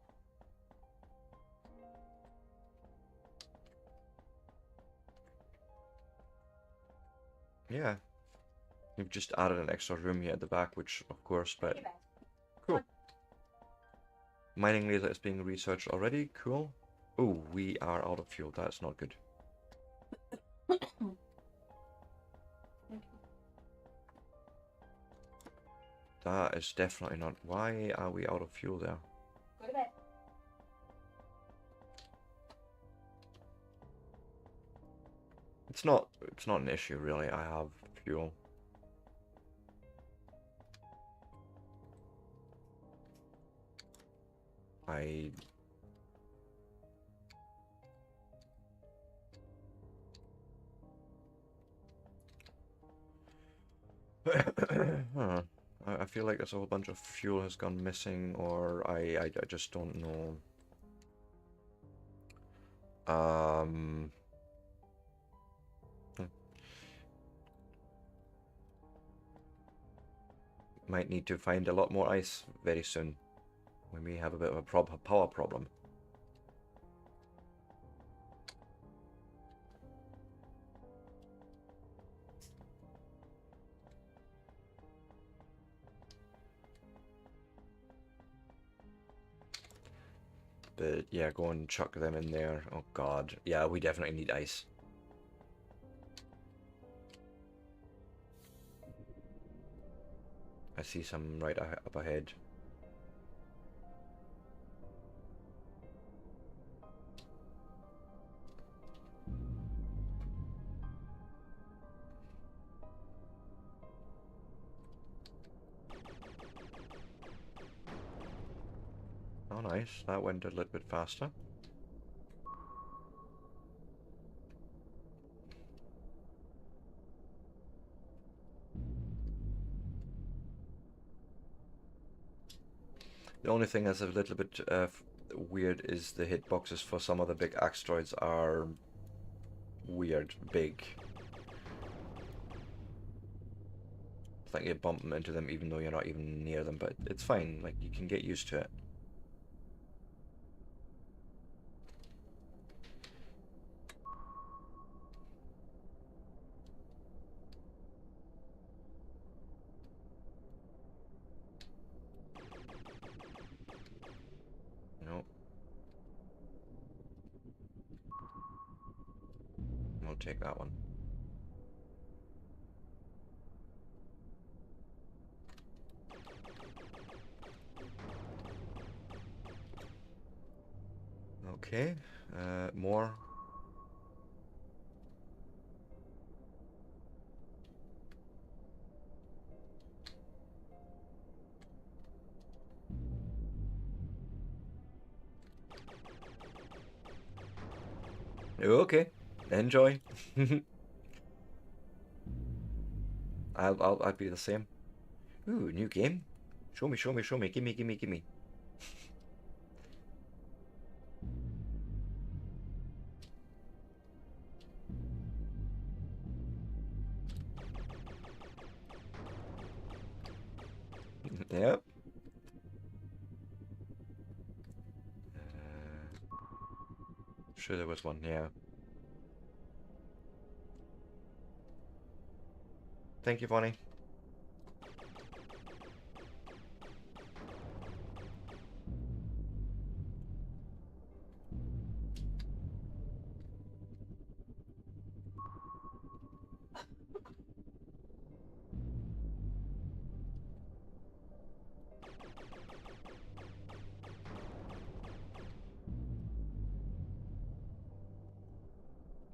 Yeah. We've just added an extra room here at the back, which of course, but cool. Mining laser is being researched already, cool. Oh, we are out of fuel, that's not good. That is definitely not. Why are we out of fuel there? Go to bed. It's not an issue really. I have fuel. I huh. I feel like there's a whole bunch of fuel has gone missing, or I just don't know. Hmm. Might need to find a lot more ice very soon. We may have a bit of a power problem. But yeah, go and chuck them in there. Oh god. Yeah, we definitely need ice. I see some right up ahead. Oh nice, that went a little bit faster. The only thing that's a little bit weird is the hitboxes for some of the big asteroids are weird, big. It's like you bump into them even though you're not even near them, but it's fine, like you can get used to it. No, we'll take that one. Okay, more. Okay, enjoy. I'll be the same. Ooh, new game. Show me. Gimme. Yep. Sure there was one, yeah. Thank you, Bonnie.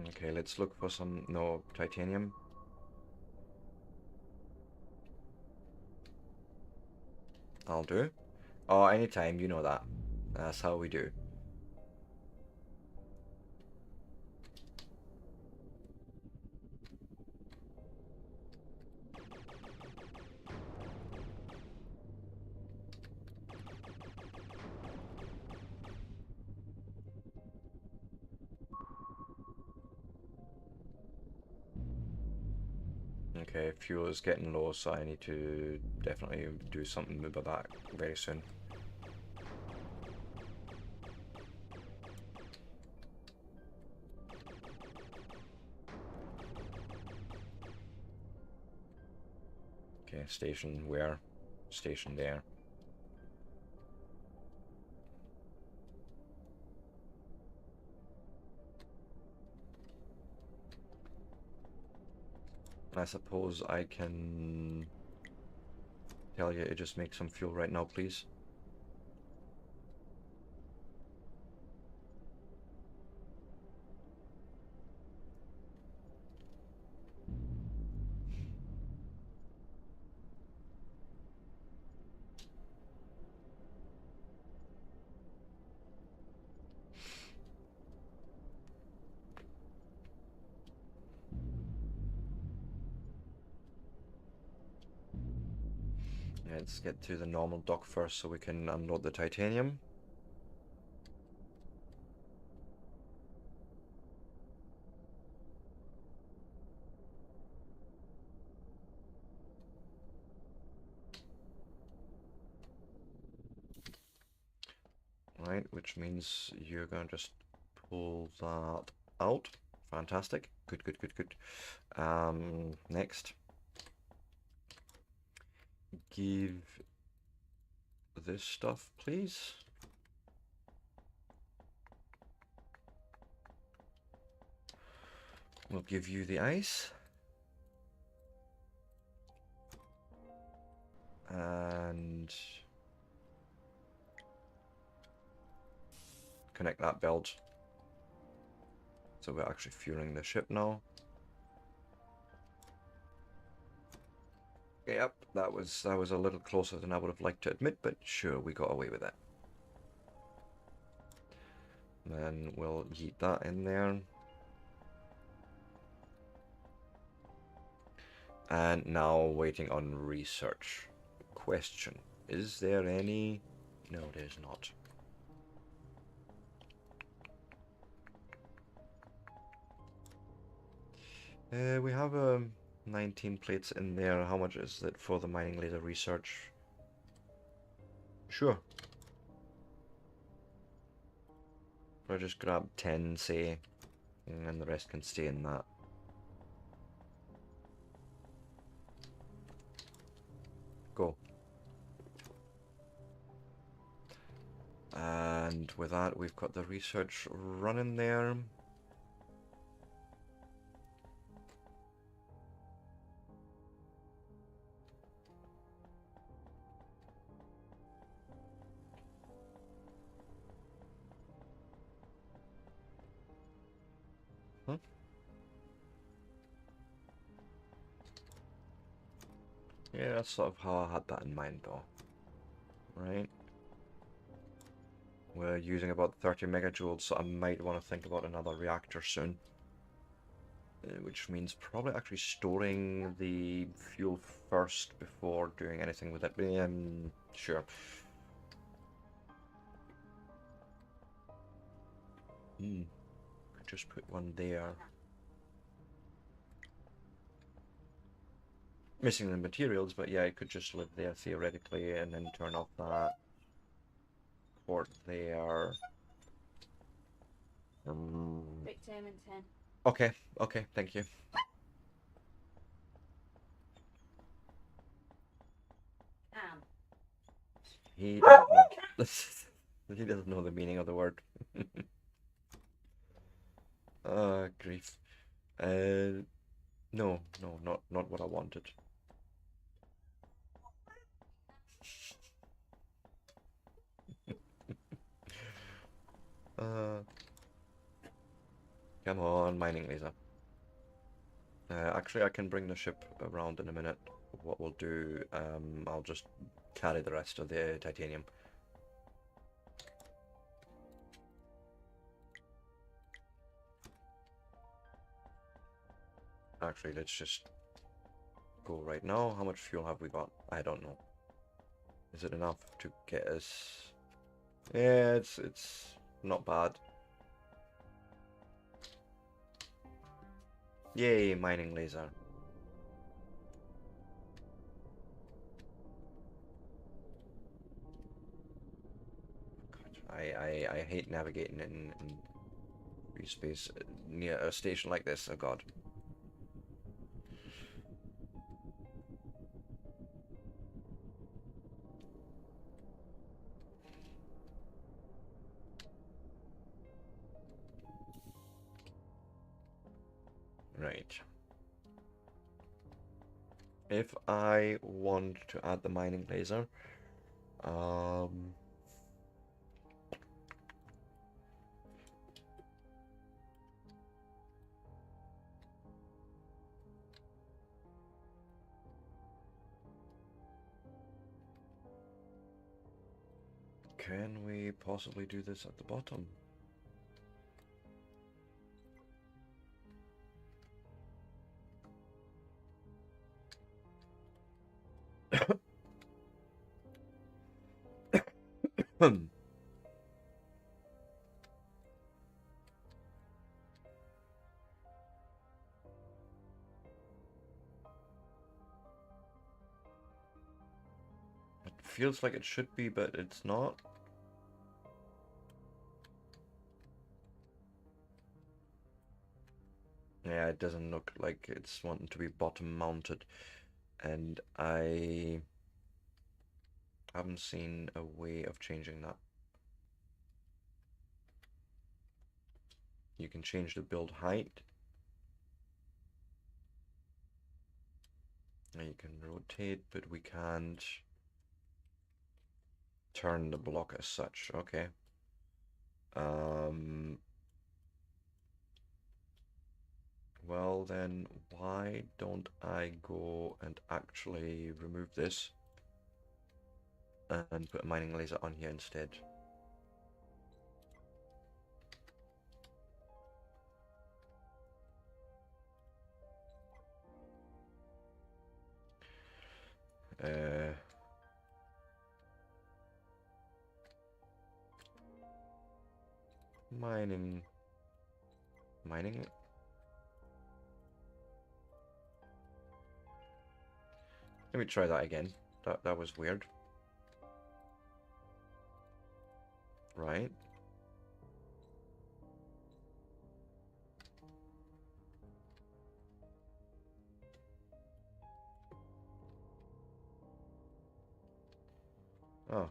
Okay, let's look for some, no, titanium. I'll do. Oh, anytime, you know that. That's how we do. Okay, fuel is getting low, so I need to definitely do something about that very soon. Okay, station where? Station there. I suppose I can tell you to just make some fuel right now, please. Let's get to the normal dock first so we can unload the titanium. Right, which means you're going to just pull that out. Fantastic. Good, good, good, good. Next. Give this stuff, please. We'll give you the ice. And connect that belt. So we're actually fueling the ship now. Yep, that was a little closer than I would have liked to admit, but sure, we got away with it. Then we'll yeet that in there. And now waiting on research. Question. Is there any... No, there's not. We have 19 plates in there. How much is it for the mining laser research? Sure. I'll just grab 10, say, and then the rest can stay in that. Go. And with that, we've got the research running there. Huh? Yeah, that's sort of how I had that in mind, though. Right? We're using about 30 megajoules, so I might want to think about another reactor soon. Which means probably actually storing the fuel first before doing anything with it. Sure. Just put one there. Missing the materials, but yeah, it could just live there theoretically and then turn off that port there. Quick time in 10. Okay, okay, thank you. He doesn't know. He doesn't know the meaning of the word. Grief. No, not what I wanted. Come on, mining laser. Actually, I can bring the ship around in a minute. What we'll do, I'll just carry the rest of the titanium. Actually, let's just go right now. How much fuel have we got? I don't know. Is it enough to get us? Yeah, it's not bad. Yay, mining laser. I hate navigating in free space near a station like this. Oh god. Right. If I want to add the mining laser, um, can we possibly do this at the bottom? Hmm. It feels like it should be, but it's not. Yeah, it doesn't look like it's wanting to be bottom mounted, and I haven't seen a way of changing that. You can change the build height, and you can rotate, but we can't turn the block as such. Okay. Well then, why don't I go and actually remove this and put a mining laser on here instead? Uh, mining. Mining? Let me try that again. That was weird. Right. Oh,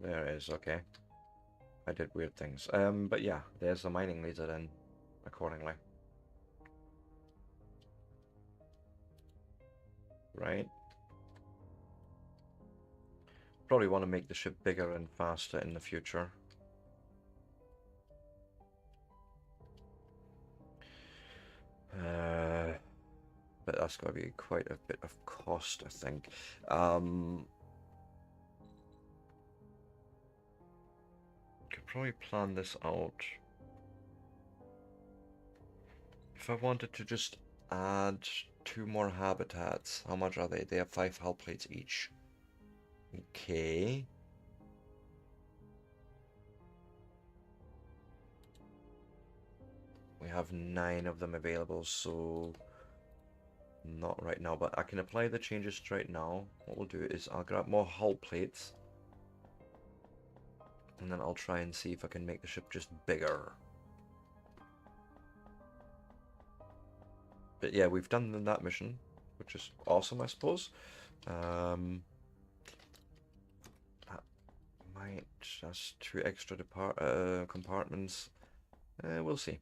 there it is. Okay. I did weird things. But yeah, there's the mining laser then, accordingly. Right. Probably want to make the ship bigger and faster in the future. But that's got to be quite a bit of cost, I think. Could probably plan this out. If I wanted to just add 2 more habitats, how much are they? They have 5 hull plates each. Okay. We have 9 of them available, so not right now, but I can apply the changes right now. What we'll do is I'll grab more hull plates, and then I'll try and see if I can make the ship just bigger. But yeah, we've done that mission, which is awesome, I suppose. That might just 2 extra compartments. We'll see.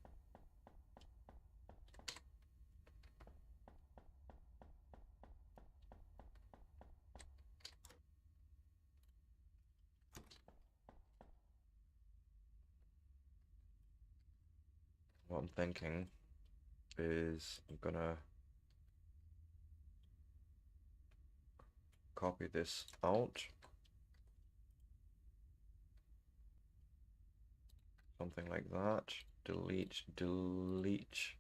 What I'm thinking is I'm gonna copy this out. Something like that. Delete, delete.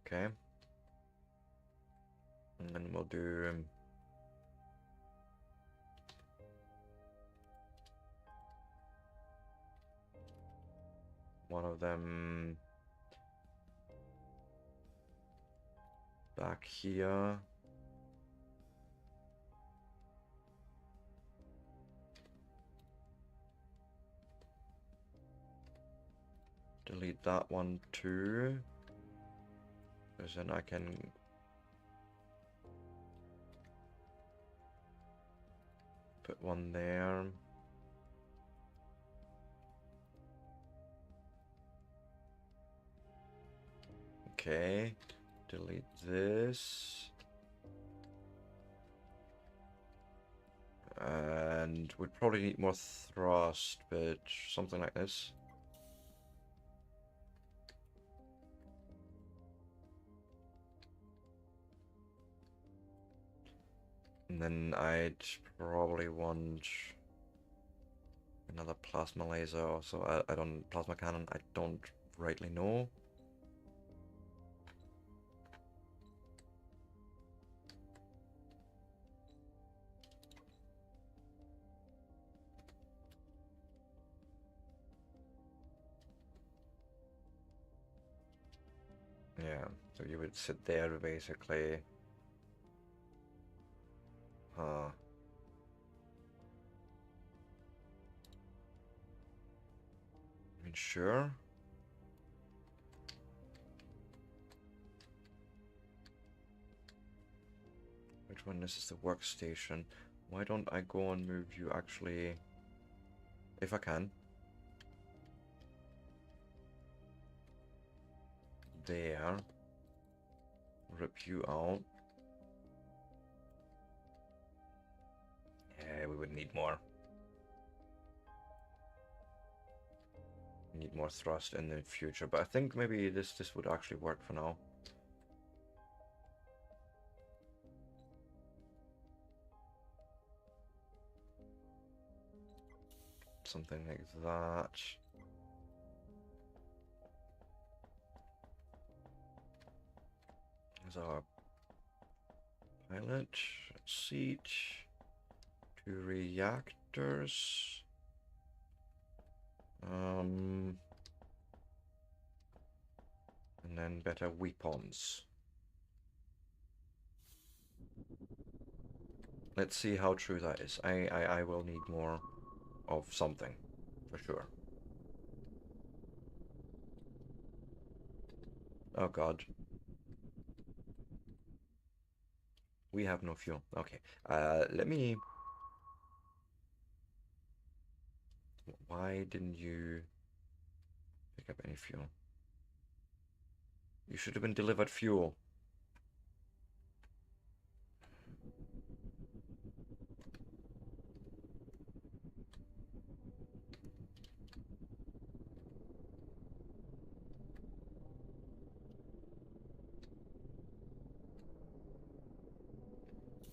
Okay. And then we'll do one of them back here. delete that one too. Because then I can put one there. Okay, delete this. And we'd probably need more thrust, but something like this. And then I'd probably want another plasma laser also. I don't, plasma cannon, I don't rightly know. Yeah, so you would sit there basically. Huh. I mean, sure. Which one? This is the workstation. Why don't I go and move you actually, if I can. There. Rip you out. Yeah, we would need more. We need more thrust in the future, but I think maybe this would actually work for now. Something like that. There's our pilot seat. 2 reactors. And then better weapons. Let's see how true that is. I will need more of something, for sure. Oh god. We have no fuel. Okay. Let me... Why didn't you pick up any fuel? You should have been delivered fuel.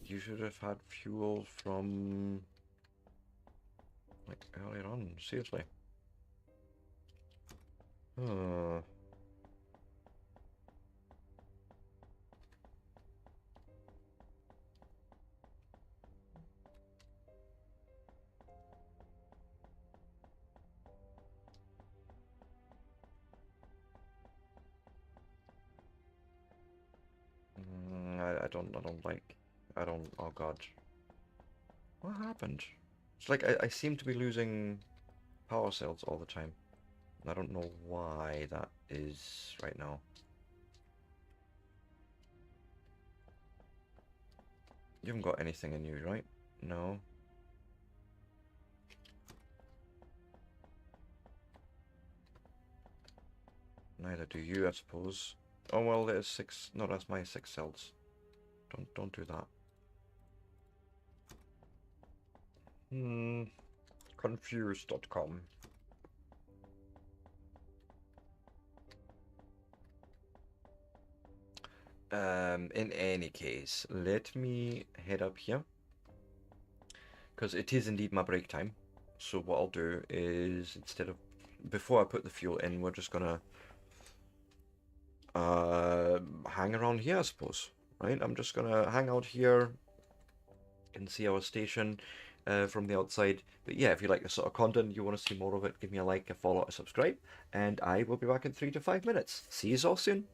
You should have had fuel from... like, earlier on. Seriously. Oh. I don't like... oh god. What happened? It's like I seem to be losing power cells all the time. I don't know why that is right now. You haven't got anything in you, right? No. Neither do you, I suppose. Oh well, there's 6. No, that's my 6 cells. Don't do that. Confused.com. In any case, let me head up here. Because it is indeed my break time. So what I'll do is, instead of... before I put the fuel in, we're just gonna... hang around here, I suppose. Right? I'm just gonna hang out here and see our station from the outside. But yeah, if you like this sort of content, you want to see more of it, give me a like, a follow, a subscribe, and I will be back in 3 to 5 minutes. See you all soon.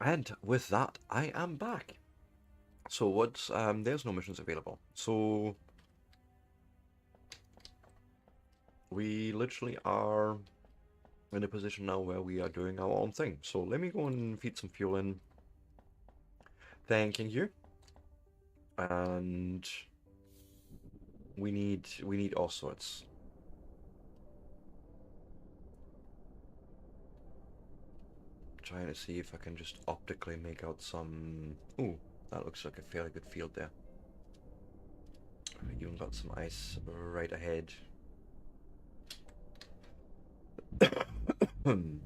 And with that, I am back. So what's there's no missions available. So we literally are in a position now where we are doing our own thing. So let me go and feed some fuel in. Thanking you. And we need all sorts. Trying to see if I can just optically make out some. Ooh, that looks like a fairly good field there. You got some ice right ahead. And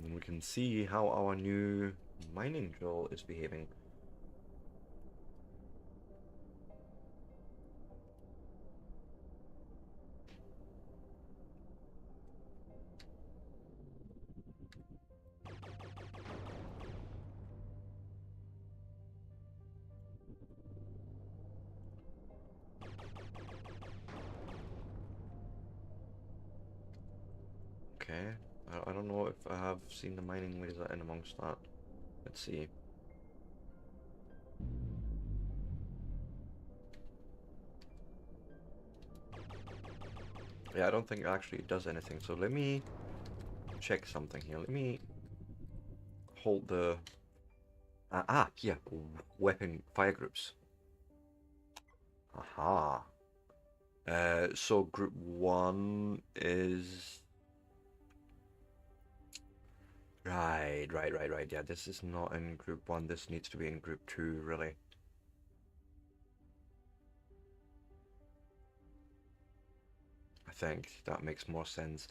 we can see how our new mining drill is behaving. Okay, I don't know if I have seen the mining laser in amongst that. Let's see. Yeah, I don't think it actually does anything. So let me check something here. Let me hold the... here. Weapon fire groups. Aha. So group 1 is... Right. Yeah, this is not in group 1. This needs to be in group 2, really. I think that makes more sense.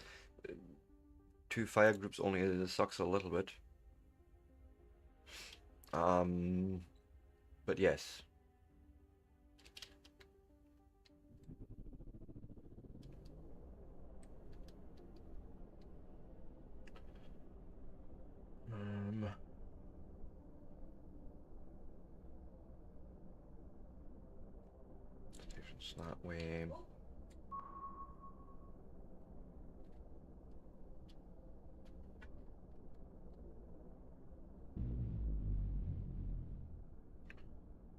2 fire groups only sucks a little bit. But yes. Stations that way.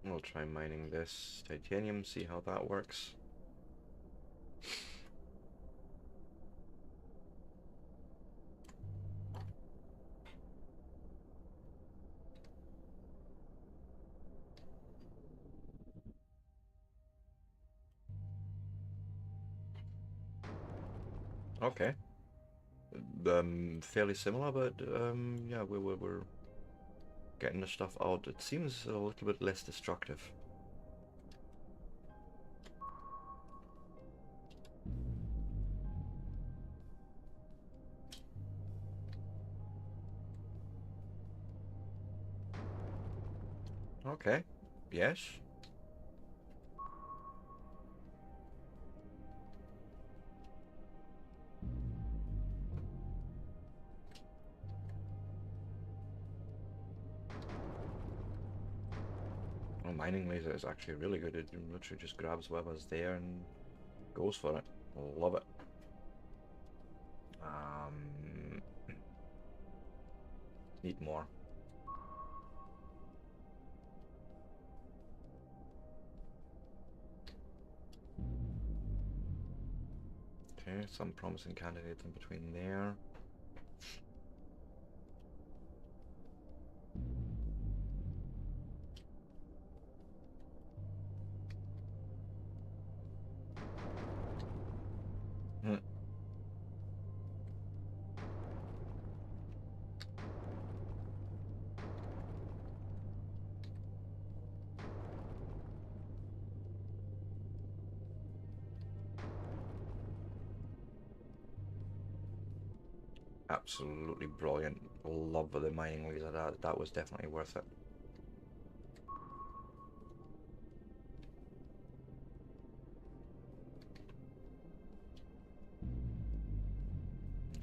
We'll try mining this titanium, see how that works. Okay. Fairly similar, but yeah, we're getting the stuff out. It seems a little bit less destructive. Okay. Yes. Well, mining laser is actually really good. It literally just grabs whatever's there and goes for it. Love it. Need more. Okay, some promising candidates in between there. Hmm. Absolutely brilliant. Love the mining laser. That was definitely worth it.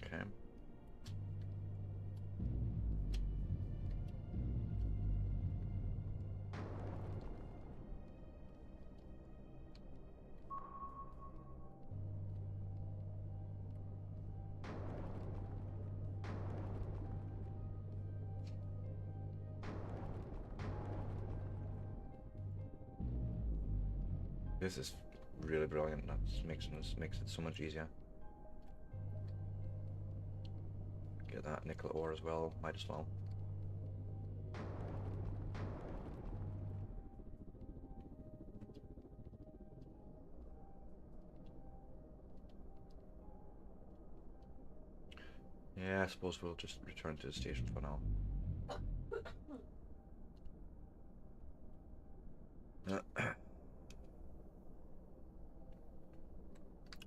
Okay. This is really brilliant. That makes it so much easier. Get that nickel ore as well. Might as well. Yeah, I suppose we'll just return to the station for now.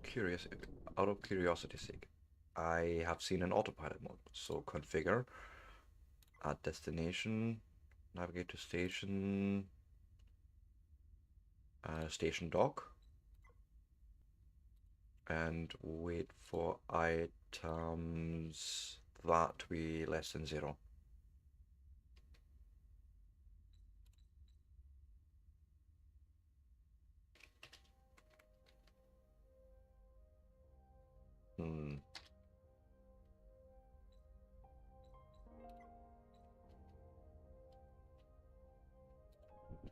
Curious, out of curiosity's sake, I have seen an autopilot mode. So configure, add destination, navigate to station, station dock, and wait for items that to be less than 0. Hmm.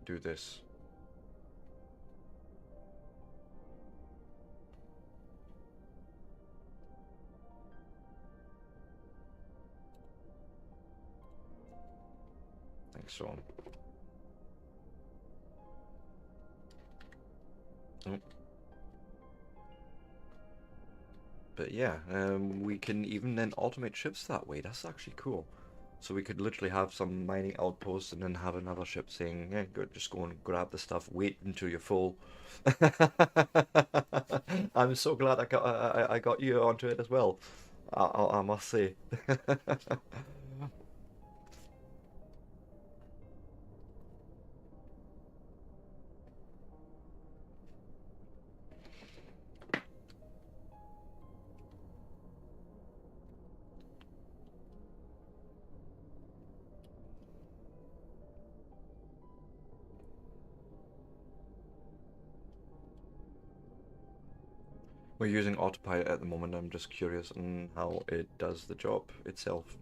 Do this. Like so. Oh. But yeah, we can even then automate ships that way. That's actually cool. So we could literally have some mining outposts and then have another ship saying, yeah, good, just go and grab the stuff, wait until you're full. I'm so glad I got you onto it as well. I must say. We're using autopilot at the moment. I'm just curious on how it does the job itself.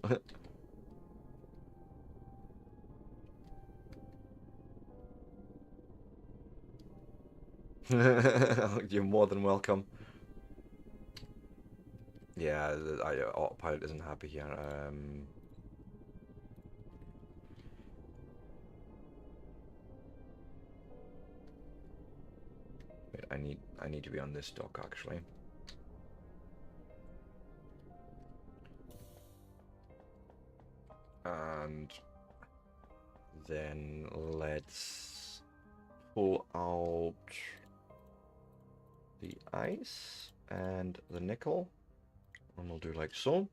You're more than welcome. Yeah, autopilot isn't happy here. Wait, I need to be on this dock actually. And then let's pull out the ice and the nickel, and we'll do like so.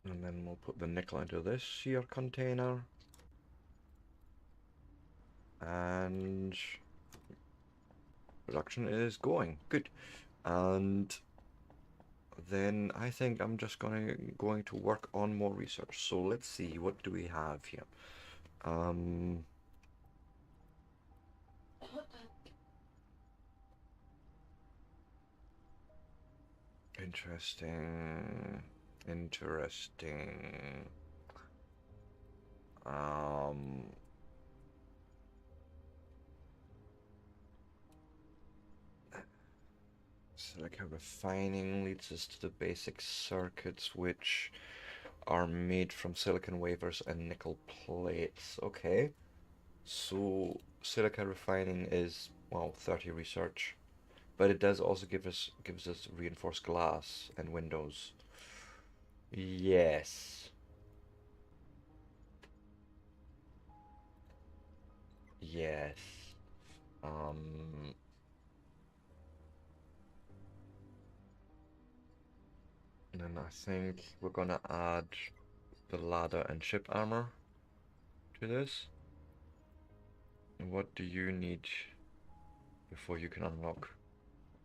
And then we'll put the nickel into this here container. And production is going. Good. And then I think I'm just going to work on more research. So let's see, what do we have here? Interesting. Interesting. Silica refining leads us to the basic circuits, which are made from silicon wafers and nickel plates. Okay. So silica refining is, well, 30 research, but it does also gives us reinforced glass and windows. Yes. Yes. And then I think we're gonna add the ladder and ship armor to this. And what do you need before you can unlock?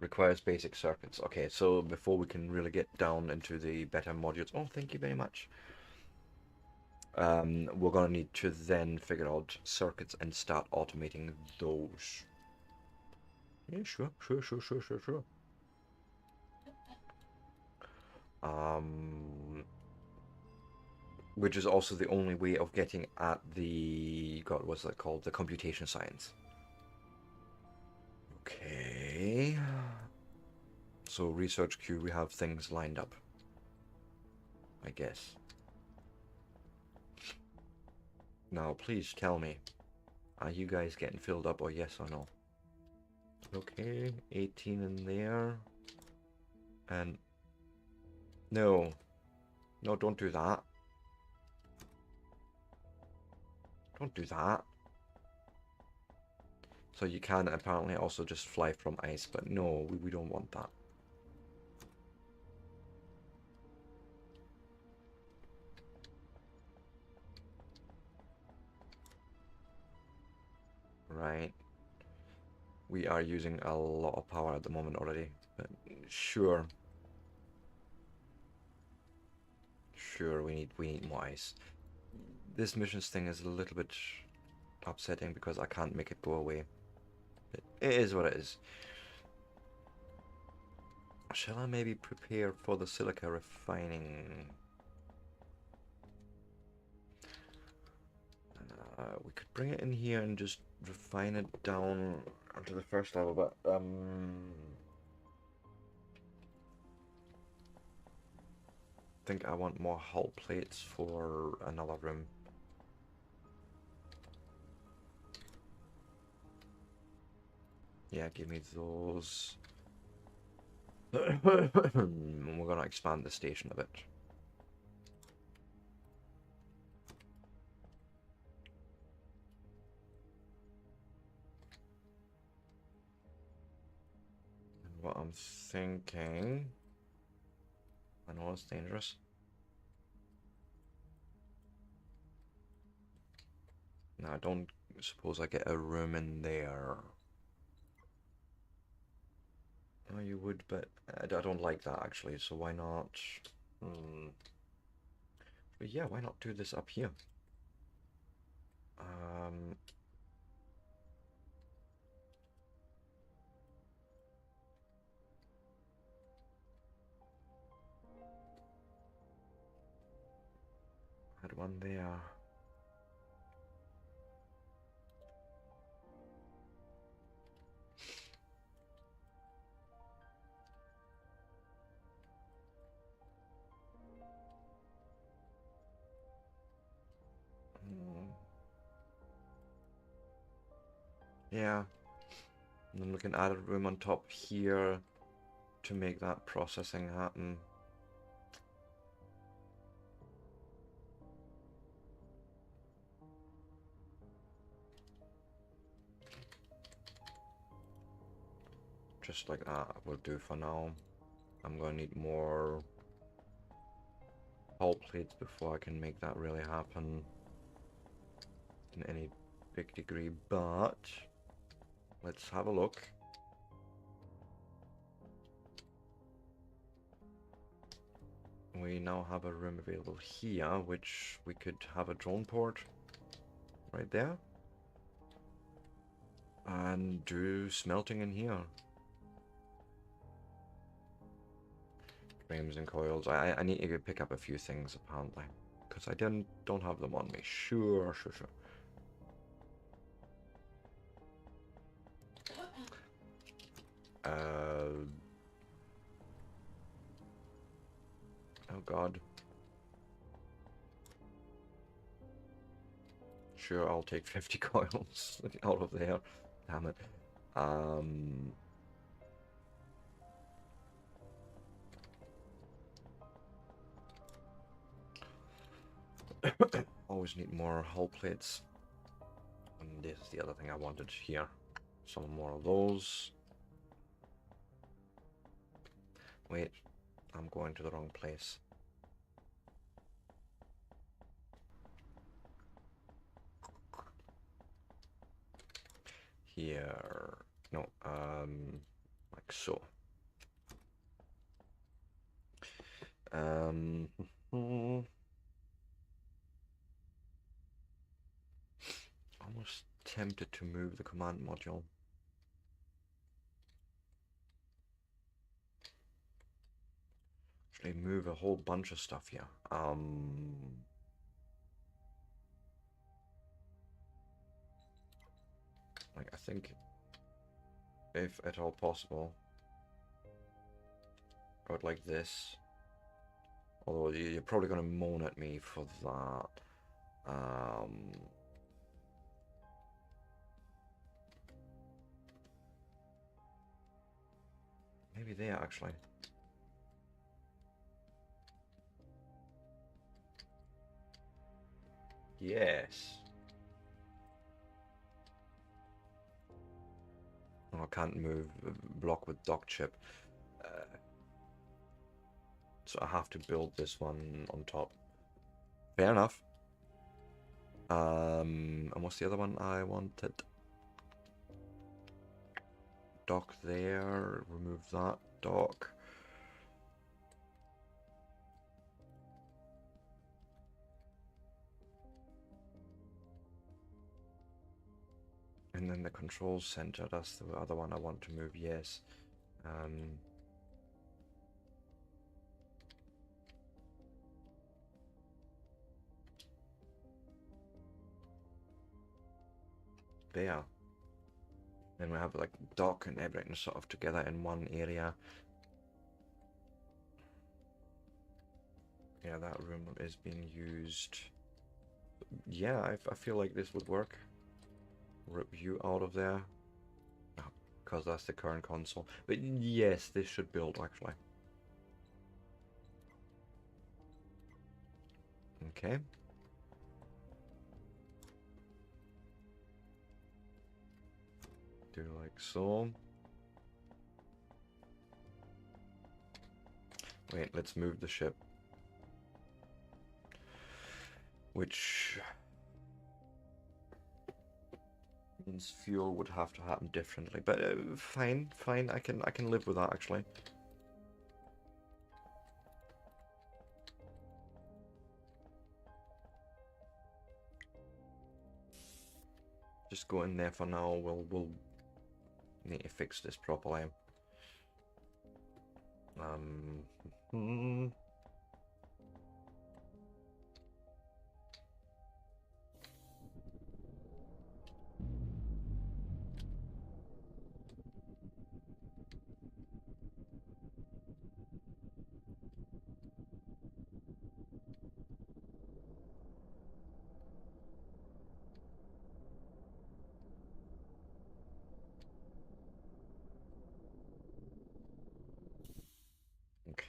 Requires basic circuits. Okay, so before we can really get down into the better modules. Oh, thank you very much. We're gonna need to then figure out circuits and start automating those. Yeah, sure, sure, sure, sure, sure, sure. Which is also the only way of getting at the, God, what's that called? The computation science. Okay. So research queue, we have things lined up, I guess. Now, please tell me, are you guys getting filled up, or yes or no? Okay, 18 in there. And no, no, don't do that. Don't do that. So you can apparently also just fly from ice, but no, we don't want that. Right. We are using a lot of power at the moment already, but sure. Sure, we need more ice. This missions thing is a little bit upsetting because I can't make it go away. It is what it is. Shall I maybe prepare for the silica refining? We could bring it in here and just refine it down onto the first level, but I think I want more hull plates for another room. Yeah, give me those. We're gonna expand the station a bit. What I'm thinking, I know it's dangerous. Now, I don't suppose I get a room in there. Oh, you would, but I don't like that actually, so why not? But yeah, why not do this up here? Um, had one there. Hmm. Yeah, and then we can add a room on top here to make that processing happen. Just like that will do for now. I'm gonna need more hull plates before I can make that really happen in any big degree, but let's have a look. We now have a room available here, which we could have a drone port right there. And do smelting in here. Frames and coils. I need to go pick up a few things apparently. Because I don't have them on me. Sure, sure, sure. Oh god. Sure, I'll take 50 coils out of there. Damn it. Always need more hull plates. And this is the other thing I wanted here. Some more of those. Wait, I'm going to the wrong place. Here. No, like so. Almost tempted to move the command module. actually move a whole bunch of stuff here. Like, I think, if at all possible, I would like this. Although you're probably going to moan at me for that. Maybe there, actually. Yes. Oh, I can't move block with dock chip. So I have to build this one on top. Fair enough. And what's the other one I wanted? Dock there. Remove that dock. And then the control center, that's the other one I want to move, yes. There. Then we have like dock and everything sort of together in one area. Yeah, that room is being used. Yeah, I feel like this would work. Rip you out of there. Because that's the current console. But yes, this should build actually. Okay. Do like so. Wait, let's move the ship. Which means fuel would have to happen differently, but fine, I can live with that actually. Just go in there for now. We'll need to fix this properly.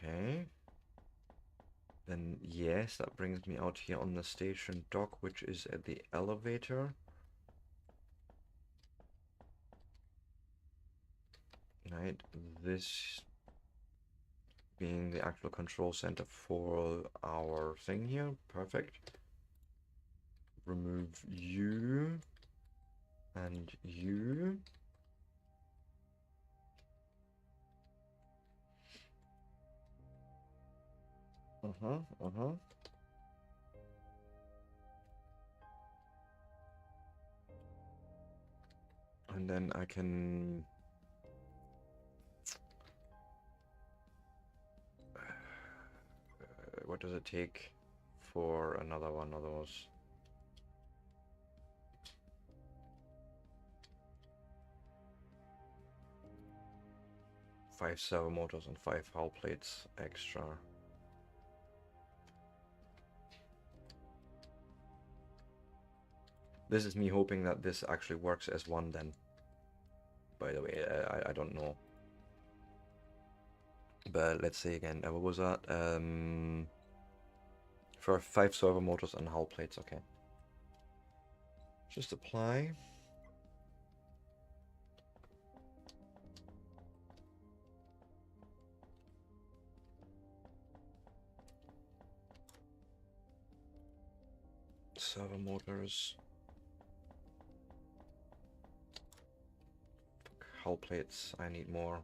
Okay. Then yes, that brings me out here on the station dock, which is at the elevator. Right, this being the actual control center for our thing here. Perfect. Remove you and you. And then I can what does it take for another one of those? Five servo motors and 5 hull plates extra. This is me hoping that this actually works as one then. By the way, I don't know. But let's see again. What was that? For 5 servo motors and hull plates, okay. Just apply. Servo motors. Hull plates, I need more.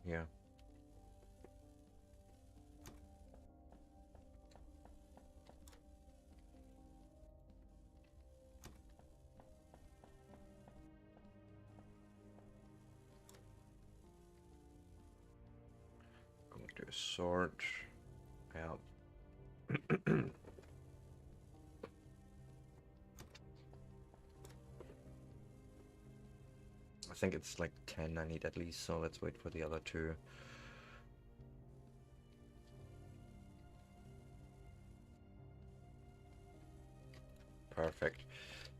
Yeah. Do a sort. Yeah. I think it's like 10 I need at least, so let's wait for the other two. Perfect.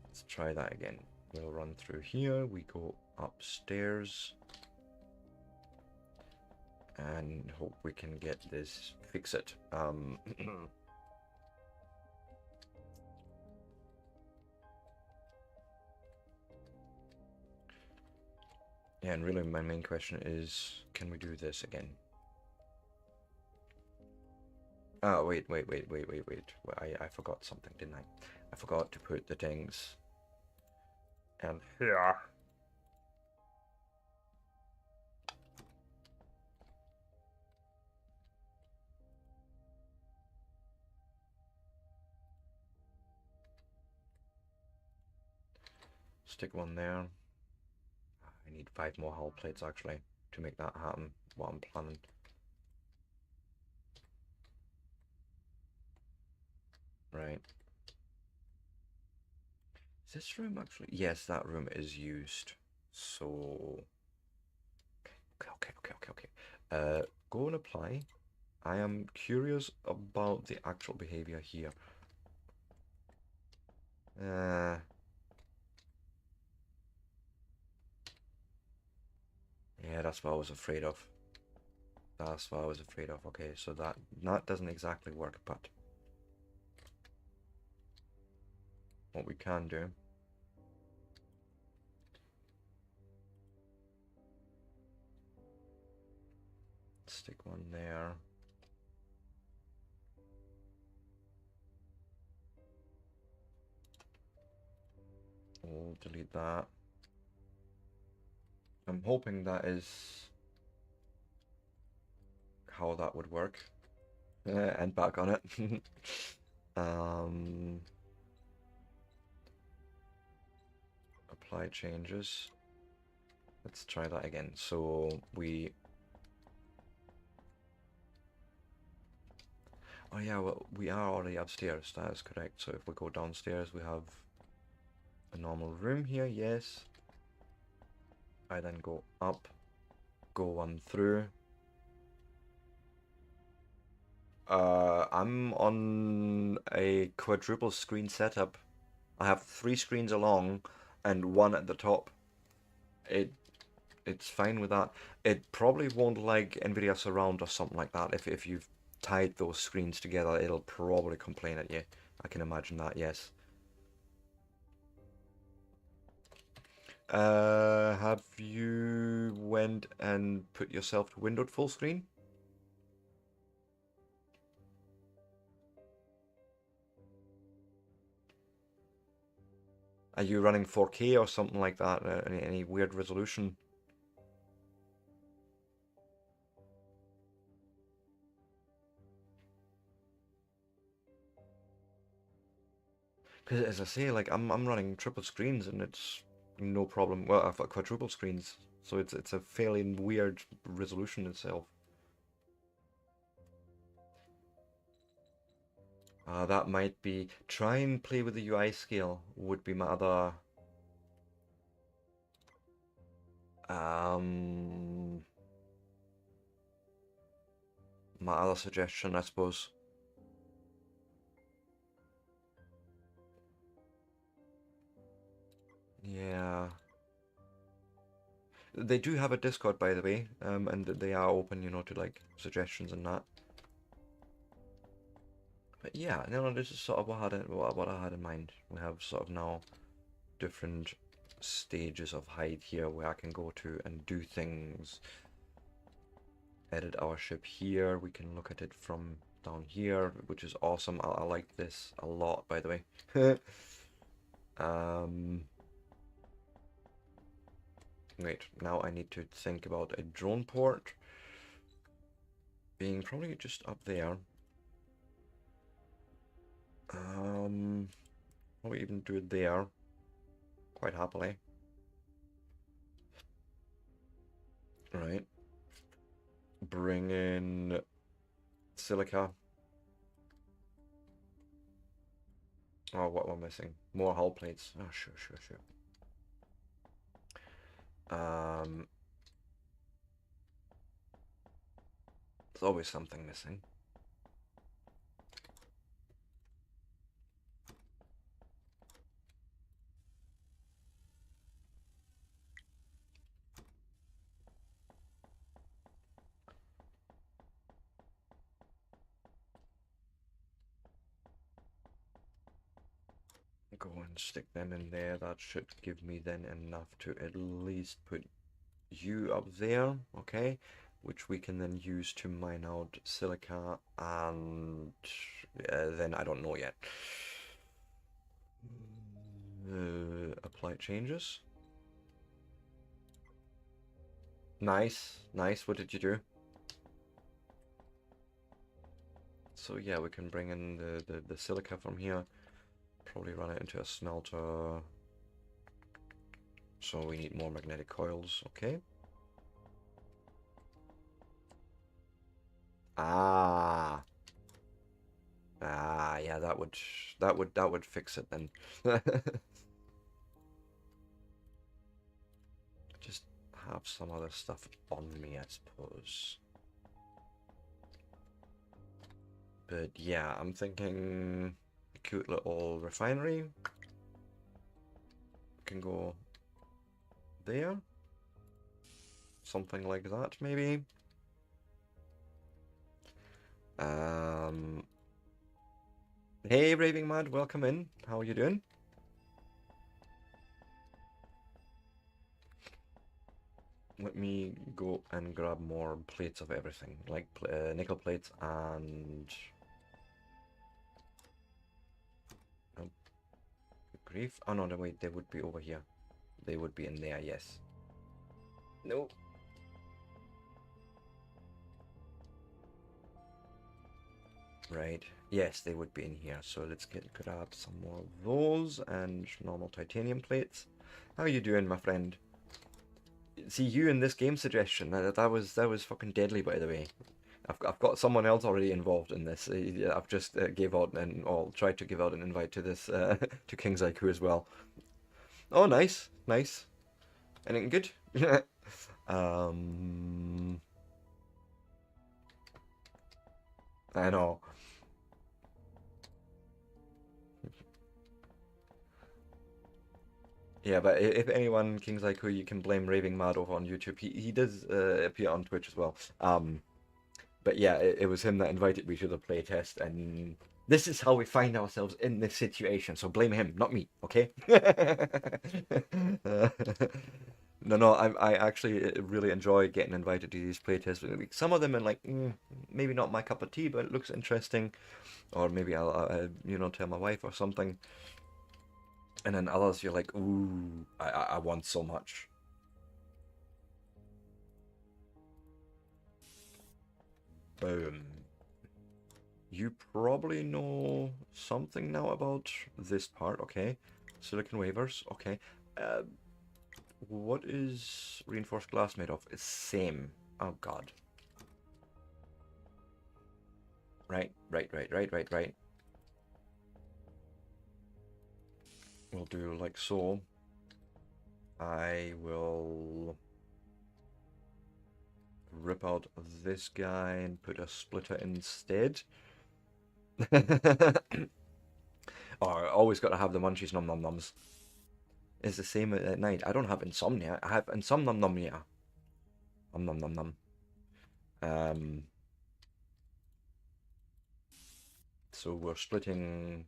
Let's try that again. We'll run through here, we go upstairs, and hope we can get this, fix it. Yeah, and really my main question is, can we do this again? Oh, wait. I forgot something, didn't I? I forgot to put the things and here. Stick one there. I need 5 more hull plates actually to make that happen, what I'm planning. Right. Is this room actually? Yes, that room is used. So... Okay. Go and apply. I am curious about the actual behavior here. Yeah, that's what I was afraid of. That's what I was afraid of. Okay, so that doesn't exactly work, but what we can do. Stick one there. We'll delete that. I'm hoping that is how that would work. And back on it. Apply changes. Let's try that again. So we... Oh yeah, well, we are already upstairs. That is correct. So if we go downstairs, we have a normal room here. Yes. I then go up, go one through. I'm on a quadruple screen setup. I have 3 screens along and 1 at the top. It's fine with that. It probably won't like NVIDIA Surround or something like that. If you've tied those screens together, it'll probably complain at you. I can imagine that, yes. Have you went and put yourself to windowed full screen? Are you running 4K or something like that? Any weird resolution? Because as I say, like I'm running triple screens and it's no problem. Well, I've got quadruple screens, so it's a fairly weird resolution itself. That might be. Try and play with the UI scale would be um my other suggestion, I suppose. Yeah. They do have a Discord, by the way, and they are open, you know, to like suggestions and that. But yeah, no, this is sort of what I had in mind. We have sort of now different stages of height here where I can go to and do things. Edit our ship here. We can look at it from down here, which is awesome. I like this a lot, by the way. Wait, now I need to think about a drone port being probably just up there. Probably even do it there, quite happily. Right. Bring in silica. Oh, what am I missing? More hull plates. Oh, sure. There's always something missing. Go and stick them in there. That should give me then enough to at least put you up there, okay? Which we can then use to mine out silica and then I don't know yet. Apply changes. Nice. What did you do? So yeah, we can bring in the silica from here. Probably run it into a smelter. So we need more magnetic coils, okay? Ah, yeah, that would fix it then. Just have some other stuff on me, I suppose. But yeah, I'm thinking a cute little refinery can go there. Something like that, maybe. Hey, Raving Mad, welcome in. How are you doing? Let me go and grab more plates of everything, like nickel plates and... Oh, good grief. Oh no, no, wait, they would be over here. They would be in there, yes. No. Right. Yes, they would be in here. So let's grab some more of those and normal titanium plates. How are you doing, my friend? See, you in this game suggestion, that was fucking deadly, by the way. I've got someone else already involved in this. I've just gave out or tried to give out an invite to this to King's IQ as well. Oh, nice. Anything good? I know. Yeah, but if anyone, King's IQ, you can blame Raving Mad over on YouTube. He does appear on Twitch as well. But yeah, it was him that invited me to the playtest, and this is how we find ourselves in this situation. So blame him, not me, okay? No, I actually really enjoy getting invited to these playtests. Some of them are like, maybe not my cup of tea, but it looks interesting. Or maybe I'll tell my wife or something. And then others, you're like, ooh, I want so much. Boom. You probably know something now about this part, okay? Silicon wafers, okay. What is reinforced glass made of? It's same. Oh god. Right. We'll do like so. I will rip out this guy and put a splitter instead. Oh, I always got to have the munchies num num nums. It's the same at night. I don't have insomnia. I have insomnia. Num num num. So we're splitting.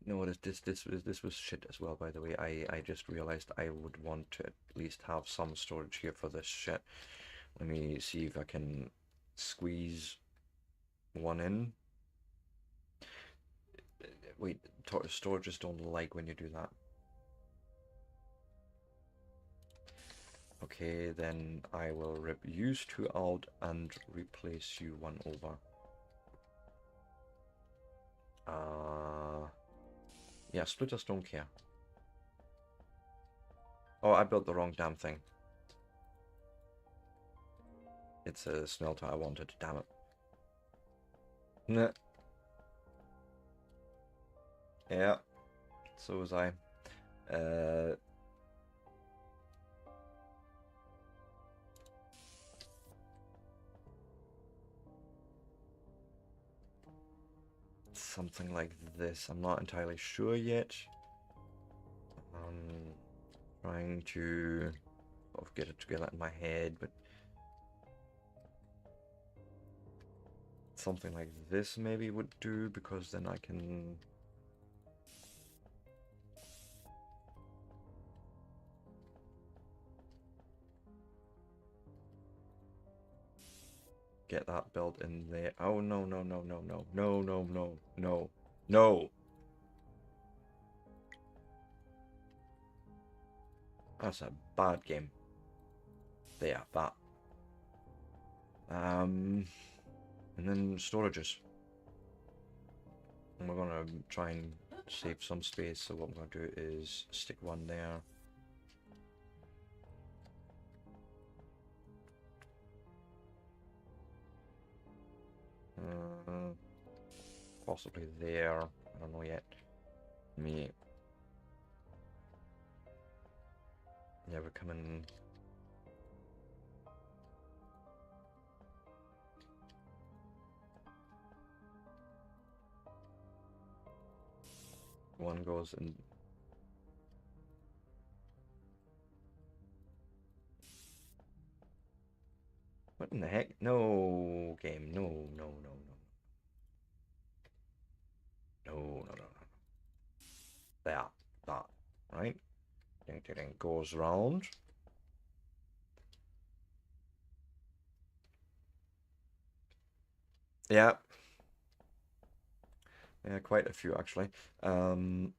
No, this was shit as well. By the way, I just realized I would want to at least have some storage here for this shit. Let me see if I can squeeze one in. Wait, storages don't like when you do that. Okay, then I will rip use two out and replace you one over. Yeah, splitters don't care. Oh, I built the wrong damn thing. It's a smelter I wanted, damn it. Nah. Yeah, so was I. Something like this. I'm not entirely sure yet. Trying to sort of get it together in my head, but something like this maybe would do, because then I can get that built in there. Oh no, no, no, no, no, no, no, no, no, no. That's a bad game. There, that. And then storages. And we're gonna try and save some space, so what I'm gonna do is stick one there. Possibly there. I don't know yet. Me. Yeah, we're coming. One goes in. What in the heck? No game. No, no, no, no. No, no, no, no. There. That. Right? Ding, ding, ding. Goes round. Yeah. Yeah, quite a few actually. You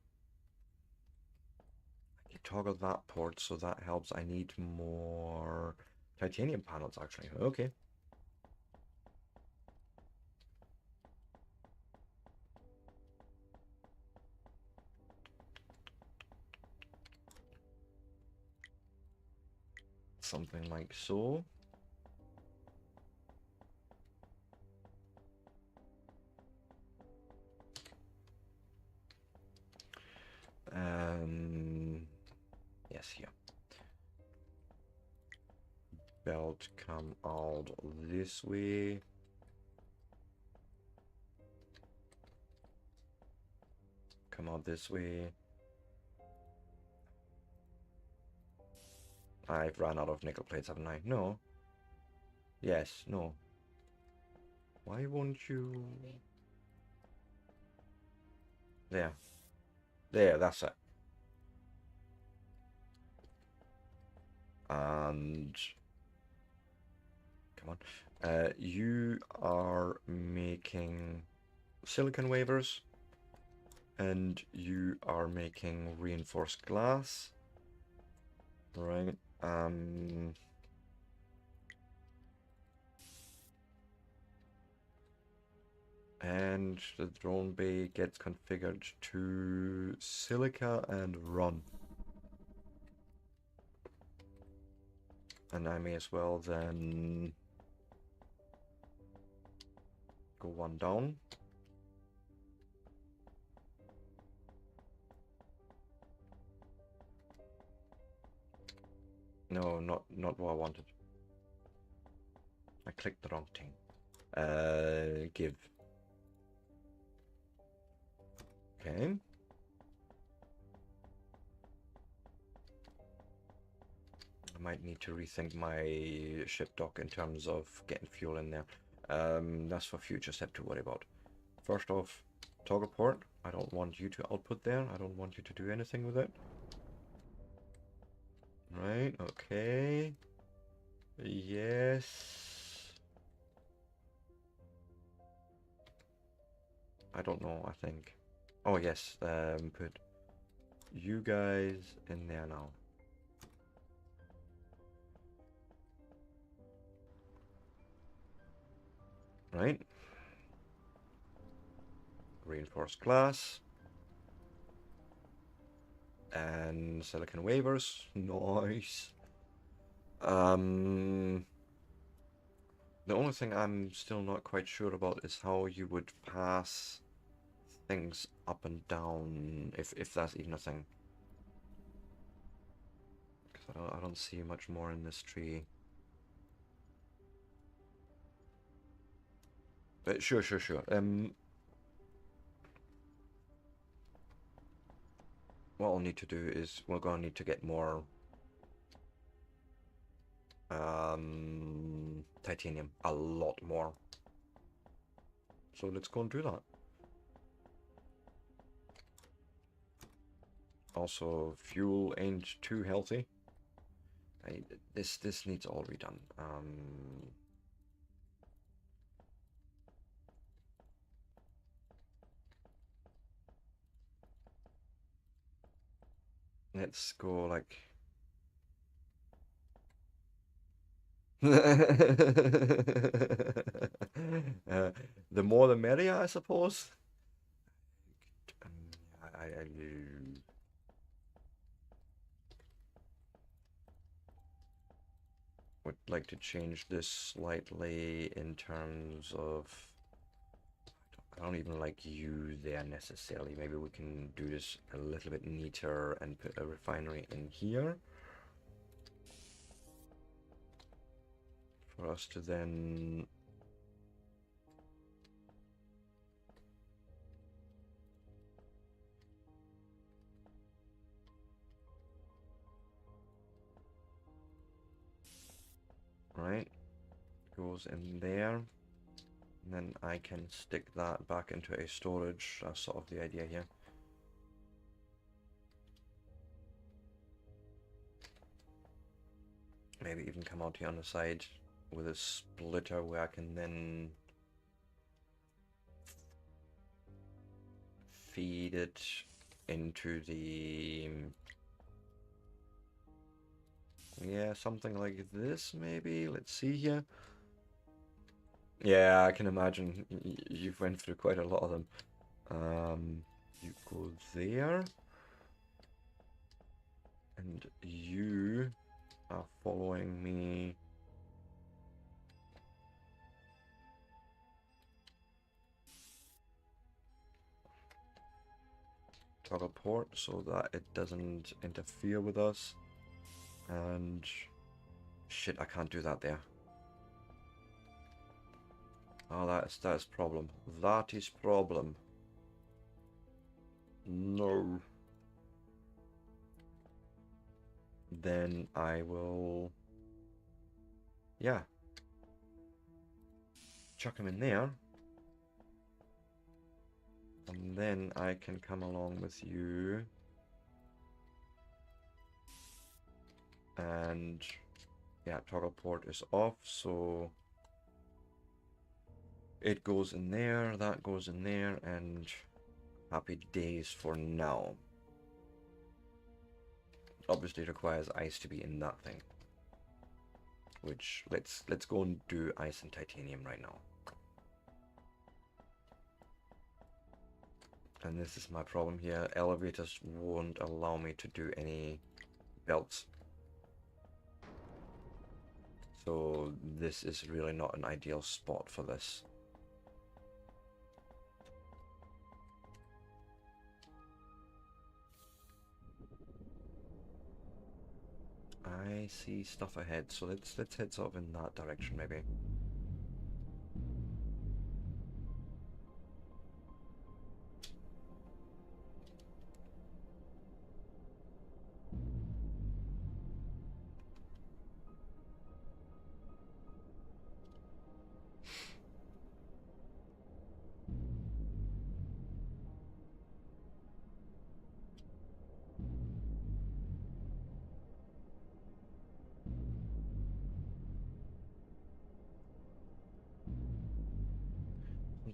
toggle that port, so that helps. I need more titanium panels actually. Okay. Something like so. Yes, here. Belt come out this way. Come out this way. I've run out of nickel plates, haven't I? No. Yes, no. Why won't you... There. There, that's it. And... Come on. You are making silicon wafers. And you are making reinforced glass. Right. And the drone bay gets configured to silica and run. And I may as well then go one down. No, not what I wanted. I clicked the wrong thing. Give. Okay. I might need to rethink my ship dock in terms of getting fuel in there. That's for future step to worry about. First off, toggle port. I don't want you to output there. I don't want you to do anything with it. Right, okay. Yes. I don't know, I think. Oh, yes, put you guys in there now. Right. Reinforced glass. And silicon wafers. Nice. The only thing I'm still not quite sure about is how you would pass things up and down, if that's even a thing. 'Cause I don't see much more in this tree. But sure. What I'll need to do is we're gonna need to get more titanium, a lot more. So let's go and do that. Also, fuel ain't too healthy. This needs all redone. Let's go like. The more the merrier, I suppose. I would like to change this slightly in terms of. I don't even like you there necessarily. Maybe we can do this a little bit neater and put a refinery in here. For us to then... Right, goes in there. And then I can stick that back into a storage. That's sort of the idea here. Maybe even come out here on the side with a splitter where I can then feed it into the... Yeah, something like this maybe. Let's see here. Yeah, I can imagine you've went through quite a lot of them. You go there. And you are following me. Toggle port so that it doesn't interfere with us. And shit, I can't do that there. Oh, that's problem. That is problem. No. Then I will... Yeah. Chuck him in there. And then I can come along with you. And... Yeah, toggle port is off, so... It goes in there, that goes in there, and... Happy days for now. Obviously requires ice to be in that thing. Which, let's go and do ice and titanium right now. And this is my problem here. Elevators won't allow me to do any belts. So this is really not an ideal spot for this. I see stuff ahead, so let's head sort of in that direction maybe.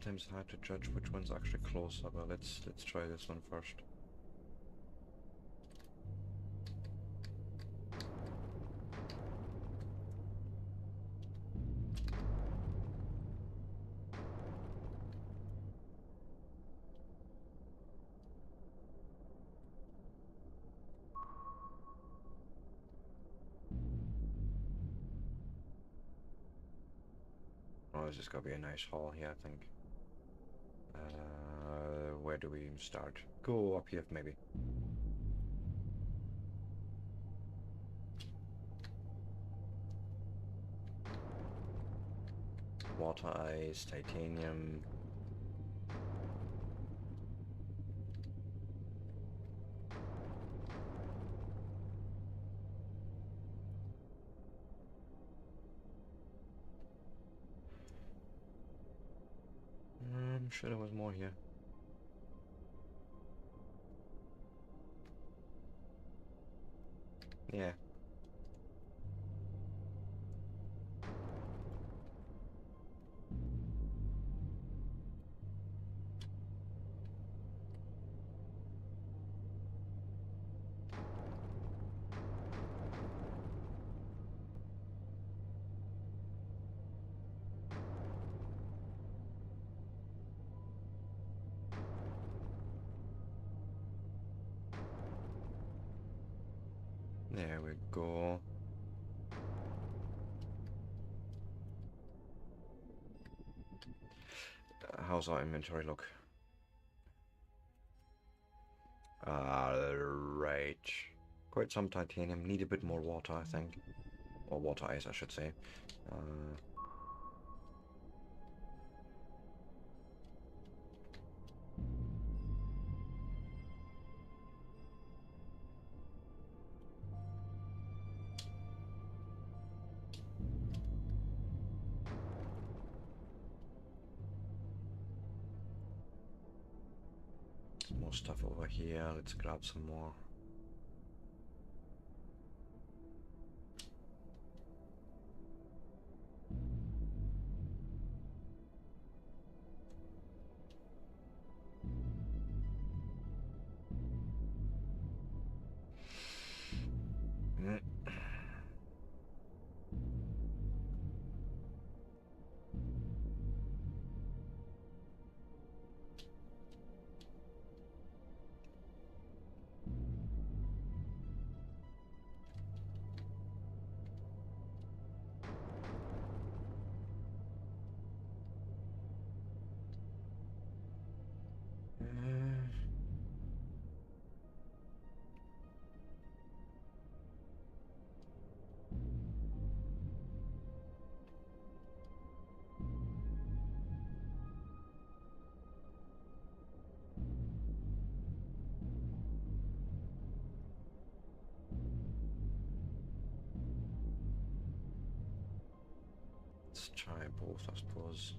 Sometimes hard to judge which one's actually closer, but let's try this one first. Oh, this is gonna be a nice haul here, I think. Where do we start? Go up here, maybe. Water ice, titanium. I'm sure there was more here. Yeah. There we go. How's our inventory look? Right. Quite some titanium. Need a bit more water, I think. Or water ice, I should say. More stuff over here. Let's grab some more. Let's try both, I suppose.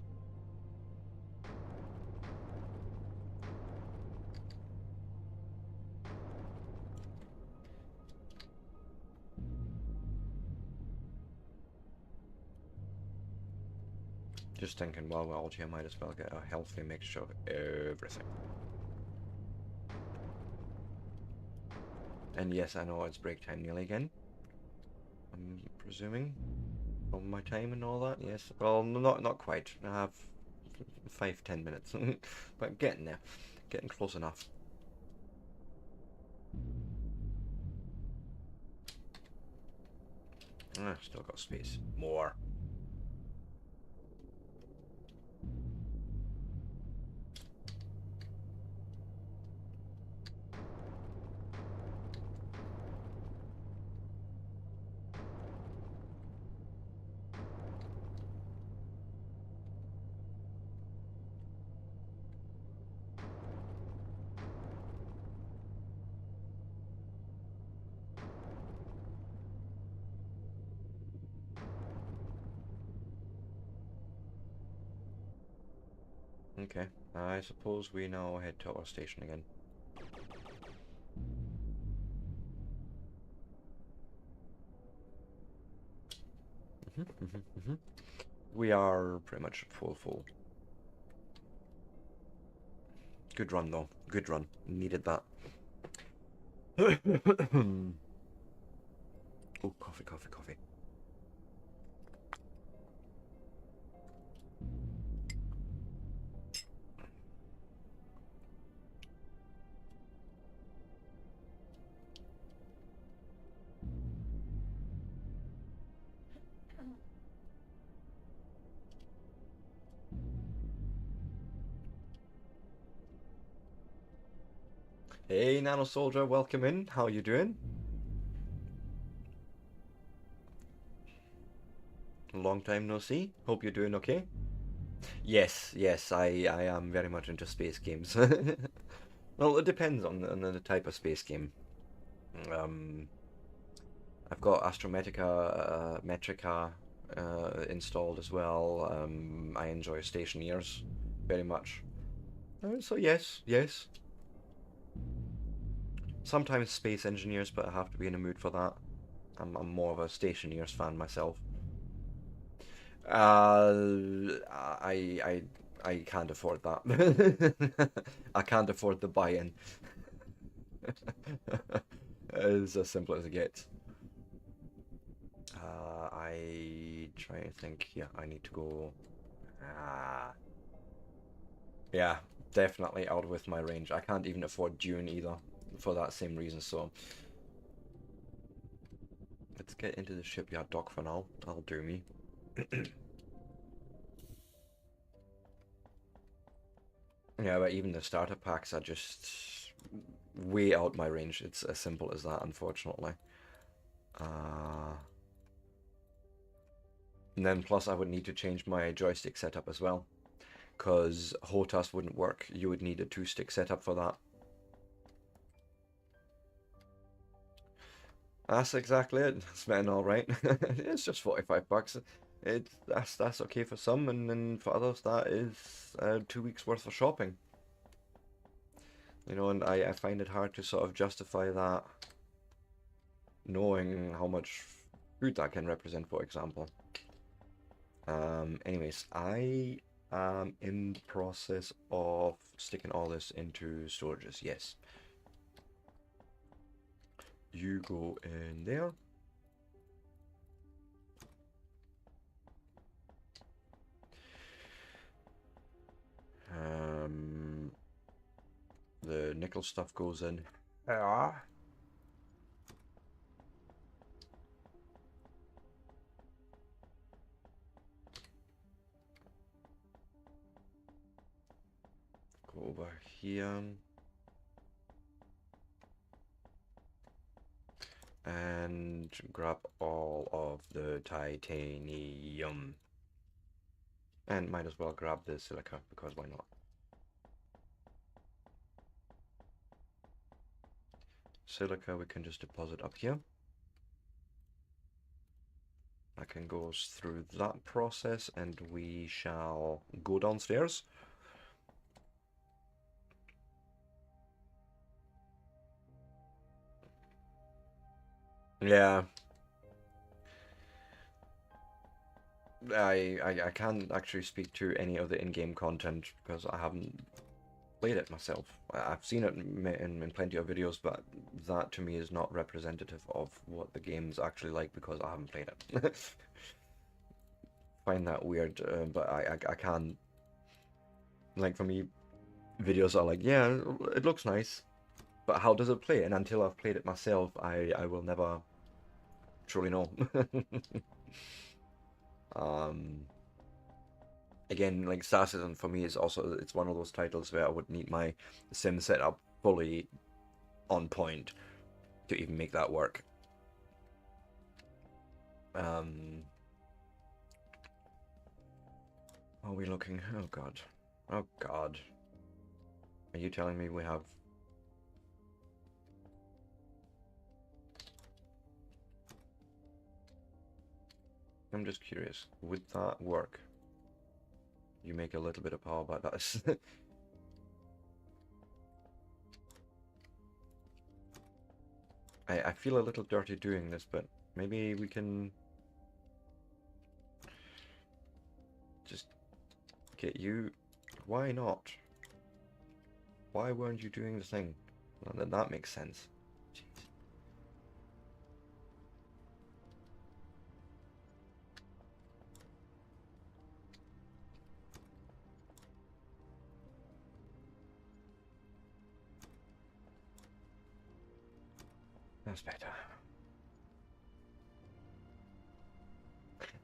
Just thinking while we're out here, might as well get a healthy mixture of everything. And yes, I know it's break time nearly again. I'm presuming. From my time and all that, yes. Well, not quite. I have 5-10 minutes. But getting there. Getting close enough. Still got space. More. Okay, I suppose we now head to our station again. We are pretty much full. Good run though, good run. Needed that. Oh, coffee. Hey, Nano Soldier, welcome in. How you doing? Long time no see. Hope you're doing okay. Yes, I am very much into space games. Well, it depends on the type of space game. Um, I've got Metrica installed as well. I enjoy Stationeers very much. So yes. Sometimes Space Engineers, but I have to be in a mood for that. I'm more of a Stationeers fan myself. I can't afford that. I can't afford the buy-in. It's as simple as it gets. I try to think. Yeah, I need to go. Ah, yeah, definitely out with my range. I can't even afford Dune either, for that same reason. So let's get into the shipyard dock for now. That'll do me. Yeah, but even the starter packs are just way out my range. It's as simple as that, unfortunately. Uh, and then plus I would need to change my joystick setup as well, because HOTAS wouldn't work. You would need a two-stick setup for that. That's exactly it. Spending all right. It's just 45 bucks. That's okay for some, and then for others that is 2 weeks worth of shopping. You know, and I find it hard to sort of justify that, knowing how much food that can represent, for example. Anyways, I am in the process of sticking all this into storages. Yes. You go in there. Um, the nickel stuff goes in. Ah. Go over here. And grab all of the titanium. And might as well grab the silica, because why not? Silica we can just deposit up here. I can go through that process and we shall go downstairs. Yeah. I can't actually speak to any of the in-game content because I haven't played it myself. I've seen it in plenty of videos, but that to me is not representative of what the game's actually like because I haven't played it. Find that weird, but I can't. Like, for me, videos are like, yeah, it looks nice, but how does it play? And until I've played it myself, I will never truly know. um, Again, like Star Citizen for me is also, it's one of those titles where I would need my sim setup fully on point to even make that work. Are we looking? Oh god. Oh god. Are you telling me we have... I'm just curious, would that work? You make a little bit of power, but that's... I feel a little dirty doing this, but maybe we can just get you... Why not? Why weren't you doing the thing? Well, that makes sense. Jeez. That's better.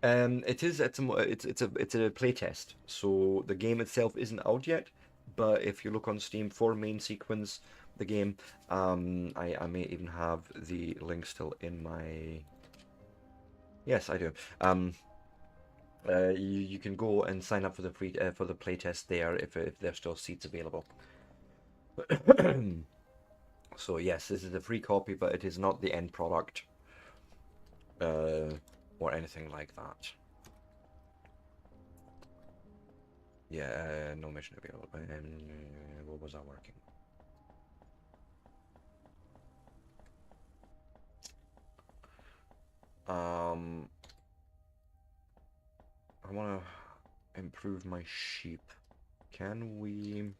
It is. It's a playtest. So the game itself isn't out yet, but if you look on Steam for main sequence, the game. I may even have the link still in my... Yes, I do. You can go and sign up for the free for the playtest there if there's still seats available. So yes, this is a free copy, but it is not the end product or anything like that. Yeah, no mission available. What was that working? I want to improve my sheep. Can we...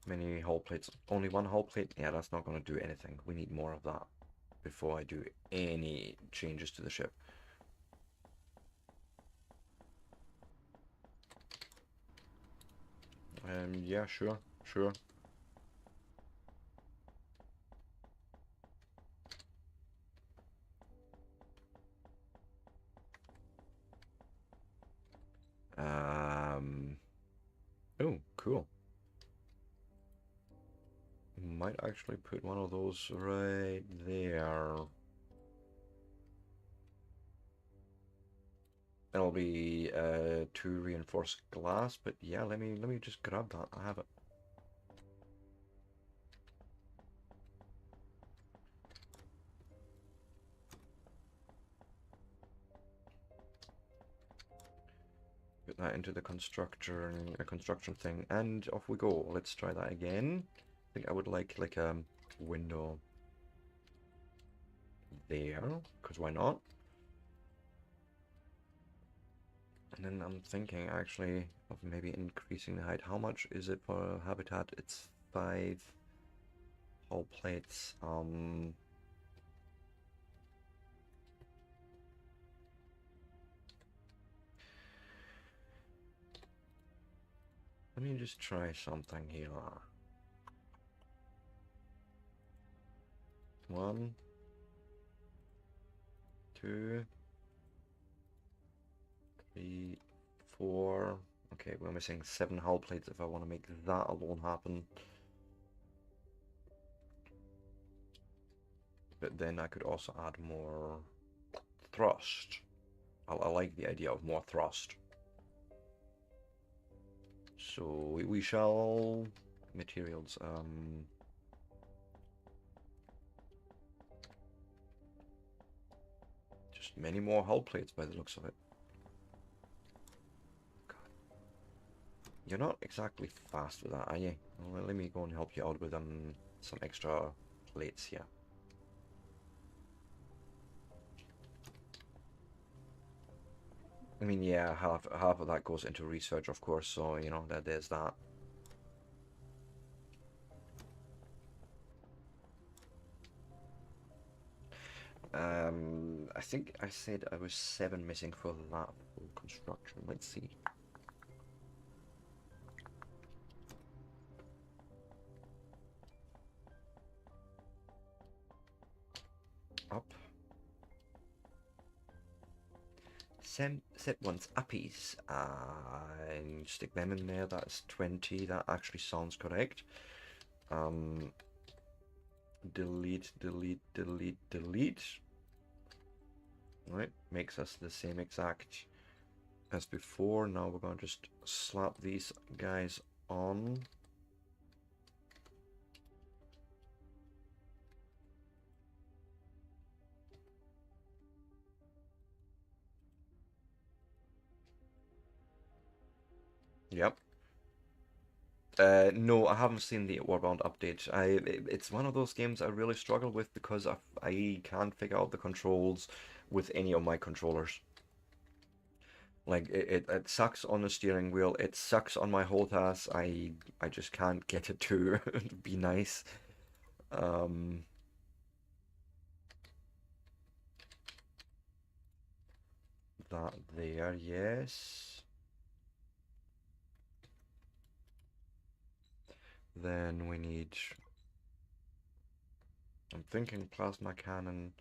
Many hull plates? Only one hull plate? Yeah, that's not going to do anything. We need more of that before I do any changes to the ship. Yeah, sure, sure. Oh, cool. Might actually put one of those right there. It'll be 2 reinforced glass, but yeah, let me just grab that. I have it. Put that into the construction thing, and off we go. Let's try that again. I think I would like a window there, because why not? And then I'm thinking actually of maybe increasing the height. How much is it for habitat? It's 5 hull plates. Let me just try something here. 1, 2, 3, 4. Okay, we're missing 7 hull plates if I want to make that alone happen. But then I could also add more thrust. I like the idea of more thrust. So we shall... Materials, just many more hull plates by the looks of it. God. You're not exactly fast with that, are you? Well, let me go and help you out with some extra plates here. I mean, yeah, half of that goes into research, of course, so, you know, there's that. I think I said I was 7 missing for that full construction. Let's see. Up. Set once uppies and stick them in there. That's 20. That actually sounds correct. Delete, delete, delete, delete. Right, makes us the same exact as before. Now we're going to just slap these guys on. Yep. No, I haven't seen the Warbound update. It's one of those games I really struggle with because I can't figure out the controls with any of my controllers. Like it sucks on the steering wheel. It sucks on my HOTAS. I just can't get it to be nice. That there, yes. Then we need... I'm thinking plasma cannon,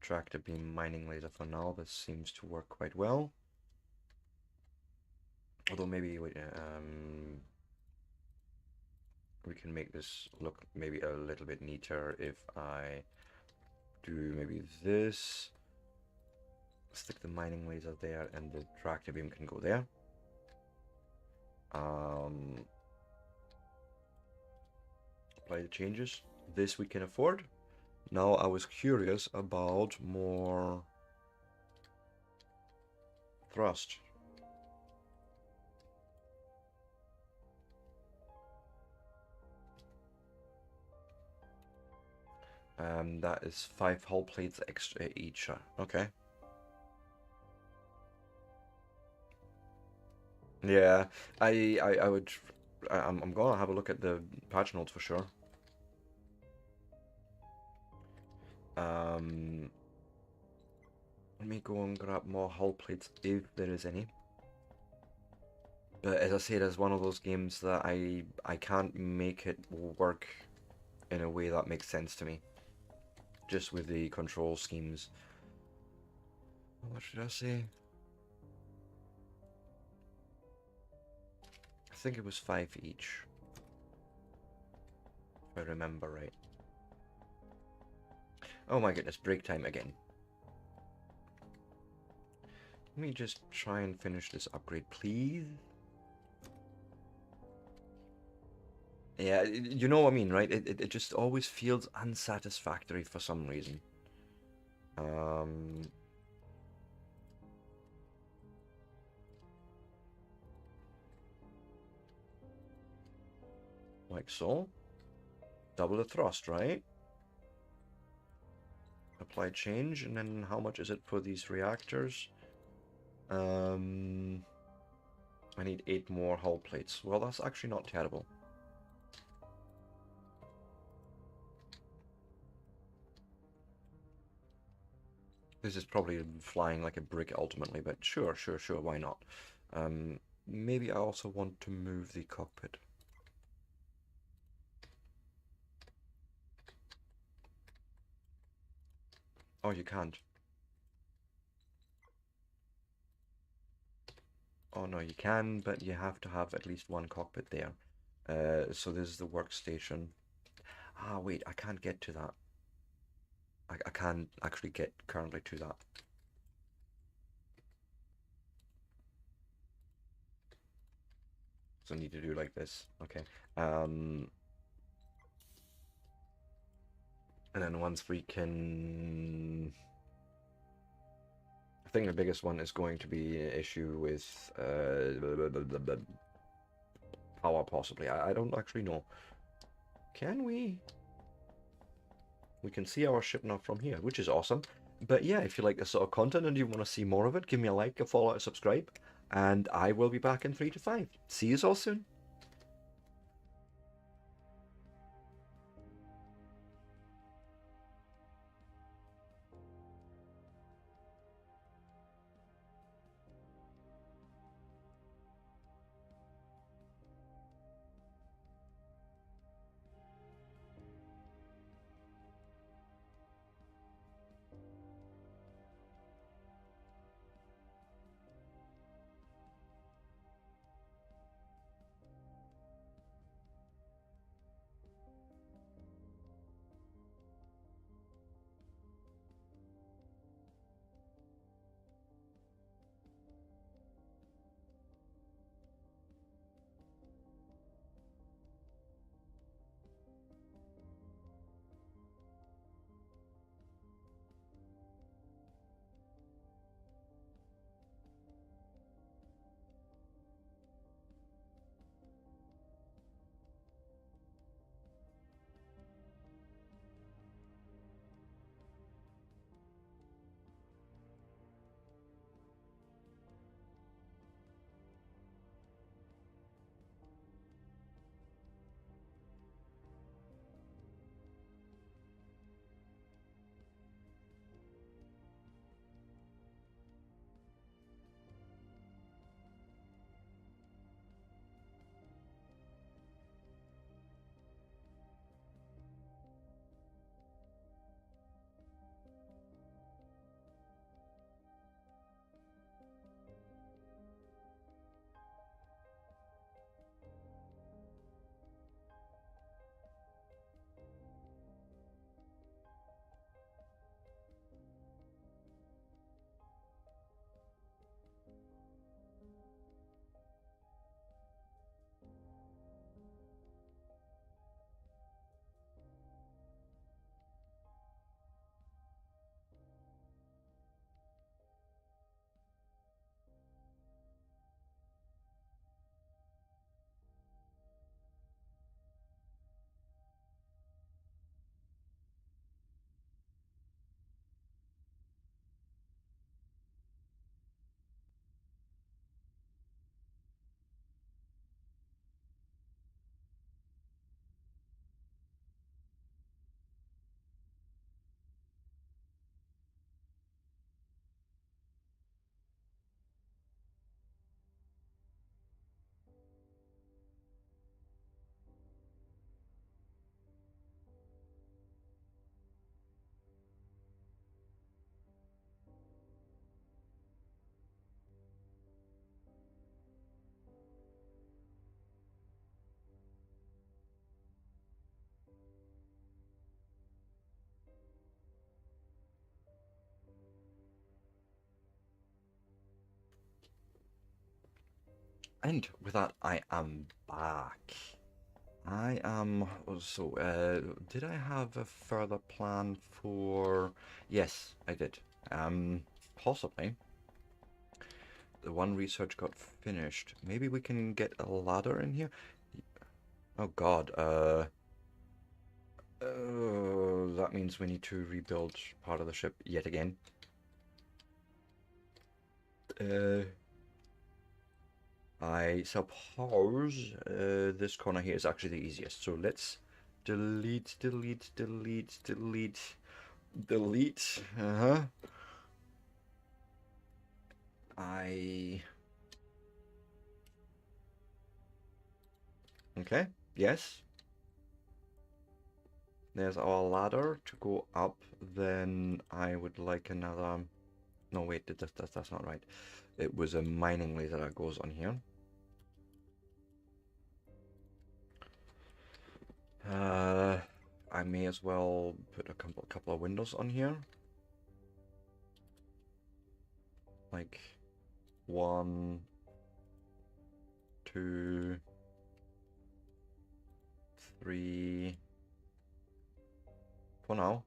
tractor beam, mining laser for now. This seems to work quite well. Although maybe wait, we can make this look maybe a little bit neater if I do maybe this. Stick the mining laser there, and the tractor beam can go there. Apply the changes. This we can afford. Now I was curious about more thrust. That is 5 hull plates extra each. Okay. Yeah, I would. I'm gonna have a look at the patch notes for sure. Let me go and grab more hull plates if there is any. But as I said, it's one of those games that I can't make it work in a way that makes sense to me. Just with the control schemes. What should I say? I think it was 5 each. If I remember right. Oh my goodness, break time again. Let me just try and finish this upgrade, please. Yeah, you know what I mean, right? It just always feels unsatisfactory for some reason. Like so. Double the thrust, right? Apply change, and then how much is it for these reactors? I need 8 more hull plates. Well, that's actually not terrible. This is probably flying like a brick ultimately, but sure, why not? Maybe I also want to move the cockpit. Oh, you can't. Oh no, you can, but you have to have at least one cockpit there. So this is the workstation. Ah, wait, I can't get to that. I can't actually get currently to that. So I need to do like this. Okay. And then once we can... I think the biggest one is going to be an issue with power, possibly. I don't actually know. Can we? We can see our ship now from here, which is awesome. But yeah, if you like this sort of content and you want to see more of it, give me a like, a follow, a subscribe, and I will be back in 3 to 5. See you all soon. And with that, I am back. I am... So, did I have a further plan for... Yes, I did. Possibly. The one research got finished. Maybe we can get a ladder in here? Oh god, that means we need to rebuild part of the ship yet again. I suppose this corner here is actually the easiest. So let's delete, delete, delete, delete, delete. Okay, yes. There's our ladder to go up. Then I would like another... No, wait, that's not right. It was a mining laser that goes on here. I may as well put a couple of windows on here. Like 1, 2, 3 for now.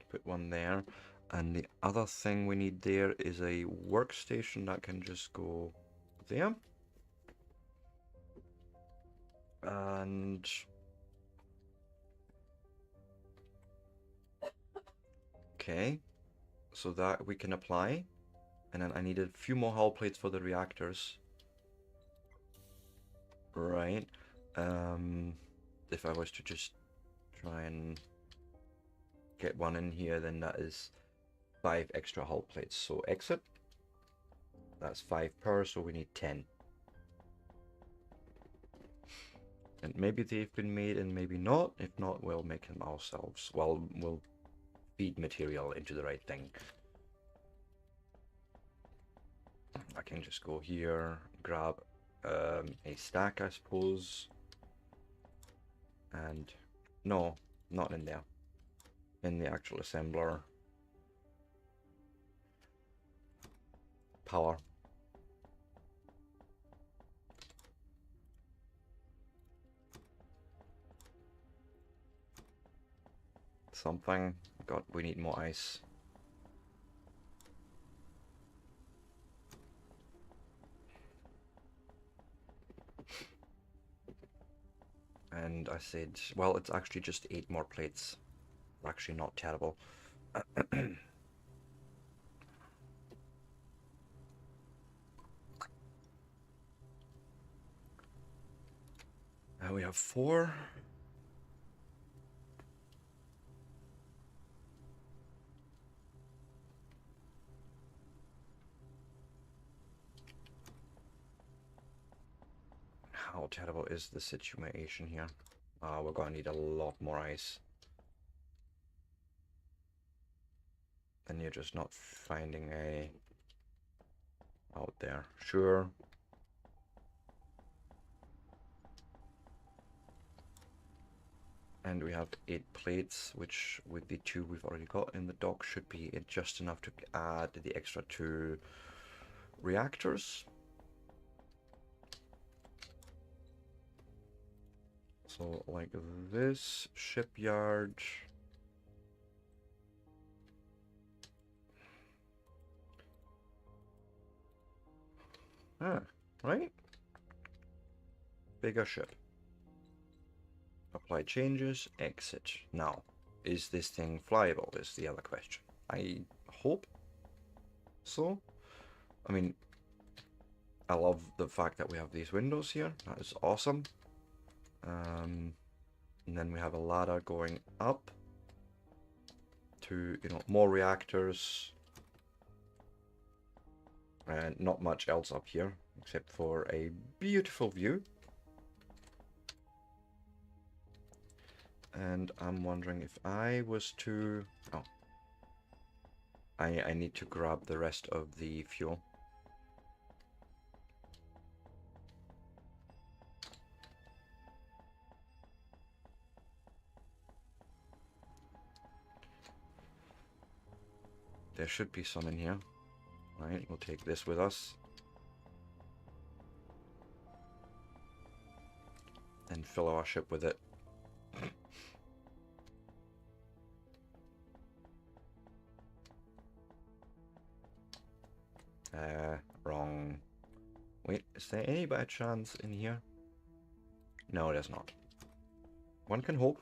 Put one there. And the other thing we need there is a workstation that can just go there. And okay, so that we can apply. And then I needed a few more hull plates for the reactors. Right. If I was to just try and get one in here, then that is 5 extra hull plates. So exit. That's 5 per, so we need 10. And maybe they've been made and maybe not. If not, we'll make them ourselves. Well, we'll feed material into the right thing. I can just go here, grab a stack, I suppose. And no, not in there. In the actual assembler. Power. Something. God, we need more ice. And I said, well, it's actually just 8 more plates. Actually not terrible. Now we have 4. How terrible is the situation here? We're gonna need a lot more ice. And you're just not finding a... out there. Sure. And we have 8 plates, which with the 2 we've already got in the dock should be just enough to add the extra 2 reactors. So like this shipyard. Right? Bigger ship. Apply changes, exit. Now, is this thing flyable is the other question. I hope so. I mean, I love the fact that we have these windows here. That is awesome. And then we have a ladder going up to, you know, more reactors. And not much else up here, except for a beautiful view. And I'm wondering if I was to... Oh. I need to grab the rest of the fuel. There should be some in here. Right, we'll take this with us. and fill our ship with it. Wrong. Wait, is there any by chance in here? No, there's not. One can hope.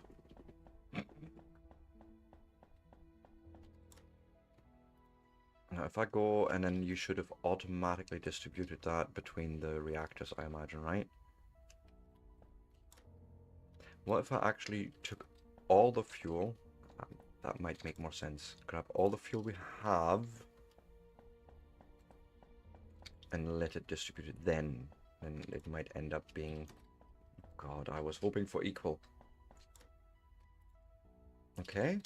Now, if I go, and then you should have automatically distributed that between the reactors, I imagine, right? What if I actually took all the fuel? That might make more sense. Grab all the fuel we have and let it distribute it then. And it might end up being... God, I was hoping for equal. Okay.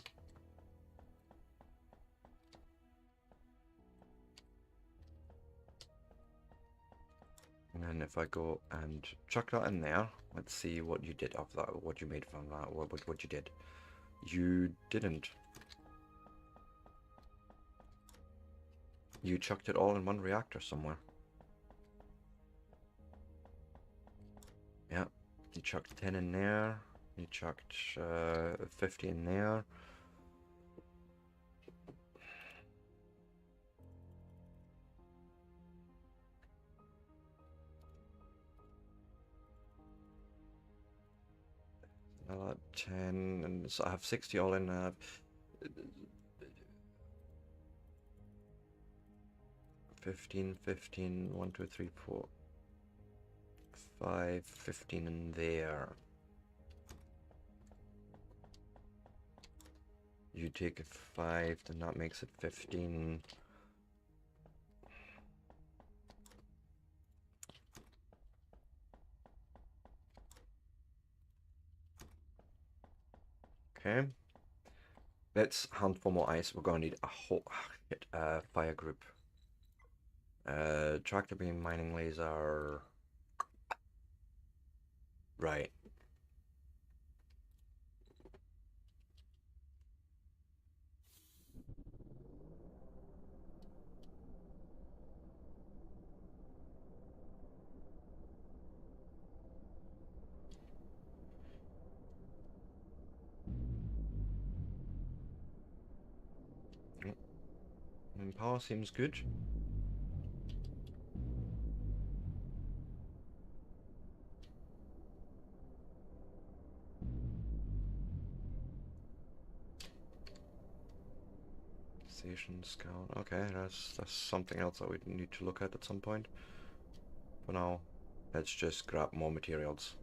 And then if I go and chuck that in there, let's see what you did of that, what you made from that, what you did. You didn't. You chucked it all in one reactor somewhere. Yeah, you chucked 10 in there, you chucked 50 in there. Another 10, and so I have 60 all in. 15, 15, 1, 2, 3, 4, 5, 15 in there. You take a 5, then that makes it 15. Okay. Let's hunt for more ice. We're gonna need a whole fire group. Tractor beam, mining laser. Right. And power seems good. Station scout. Okay, that's something else that we need to look at some point. For now, let's just grab more materials.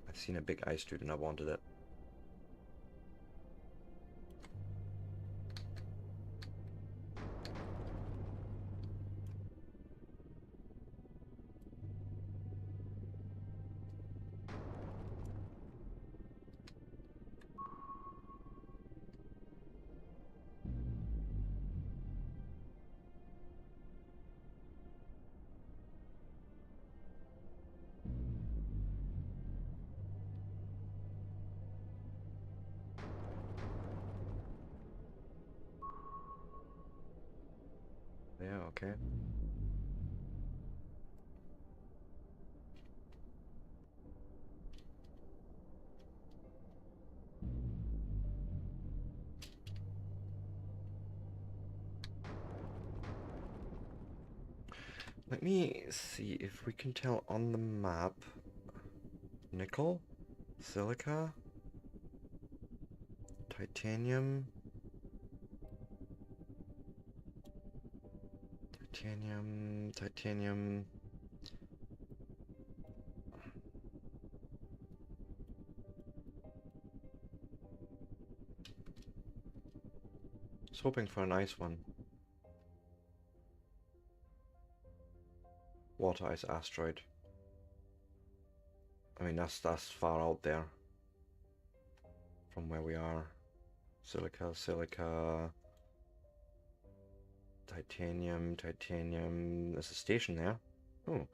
I've seen a big ice dude and I wanted it. Yeah, okay. Let me see if we can tell on the map. Nickel, silica, titanium, titanium. I was hoping for a nice one. Water ice asteroid. I mean, that's far out there from where we are. Silica, titanium. There's a station there. Oh,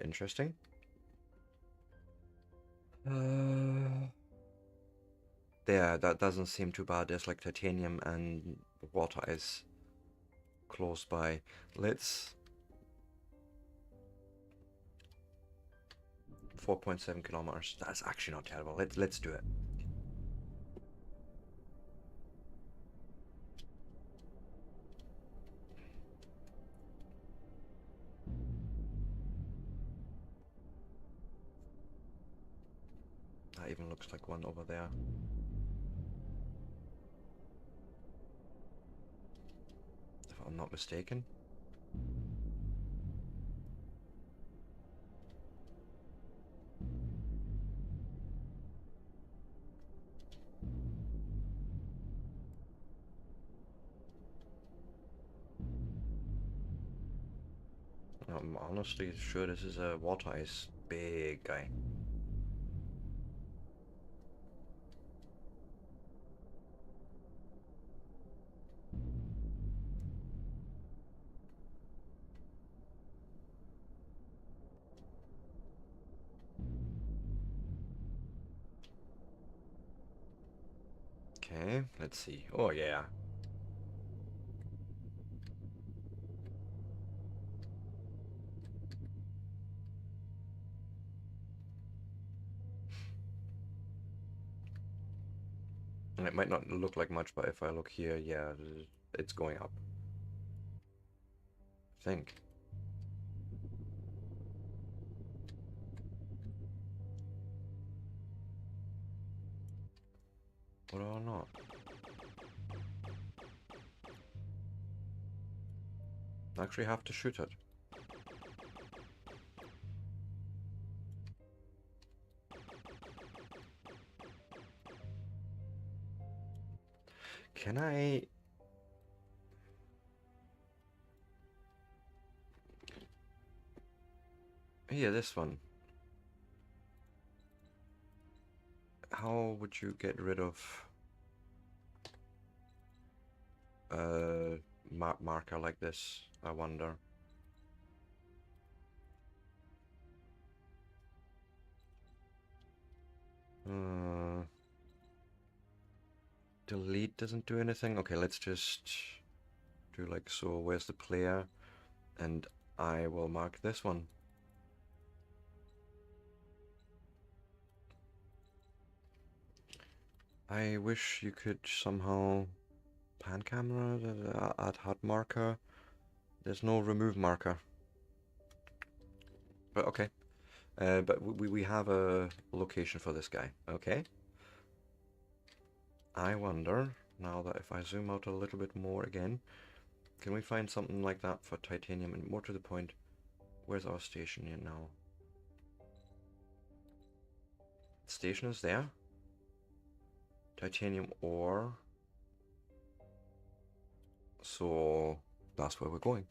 interesting. There, that doesn't seem too bad. There's like titanium and water ice close by. Let's 4.7 kilometers. That's actually not terrible. Let's do it. That even looks like one over there. If I'm not mistaken. I'm honestly sure this is a water ice big guy. Okay, let's see. Oh yeah. And it might not look like much, but if I look here, yeah, it's going up. I think. Or not. I actually have to shoot it. Can I... Here, this one. How would you get rid of a marker like this, I wonder? Delete doesn't do anything. Okay, let's just do like so. Where's the player? And I will mark this one. I wish you could somehow pan camera, add hot marker. There's no remove marker. But okay. But we have a location for this guy. Okay. I wonder, now that if I zoom out a little bit more again, can we find something like that for titanium? And more to the point, where's our station here now? Station is there. Titanium ore. So that's where we're going.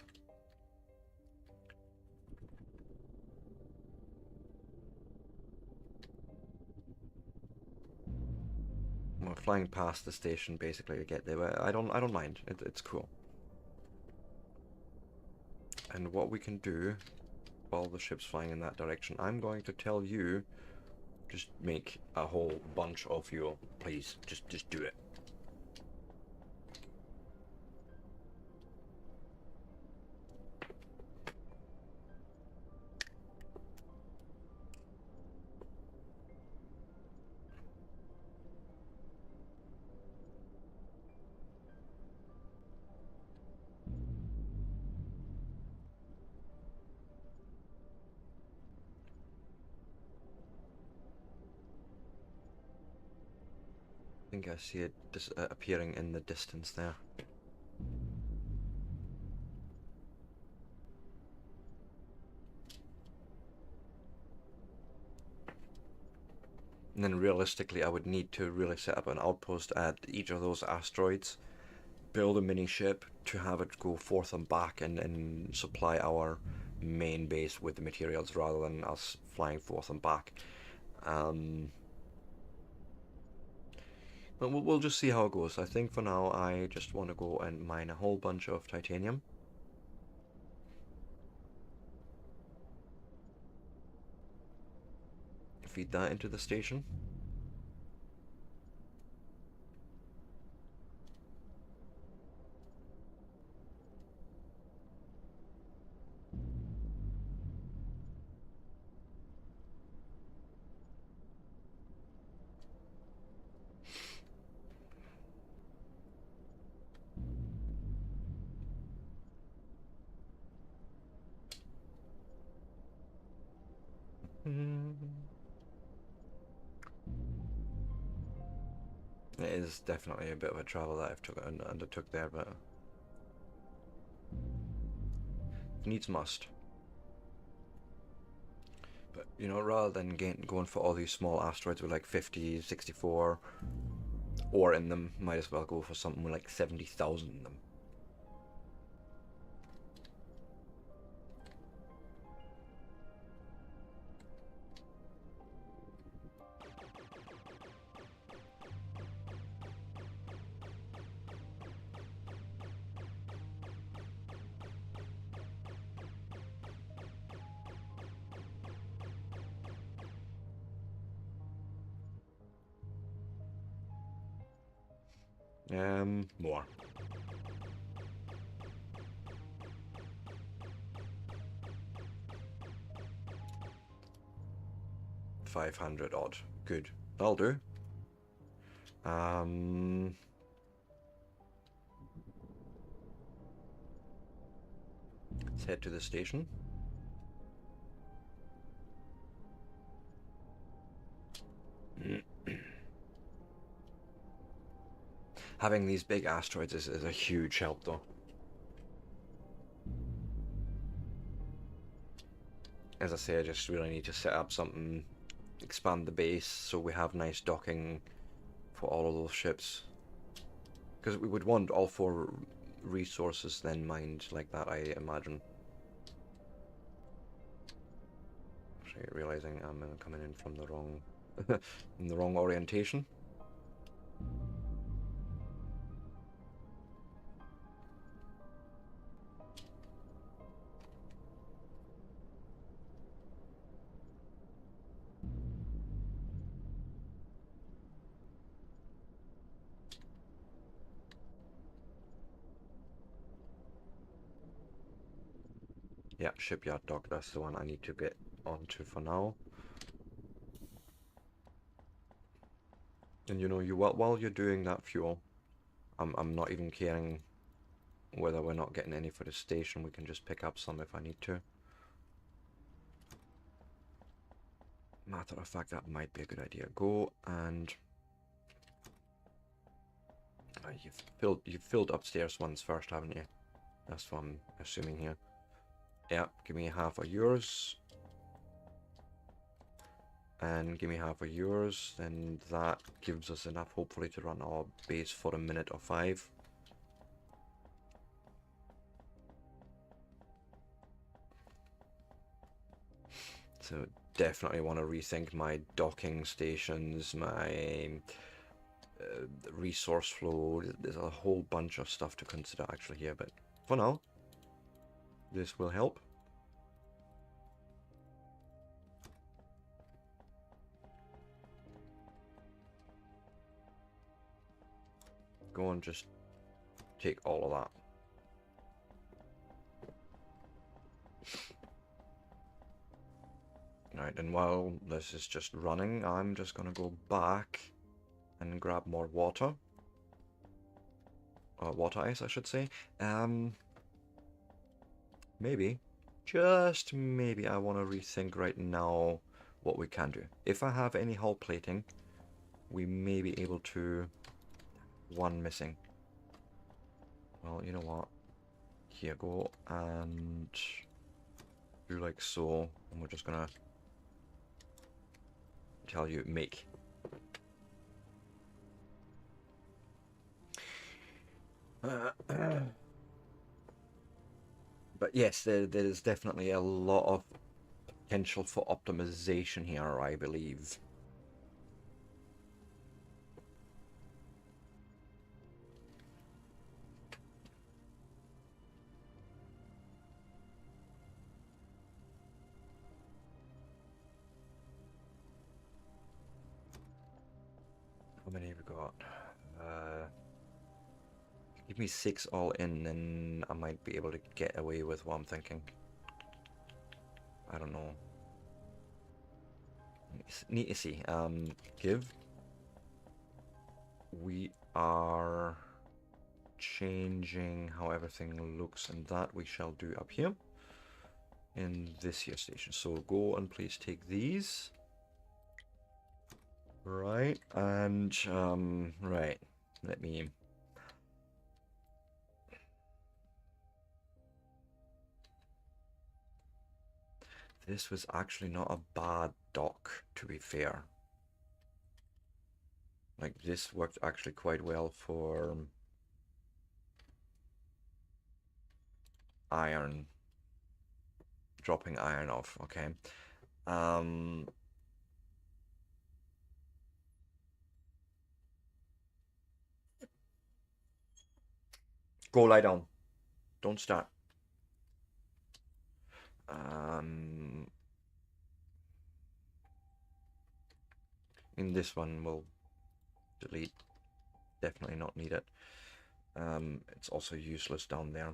We're flying past the station basically to get there, but I don't mind. It's cool. And what we can do while the ship's flying in that direction, I'm going to tell you, just make a whole bunch of fuel, please. Just do it. I think I see it appearing in the distance there. And then realistically, I would need to really set up an outpost at each of those asteroids, build a mini ship to have it go forth and back and supply our main base with the materials rather than us flying forth and back. But we'll just see how it goes. I think for now I just want to go and mine a whole bunch of titanium. Feed that into the station. It is definitely a bit of a travel that I've undertook there, but needs must. But, you know, rather than going for all these small asteroids with like 50, 64 ore in them, might as well go for something with like 70,000 in them. More. 500 odd. Good. That'll do. Let's head to the station. Having these big asteroids is a huge help, though. As I say, I just really need to set up something, expand the base so we have nice docking for all of those ships. Because we would want all 4 resources then mined like that, I imagine. Actually, realizing I'm coming in from the wrong, in the wrong orientation. Yeah, shipyard dock, that's the one I need to get onto for now. And you know, while you're doing that fuel, I'm not even caring whether we're not getting any for the station. We can just pick up some if I need to. Matter of fact, that might be a good idea. Go and you've filled upstairs ones first, haven't you? That's what I'm assuming here. Yeah, give me half of yours. And give me half of yours. Then that gives us enough, hopefully, to run our base for a minute or 5. So definitely want to rethink my docking stations, my resource flow. There's a whole bunch of stuff to consider actually here, but for now, this will help. Go and just take all of that. Right, and while this is just running, I'm just gonna go back and grab more water. Water ice, I should say. Maybe, just maybe, I want to rethink right now what we can do. If I have any hull plating, we may be able to... One missing. Well, you know what? Here, go and do like so, and we're just gonna tell you make. But yes, there is definitely a lot of potential for optimization here, I believe. How many have we got? Give me 6 all in, and I might be able to get away with what I'm thinking. I don't know. Need to see. Give. We are changing how everything looks, and that we shall do up here in this here station. So go and please take these. Right, and, right. Let me... This was actually not a bad dock, to be fair. Like, this worked actually quite well for iron. Dropping iron off, okay. Um, Go lie down. Don't start. Um, in this one, we'll delete. Definitely not need it. It's also useless down there.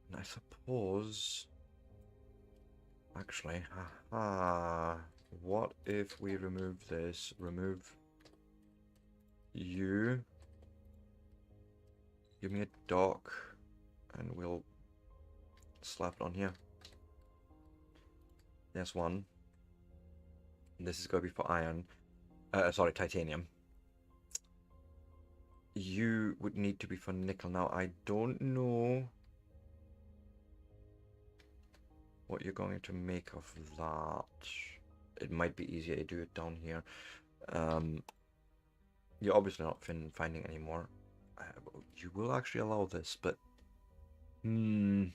And I suppose... Actually, what if we remove this? Remove you. Give me a dock, and we'll slap it on here. There's one. This is going to be for iron. Sorry, titanium. You would need to be for nickel. Now, I don't know what you're going to make of that. It might be easier to do it down here. You're obviously not finding anymore. You will actually allow this, but... Need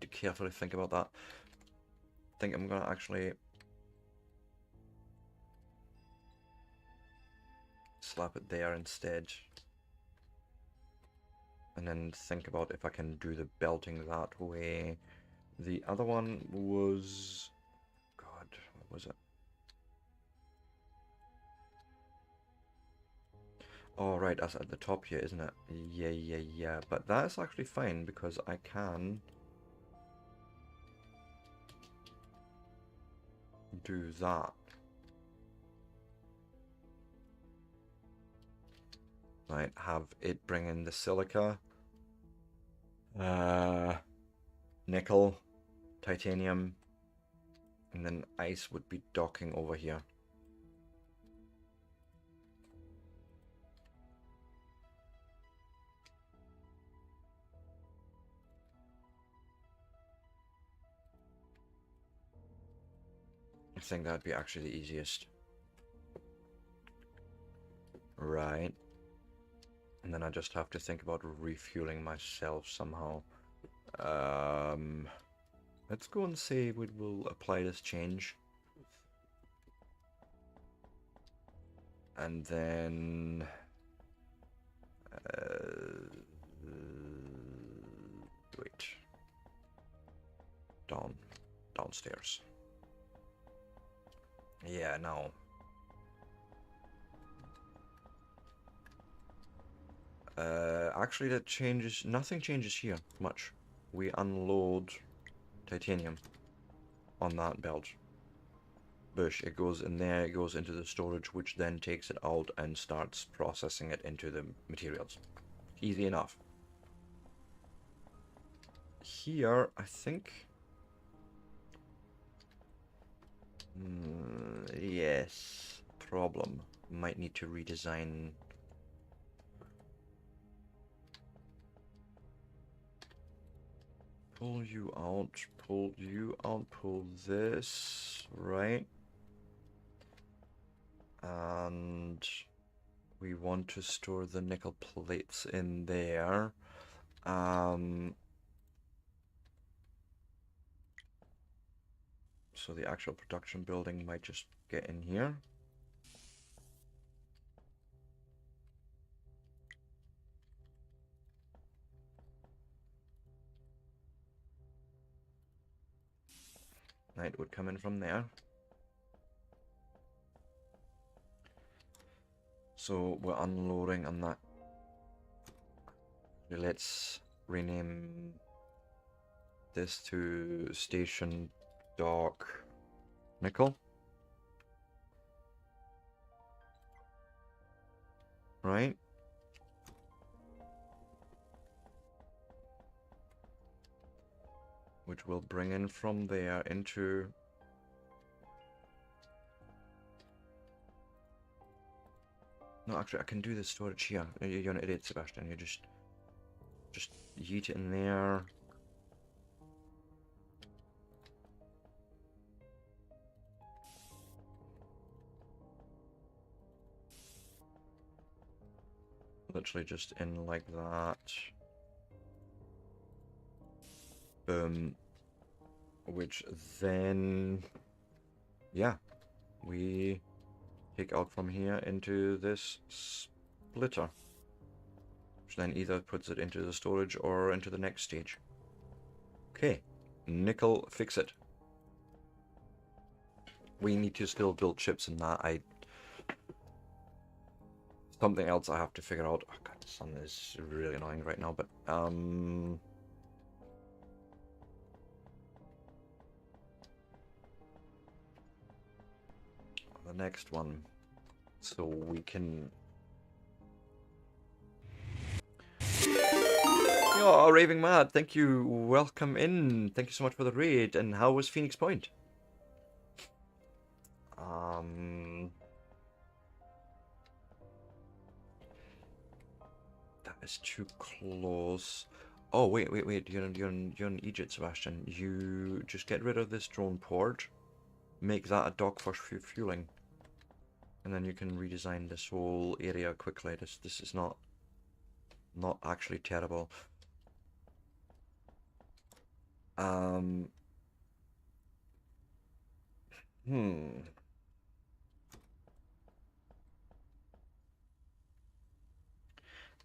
to carefully think about that. I think I'm gonna actually slap it there instead. And then think about if I can do the belting that way. The other one was... God, what was it? Oh, right, that's at the top here, isn't it? Yeah. But that's actually fine because I can do that. Right, have it bring in the silica, nickel, titanium, and then ice would be docking over here. I think that'd be actually the easiest. Right. And then I just have to think about refueling myself somehow. Let's go and see if we will apply this change. And then... wait. Downstairs. Yeah, no. Actually that changes... Nothing changes here much. We unload titanium on that belt. Bush, it goes in there, it goes into the storage, which then takes it out and starts processing it into the materials. Easy enough. Here, I think... yes. Problem. Might need to redesign... Pull you out, pull you out, pull this, right? And we want to store the nickel plates in there. So the actual production building might just get in here. Night would come in from there. So we're unloading on that. Let's rename this to Station Dock Nickel. Right? which we'll bring in from there into... No, actually, I can do the storage here. You're an idiot, Sebastian. You just yeet it in there. Literally just in like that. Boom. Which then... Yeah. We take out from here into this splitter. Which then either puts it into the storage or into the next stage. Okay. Nickel, fix it. We need to still build chips in that. Something else I have to figure out. Oh god, the sun is really annoying right now, but the next one. So we can... Oh, Raving Mad, thank you. Welcome in. Thank you so much for the raid. And how was Phoenix Point? That is too close. Oh, wait. You're in Egypt, Sebastian. You just get rid of this drone port. Make that a dock for fueling. And then you can redesign this whole area quickly. This is not actually terrible.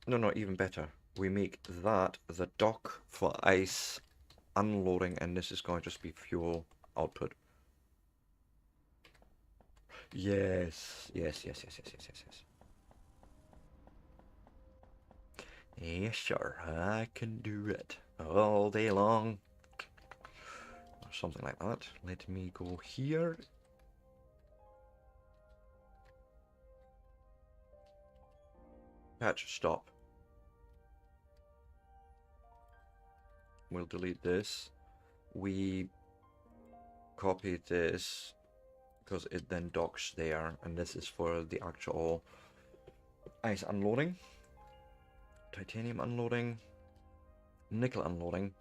No, even better. We make that the dock for ice unloading, and this is going to just be fuel output. Yes. Yes, sure. I can do it all day long. Or something like that. Let me go here. Patch, stop. We'll delete this. We copy this because it then docks there, and this is for the actual ice unloading, titanium unloading, nickel unloading,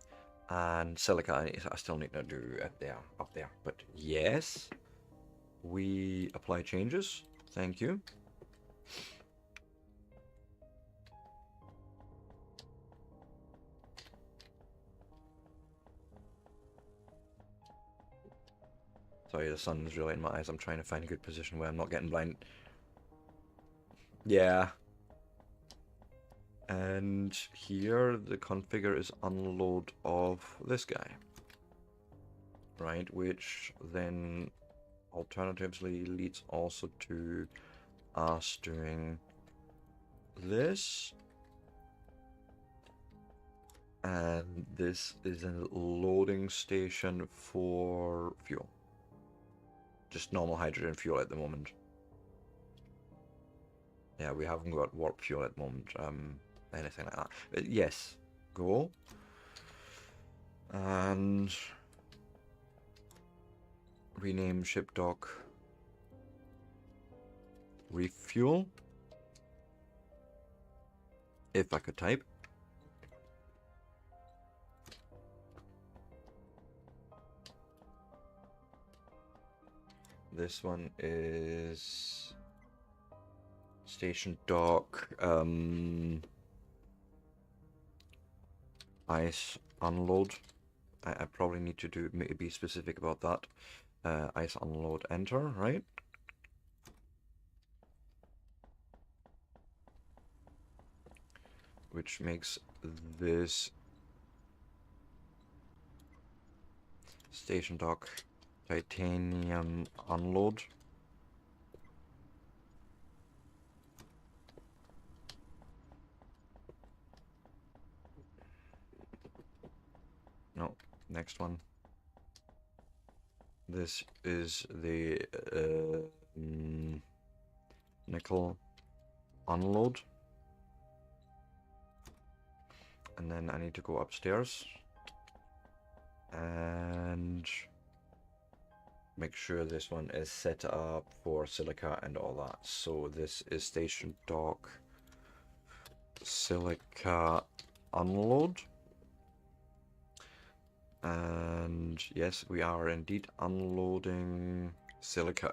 and silica. I still need to do it there, up there. But yes, we apply changes. Thank you. Sorry, the sun's really in my eyes. I'm trying to find a good position where I'm not getting blind. Yeah. And here the configure is unload of this guy. Right, which then alternatively leads also to us doing this. And this is a loading station for fuel. Just normal hydrogen fuel at the moment. Yeah, we haven't got warp fuel at the moment. Anything like that. But yes, go. And rename ship dock refuel. If I could type. This one is station dock, ice unload. I probably need to be specific about that. Ice unload enter, right? Which makes this station dock titanium unload. No, next one. This is the nickel unload. And then I need to go upstairs And make sure this one is set up for silica and all that. So this is station dock silica unload. And yes, we are indeed unloading silica.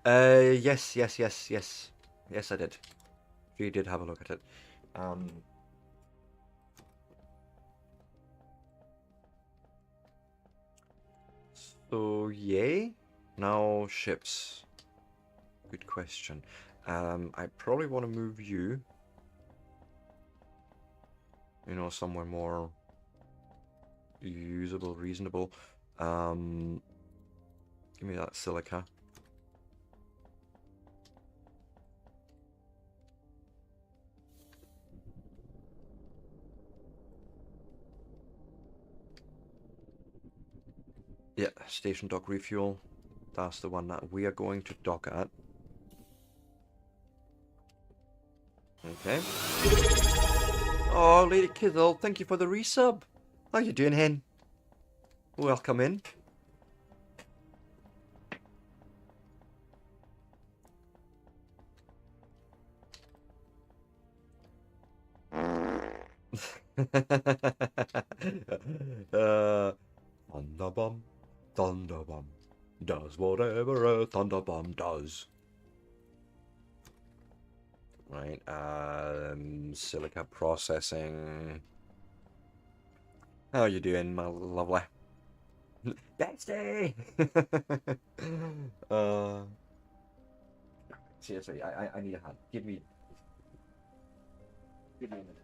Yes. Yes, I did. We did have a look at it. So, yay. Now, ships. Good question. I probably want to move you. You know, somewhere more usable, reasonable. Give me that silica. Yeah, station dock refuel. That's the one that we are going to dock at. Okay. Oh, Lady Kiddle, thank you for the resub. How you doing, hen? Welcome in. Thunderbomb, Thunderbomb does whatever a Thunderbomb does. Right, silica processing. How you doing, my lovely? Bestie! Seriously, I need a hat. Give me a minute.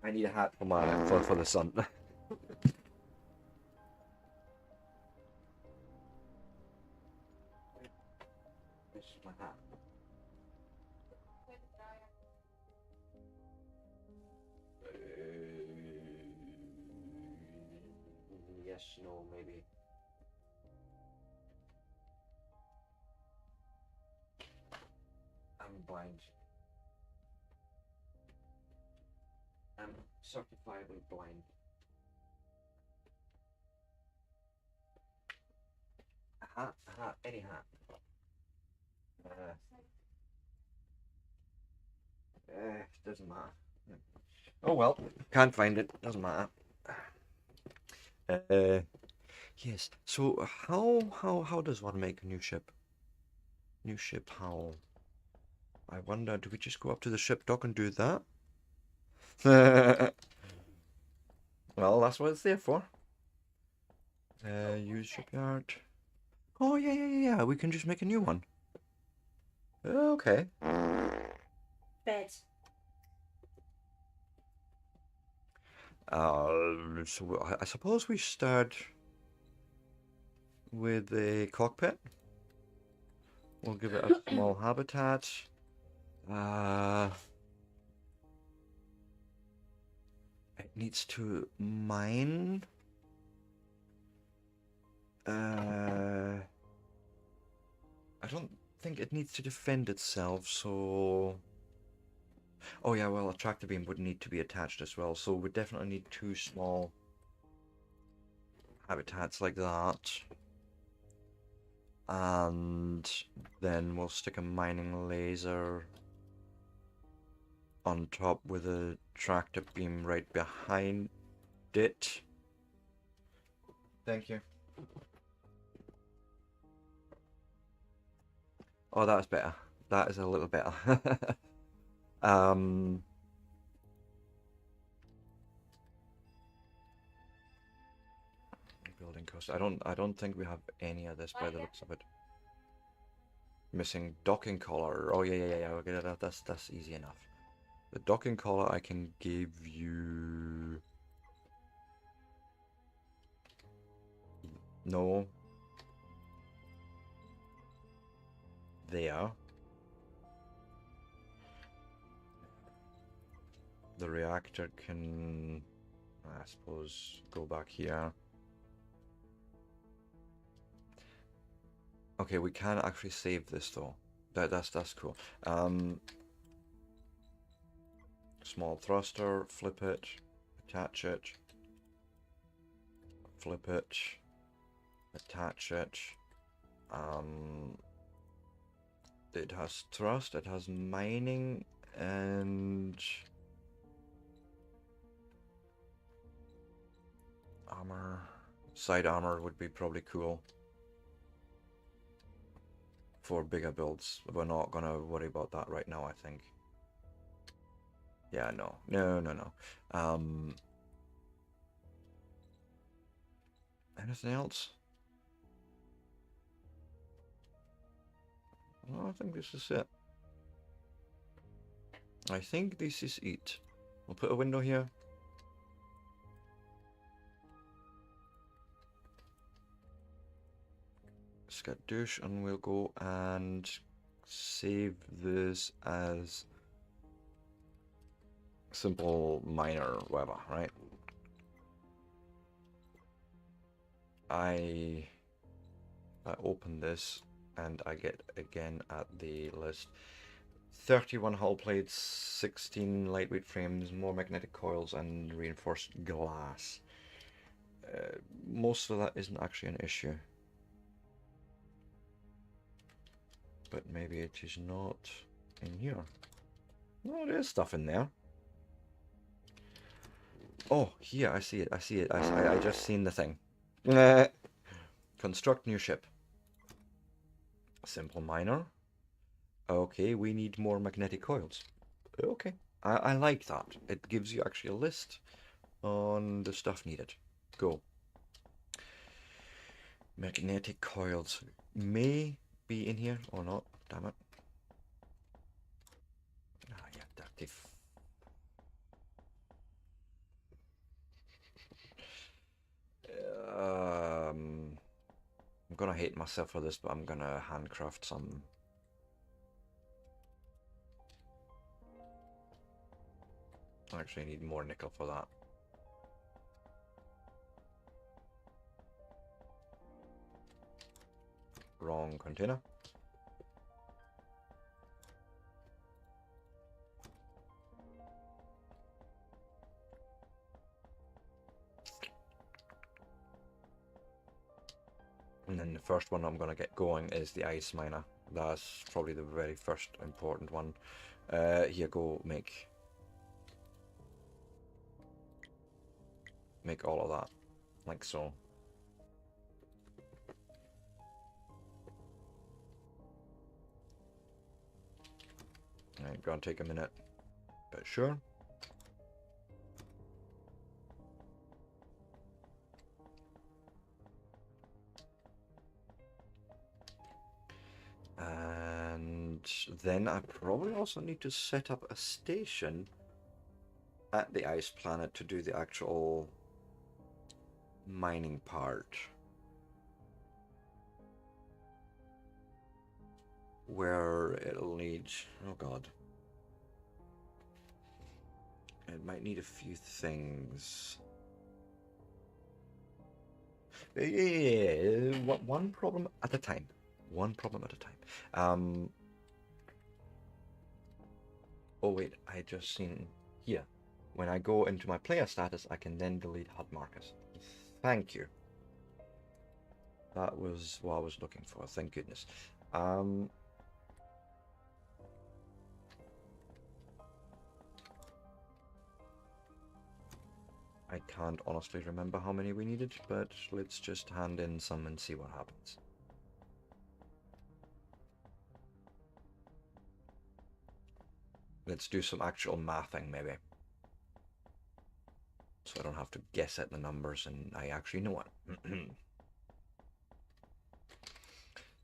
I need a hat for the sun. This is my hat. Yes, no, maybe. I'm blind. I'm certifiably blind. A hat, any hat. Doesn't matter. Oh well, can't find it. Doesn't matter. Yes. So how does one make a new ship? New ship, how? I wonder, do we just go up to the ship dock and do that? Well, that's what it's there for. Use shipyard. Oh, yeah. We can just make a new one. Okay. Bed. So I suppose we start with a cockpit. We'll give it a small habitat. It needs to mine. I don't think it needs to defend itself, so... Oh yeah, well, a tractor beam would need to be attached as well, so we definitely need two small habitats like that. And then we'll stick a mining laser on top with a tractor beam right behind it. Thank you. Oh, that's better. That is a little better. Building cost. I don't think we have any of this by the looks of it. Missing docking collar. Oh yeah. Okay, that's easy enough. The docking collar I can give you. No. There. The reactor can, I suppose, go back here. Okay, we can actually save this though. That's cool. Small thruster, flip it, Attach it. Flip it. Attach it. It has thrust, it has mining, and armor. Side armor would be probably cool for bigger builds. We're not gonna worry about that right now, I think. Yeah, no. Anything else? Well, I think this is it. I think this is it. We'll put a window here. Skadoosh, and we'll go and save this as simple minor whatever, right? I open this and I get again at the list 31 hull plates, 16 lightweight frames, more magnetic coils, and reinforced glass. Most of that isn't actually an issue, but maybe it is not in here. No, there is stuff in there. Oh, here, I see it, I just seen the thing. Construct new ship. Simple minor. Okay, we need more magnetic coils. Okay, I like that. It gives you actually a list on the stuff needed. Go. Magnetic coils may be in here or not. Damn it. Ah, yeah, dirty. I'm gonna hate myself for this, but I'm gonna handcraft some. I actually need more nickel for that. Wrong container. And then the first one I'm gonna get going is the ice miner. That's probably the very first important one. Here, go make all of that, like so. Right, gonna take a minute, but sure. And then I probably also need to set up a station at the ice planet to do the actual mining part, where it'll need, oh god, it might need a few things. Yeah, one problem at a time. One problem at a time. Oh wait, I just seen here. When I go into my player status, I can then delete HUD markers. Thank you. That was what I was looking for. Thank goodness. I can't honestly remember how many we needed, but let's just hand in some and see what happens. Let's do some actual mathing, maybe. So I don't have to guess at the numbers and I actually know it.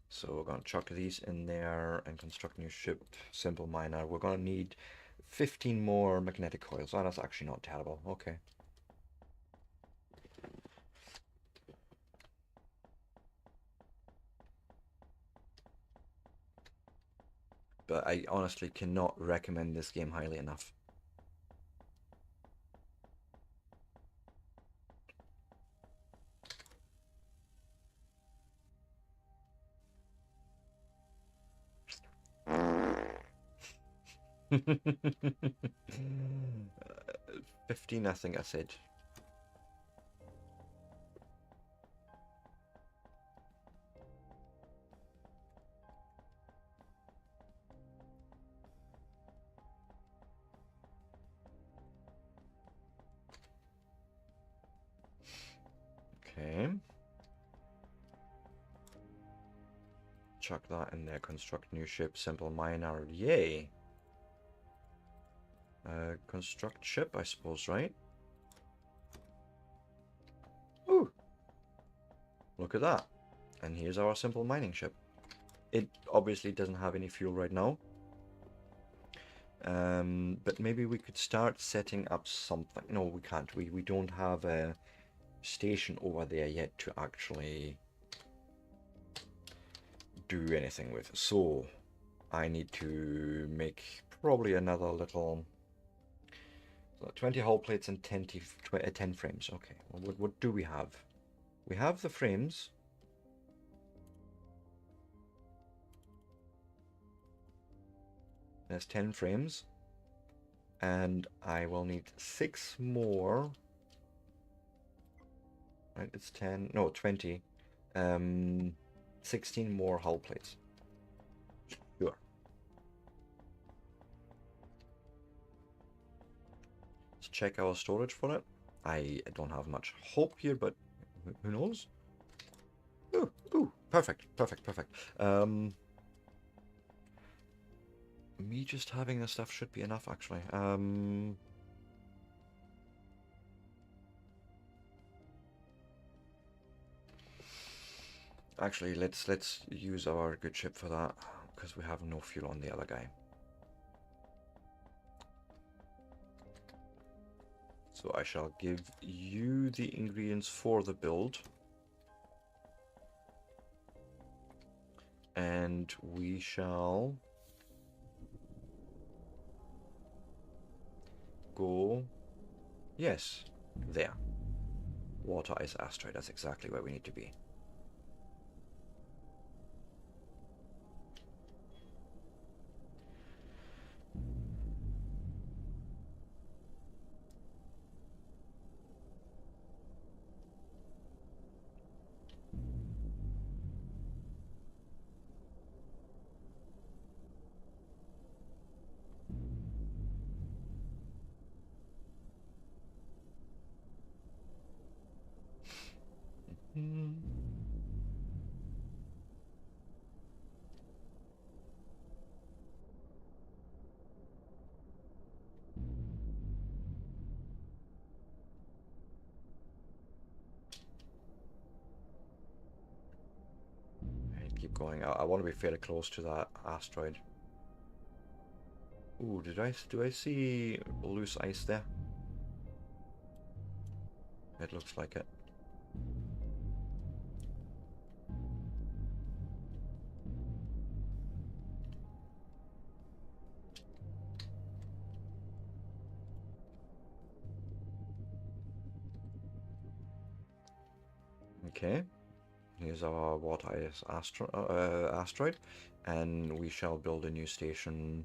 So we're going to chuck these in there and construct new ship, simple miner. We're going to need 15 more magnetic coils. Oh, that's actually not terrible. Okay. But I honestly cannot recommend this game highly enough. 15, I think I said. Okay. Chuck that in there. Construct new ship. Simple miner. Yay. Construct ship, I suppose, right? Ooh. Look at that. And here's our simple mining ship. It obviously doesn't have any fuel right now. But maybe we could start setting up something. No, we can't. We don't have a station over there yet to actually do anything with. So I need to make probably another little 20 hull plates and 10 frames. Okay, well, what do we have? We have the frames. There's 10 frames. And I will need 6 more. Right, it's 10, no, 20. 16 more hull plates. Sure. Let's check our storage for it. I don't have much hope here, but who knows? Ooh, perfect. Me just having this stuff should be enough, actually. Actually, let's use our good ship for that, because we have no fuel on the other guy. So I shall give you the ingredients for the build. And we shall go, yes, there. Water ice asteroid, that's exactly where we need to be. Keep going. I want to be fairly close to that asteroid. Ooh, do I see loose ice there? It looks like it. Okay. Here's our water ice asteroid, and we shall build a new station.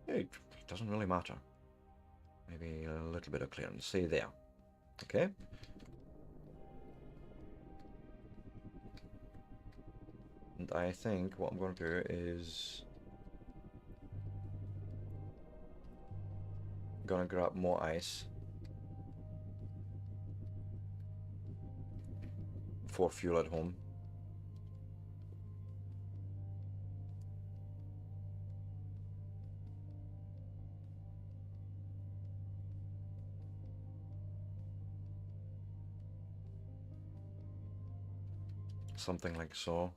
It doesn't really matter. Maybe a little bit of clearance. Say there. Okay. And I think what I'm going to do is gonna grab more ice for fuel at home. Something like so.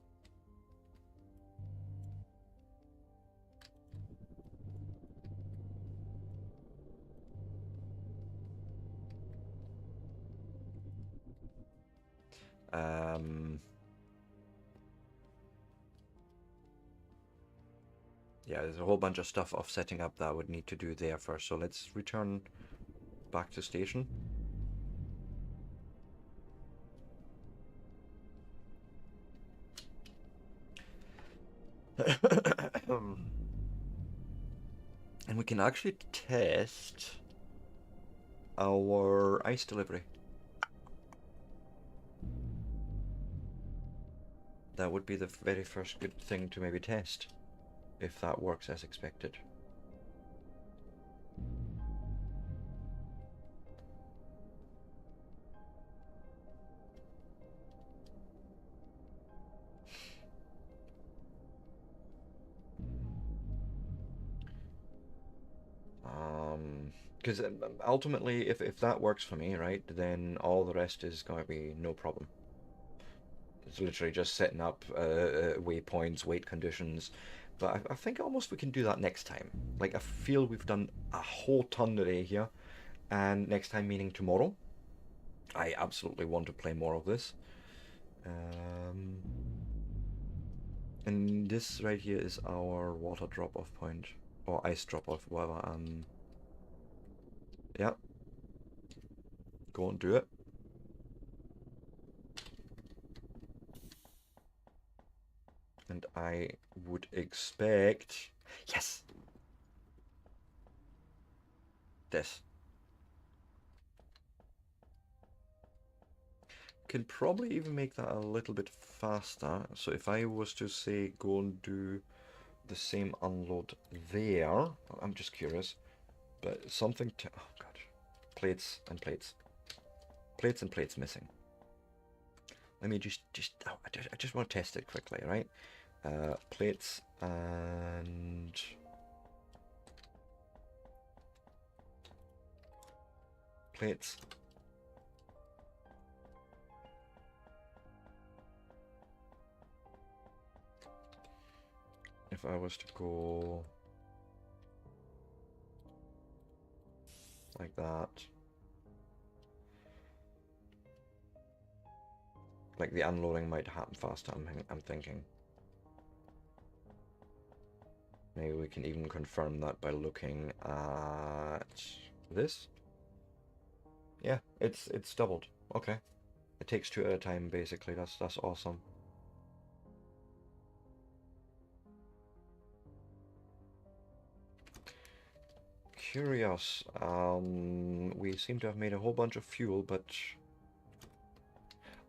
Yeah, there's a whole bunch of stuff of setting up that I would need to do there first. So let's return back to station. And we can actually test our ice delivery. That would be the very first good thing to maybe test, if that works as expected. Because ultimately, if that works for me, right, then all the rest is going to be no problem. It's literally just setting up waypoints, wait conditions. But I think almost we can do that next time. Like, I feel we've done a whole ton today here, and next time meaning tomorrow. I absolutely want to play more of this. And this right here is our water drop-off point, or ice drop-off, whatever. Yeah, go and do it. And I would expect, yes, this. Can probably even make that a little bit faster. So if I was to say go and do the same unload there, I'm just curious, but something to, oh god, plates and plates. Plates and plates missing. Let me oh, I just want to test it quickly, right? Plates and plates. If I was to go like that, like the unloading might happen faster, I'm thinking. Maybe we can even confirm that by looking at this. Yeah, it's doubled. Okay. It takes 2 at a time basically. That's awesome. Curious. We seem to have made a whole bunch of fuel, but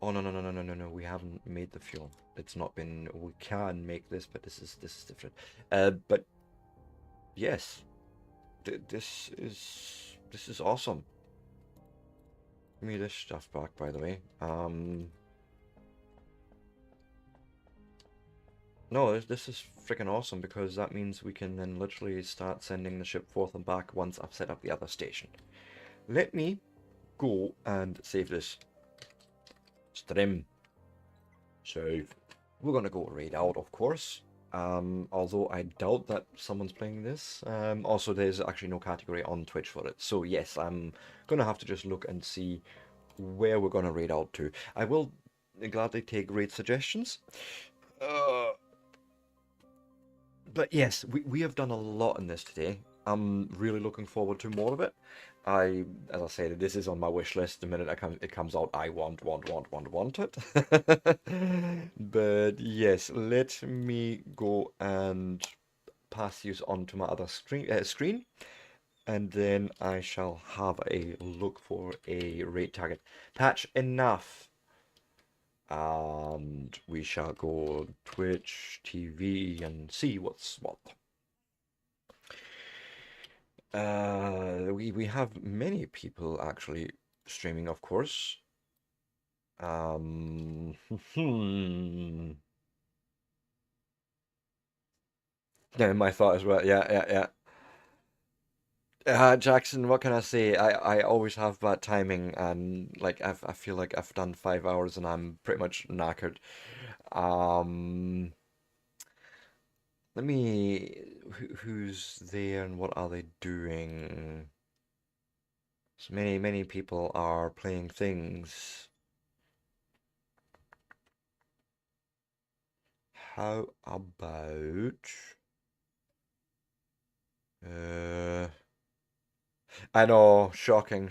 oh no, we haven't made the fuel. It's not been, we can make this, but this is different. But yes. This is awesome. Give me this stuff back, by the way. No, this is freaking awesome because that means we can then literally start sending the ship forth and back once I've set up the other station. Let me go and save this. Stream. Save. We're gonna go raid out, of course. Although I doubt that someone's playing this. Also, there's actually no category on Twitch for it. So yes, I'm gonna have to just look and see where we're gonna raid out to. I will gladly take raid suggestions. But yes, we have done a lot in this today. I'm really looking forward to more of it. As I said, this is on my wish list. The minute it comes out, I want it. But yes, let me go and pass these on to my other screen, and then I shall have a look for a rate target. Patch enough. And we shall go Twitch TV and see what's what. We have many people actually streaming, of course. Yeah, my thought as well. Yeah. Jackson, what can I say? I always have bad timing, and like I feel like I've done 5 hours and I'm pretty much knackered. Um, Let me. Who's there and what are they doing? So many people are playing things. How about? I know, shocking.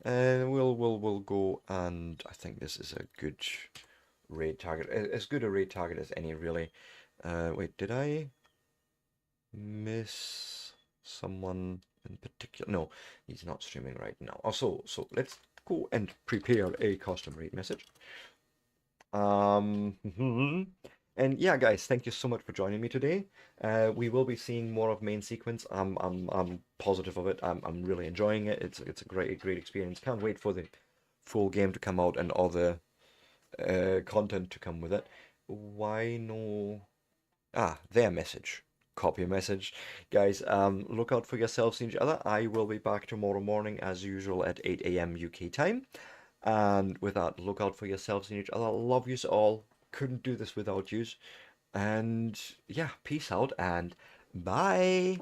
We'll go, and I think this is a good raid target. As good a raid target as any, really. Wait, did I miss someone? in particular. No, he's not streaming right now. Also, so let's go and prepare a custom raid message. And yeah, guys, thank you so much for joining me today. We will be seeing more of main sequence. I'm positive of it. I'm really enjoying it. It's a great experience. Can't wait for the full game to come out and all the content to come with it. Why no? Ah, their message. Copy a message. Guys, look out for yourselves and each other. I will be back tomorrow morning as usual at 8 a.m. UK time. And with that, look out for yourselves and each other. Love yous all. Couldn't do this without yous. And yeah, peace out and bye.